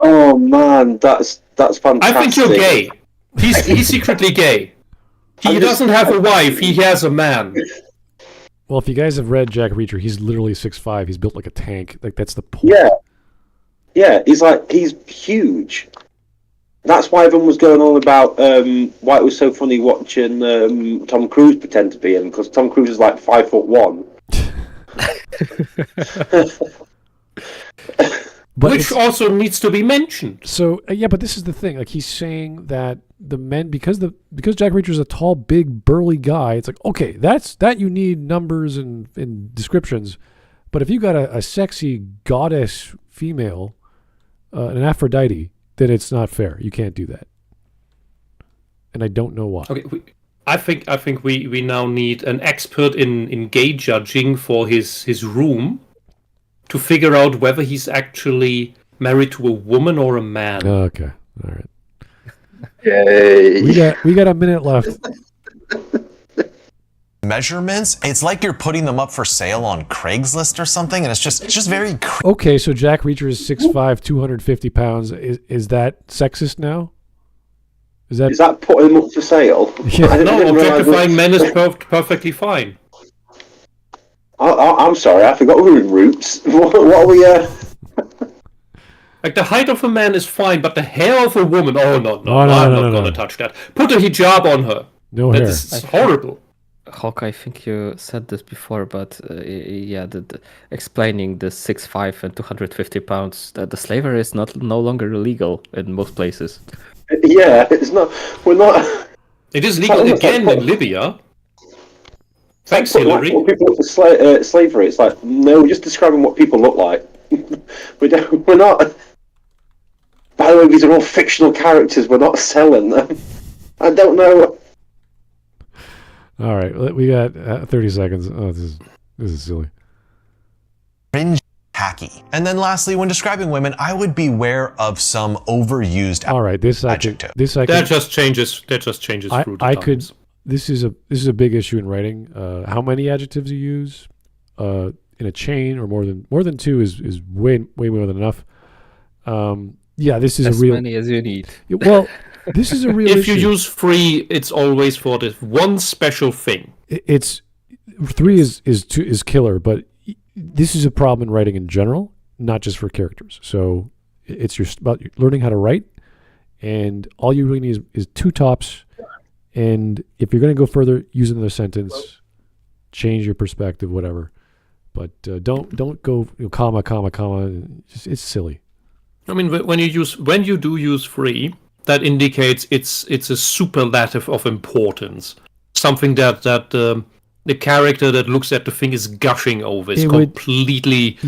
Oh man, that's fantastic. I think you're gay. He's secretly gay. He doesn't have a wife, he has a man. Well, if you guys have read Jack Reacher, he's literally 6'5". He's built like a tank. Like, that's the point. Yeah, he's huge. That's why everyone was going on about why it was so funny watching Tom Cruise pretend to be him, because Tom Cruise is like 5'1". But which also needs to be mentioned. So yeah, but this is the thing. Like, he's saying that the men, because Jack Reacher is a tall, big, burly guy. It's like, okay, that you need numbers and descriptions. But if you got a sexy goddess female, an Aphrodite, then it's not fair. You can't do that. And I don't know why. Okay, I think we now need an expert in gay judging for his room to figure out whether he's actually married to a woman or a man. Okay, all right. Yay. We got a minute left. Measurements, it's like you're putting them up for sale on Craigslist or something, and it's just very Okay, so Jack Reacher is 6'5", 250 pounds. Is that sexist now? Is that putting them up for sale? Yeah. No, objectifying men is perfectly fine. I'm sorry, I forgot we were in Roots. What are we? Like, the height of a man is fine, but the hair of a woman, I'm not gonna touch that. Put a hijab on her. No hair. That's horrible. Hawk, I think you said this before, but the explaining the 6'5" and 250 pounds, that the slavery is no longer illegal in most places. Yeah, it's not. We're not. It is legal again in Libya. Thanks, Hillary. What people look for slavery. It's like, no, we're just describing what people look like. We're not. By the way, these are all fictional characters. We're not selling them. I don't know. All right, we got 30 seconds. Oh, this is silly. cringe, hacky. And then lastly, when describing women, I would beware of some overused All right, adjective. That just changes through the times. This is a big issue in writing. How many adjectives you use in a chain, or more than two is way more than enough. Yeah, this is as a real. As many as you need. Well, this is a real If issue. you use 3, it's always for this one special thing. It's 3 is killer, but this is a problem in writing in general, not just for characters. So it's about learning how to write, and all you really need is 2 tops. And if you're going to go further, use another sentence, change your perspective, whatever. But don't go comma. It's silly. I mean, when you do use 3, that indicates it's a superlative of importance, something that the character that looks at the thing is gushing over, is completely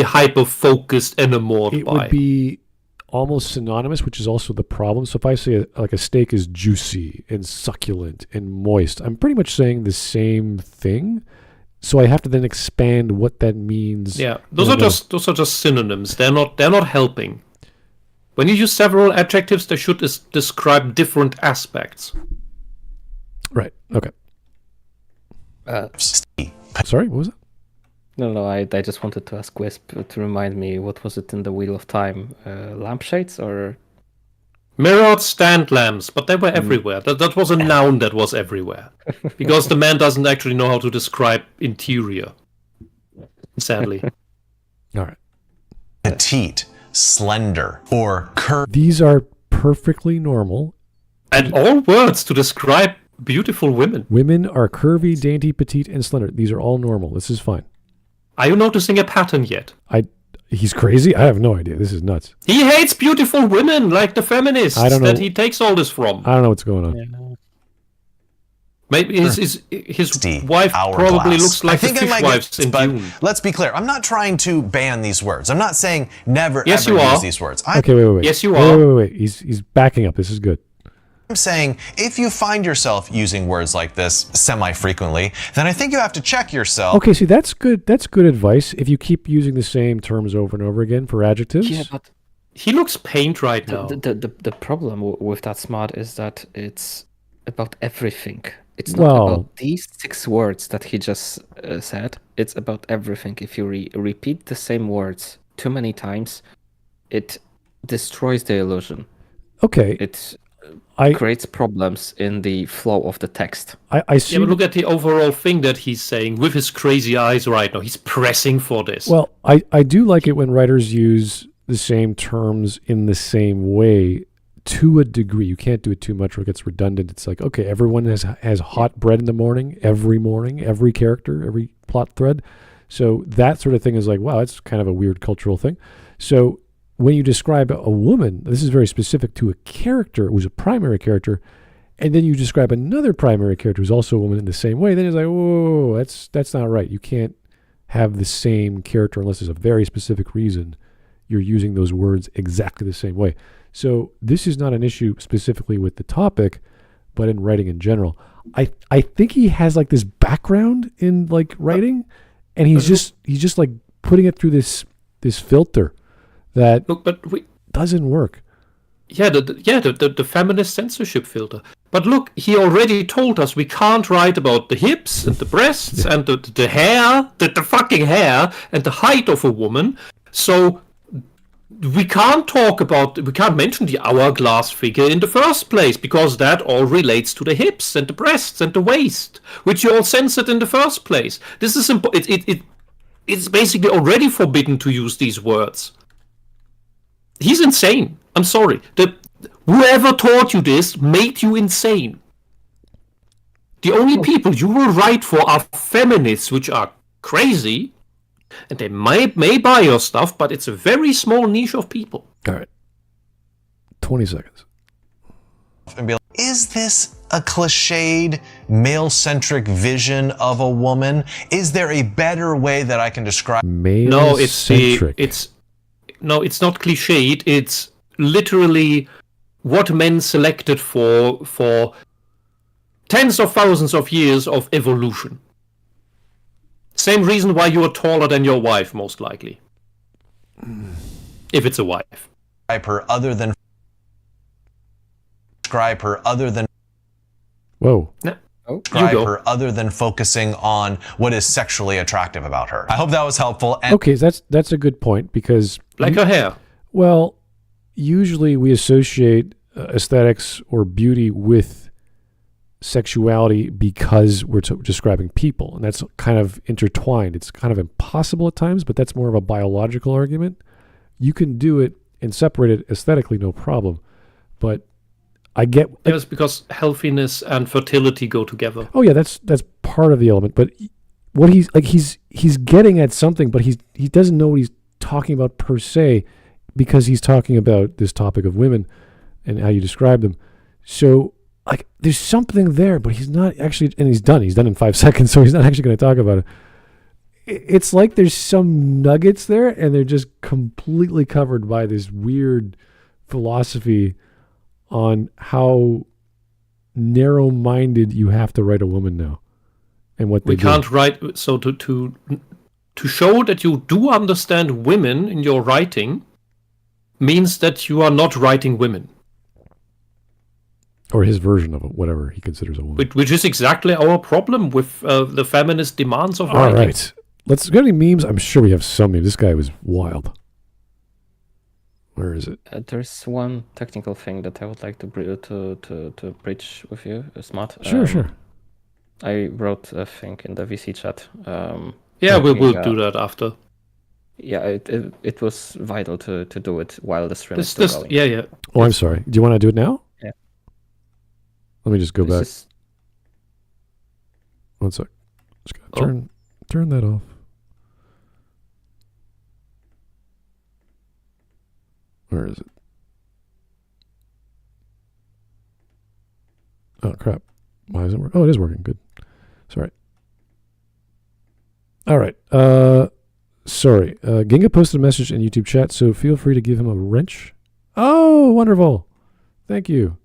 hyper focused and enamored by. It would be almost synonymous, which is also the problem. So if I say a steak is juicy and succulent and moist, I'm pretty much saying the same thing. So I have to then expand what that means. Yeah, those are just synonyms. They're not helping. When you use several adjectives, they should describe different aspects. Right. Okay. Sorry, what was that? No, I just wanted to ask Wisp to remind me, what was it in the Wheel of Time? Lampshades or? Mirrored stand lamps, but they were everywhere. That was a noun that was everywhere. Because the man doesn't actually know how to describe interior. Sadly. All right. Petite, slender, or curved. These are perfectly normal. And all words to describe beautiful women. Women are curvy, dainty, petite, and slender. These are all normal. This is fine. Are you noticing a pattern yet? He's crazy? I have no idea. This is nuts. He hates beautiful women like the feminists I don't know. that he takes all this from. I don't know what's going on. Yeah. Maybe his wife probably looks like the fishwives in Dune. Let's be clear. I'm not trying to ban these words. I'm not saying never Yes, ever you use are. these words. Okay, wait. Yes, you are. Wait. He's backing up. This is good. I'm saying if you find yourself using words like this semi-frequently, then I think you have to check yourself. Okay, see, that's good. That's good advice. If you keep using the same terms over and over again for adjectives. Yeah, but He looks pained right now. the problem with that smart is that it's about everything. It's not about these 6 words that he just said. It's about everything. If you repeat the same words too many times, it destroys the illusion. Okay. It creates problems in the flow of the text. I see. Yeah, but look at the overall thing that he's saying with his crazy eyes right now. He's pressing for this. Well, I do like it when writers use the same terms in the same way to a degree. You can't do it too much or it gets redundant. It's like, okay, everyone has hot bread in the morning, every character, every plot thread. So that sort of thing is like, wow, that's kind of a weird cultural thing. So when you describe a woman, this is very specific to a character who's a primary character, and then you describe another primary character who's also a woman in the same way, then it's like, whoa, that's not right. You can't have the same character unless there's a very specific reason you're using those words exactly the same way. So this is not an issue specifically with the topic, but in writing in general. I think he has like this background in like writing, and he's just like putting it through this filter that doesn't work. Yeah, the feminist censorship filter. But look, he already told us we can't write about the hips and the breasts and the hair, the fucking hair and the height of a woman. So we can't mention the hourglass figure in the first place because that all relates to the hips and the breasts and the waist, which you all censored in the first place. This is it's basically already forbidden to use these words. He's insane. I'm sorry. Whoever taught you this made you insane. The only people you will write for are feminists, which are crazy, and they may buy your stuff, but it's a very small niche of people. All right. 20 seconds. And be like, is this a cliched, male-centric vision of a woman? Is there a better way that I can describe? Male-centric. No, it's not cliched. It's literally what men selected for tens of thousands of years of evolution. Same reason why you are taller than your wife, most likely. If it's a wife. Describe her other than. Whoa. No. Describe her other than focusing on what is sexually attractive about her. I hope that was helpful. And Okay, that's a good point because Like her hair. well, usually we associate aesthetics or beauty with sexuality because we're describing people, and that's kind of intertwined. It's kind of impossible at times, but that's more of a biological argument. You can do it and separate it aesthetically, no problem. But I get It's because healthiness and fertility go together. oh yeah, that's part of the element. But what he's getting at something, but he doesn't know what he's talking about per se, because he's talking about this topic of women and how you describe them. So like there's something there, but he's not actually, and he's done in 5 seconds, so he's not actually going to talk about it. It's like there's some nuggets there, and they're just completely covered by this weird philosophy on how narrow-minded you have to write a woman now, and what they We can't write. So to show that you do understand women in your writing means that you are not writing women. Or his version of it, whatever he considers a woman. Which is exactly our problem with the feminist demands of All writing. right. Let's go to memes. I'm sure we have some memes. This guy was wild. Where is it? There's one technical thing that I would like to bridge with you, Smart. Sure. I wrote a thing in the VC chat. Yeah, we'll do that after. Yeah, it was vital to do it while the stream is still going. Yeah. Oh, I'm sorry. Do you want to do it now? Yeah. Let me just go back. Is... 1 sec. Just gotta turn that off. Where is it? Oh, crap. Why isn't it working? Oh, it is working. Good. Sorry. All right. Sorry. Ginga posted a message in YouTube chat, so feel free to give him a wrench. Oh, wonderful. Thank you.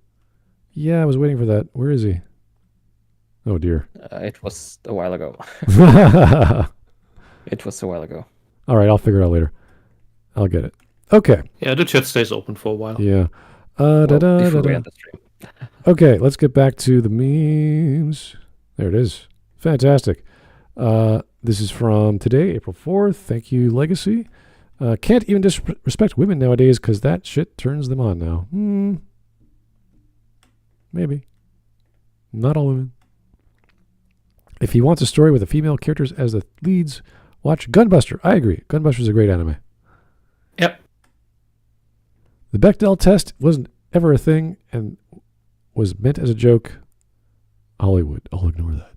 Yeah, I was waiting for that. Where is he? Oh, dear. It was a while ago. It was a while ago. All right, I'll figure it out later. I'll get it. Okay. Yeah, the chat stays open for a while. Yeah. Before we end the stream. Okay, let's get back to the memes. There it is. Fantastic. This is from today, April 4th. Thank you, Legacy. Can't even disrespect women nowadays because that shit turns them on now. Maybe. Not all women. If he wants a story with the female characters as the leads, watch Gunbuster. I agree. Gunbuster's a great anime. Yep. The Bechdel test wasn't ever a thing and was meant as a joke. Hollywood. I'll ignore that.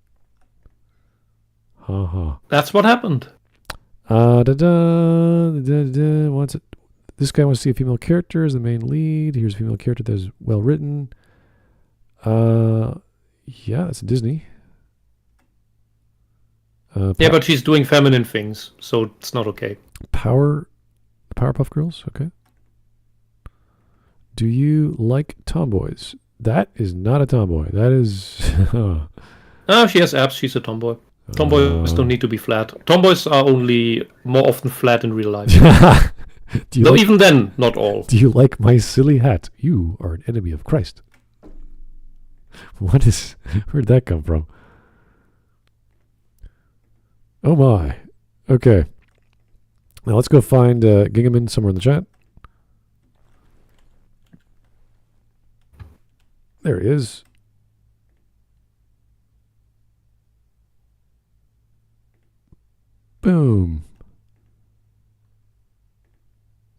Ha ha. That's what happened. Wants it. This guy wants to see a female character as the main lead. Here's a female character that is well written. Yeah, that's Disney. Yeah, but she's doing feminine things, so it's not okay. Powerpuff Girls. Okay. Do you like tomboys? That is not a tomboy. That is. Oh, she has abs. She's a tomboy. Tomboys don't need to be flat. Tomboys are only more often flat in real life. Though even then, not all. Do you like my silly hat? You are an enemy of Christ. Where'd that come from? Oh my. Okay. Now let's go find Gingaman somewhere in the chat. There he is. Boom.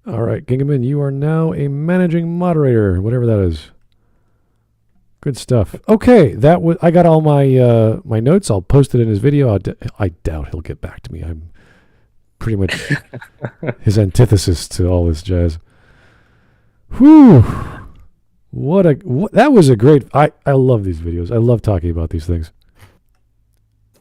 All right, Gingaman, you are now a managing moderator, whatever that is. Good stuff. Okay, I got all my my notes. I'll post it in his video. I doubt he'll get back to me. I'm pretty much his antithesis to all this jazz. Whew. That was a great. I love these videos. I love talking about these things.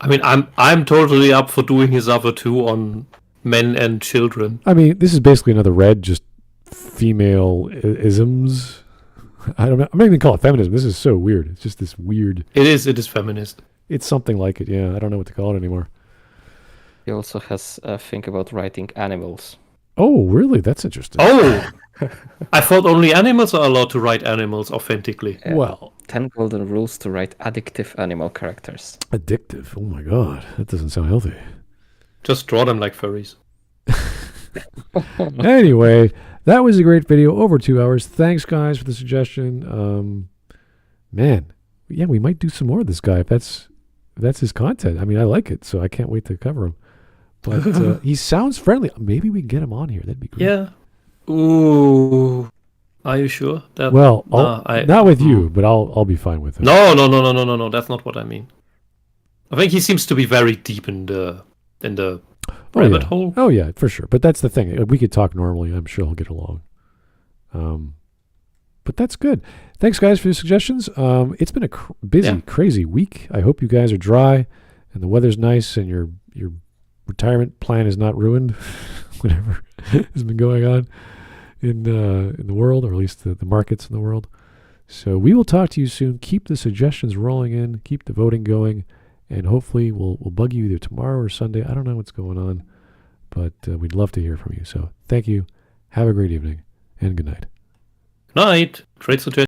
I mean, I'm totally up for doing his other two on men and children. I mean, this is basically another Red, just female isms. I don't know. I'm not even call it feminism. This is so weird. It's just this weird. It is feminist. It's something like it. Yeah, I don't know what to call it anymore. He also has a thing about writing animals. Oh, really? That's interesting. Oh, I thought only animals are allowed to write animals authentically. Well, 10 golden rules to write addictive animal characters. addictive. Oh my god, that doesn't sound healthy. Just draw them like furries. Anyway, that was a great video. Over 2 hours. Thanks, guys, for the suggestion. Man, yeah, we might do some more of this guy if that's his content. I mean, I like it, so I can't wait to cover him. But he sounds friendly. Maybe we can get him on here. That'd be great. Yeah. Ooh. Are you sure? Well, not with you, but I'll be fine with it. No. That's not what I mean. I think he seems to be very deep in the rabbit hole. Oh yeah, for sure. But that's the thing. We could talk normally. I'm sure he'll get along. But that's good. Thanks, guys, for your suggestions. It's been a busy, crazy week. I hope you guys are dry and the weather's nice and your retirement plan is not ruined. Whatever has been going on in the world, or at least the markets in the world. So we will talk to you soon. Keep the suggestions rolling in. Keep the voting going. And hopefully we'll bug you either tomorrow or Sunday. I don't know what's going on, but we'd love to hear from you. So thank you. Have a great evening and good night. Night. Trade suggestions.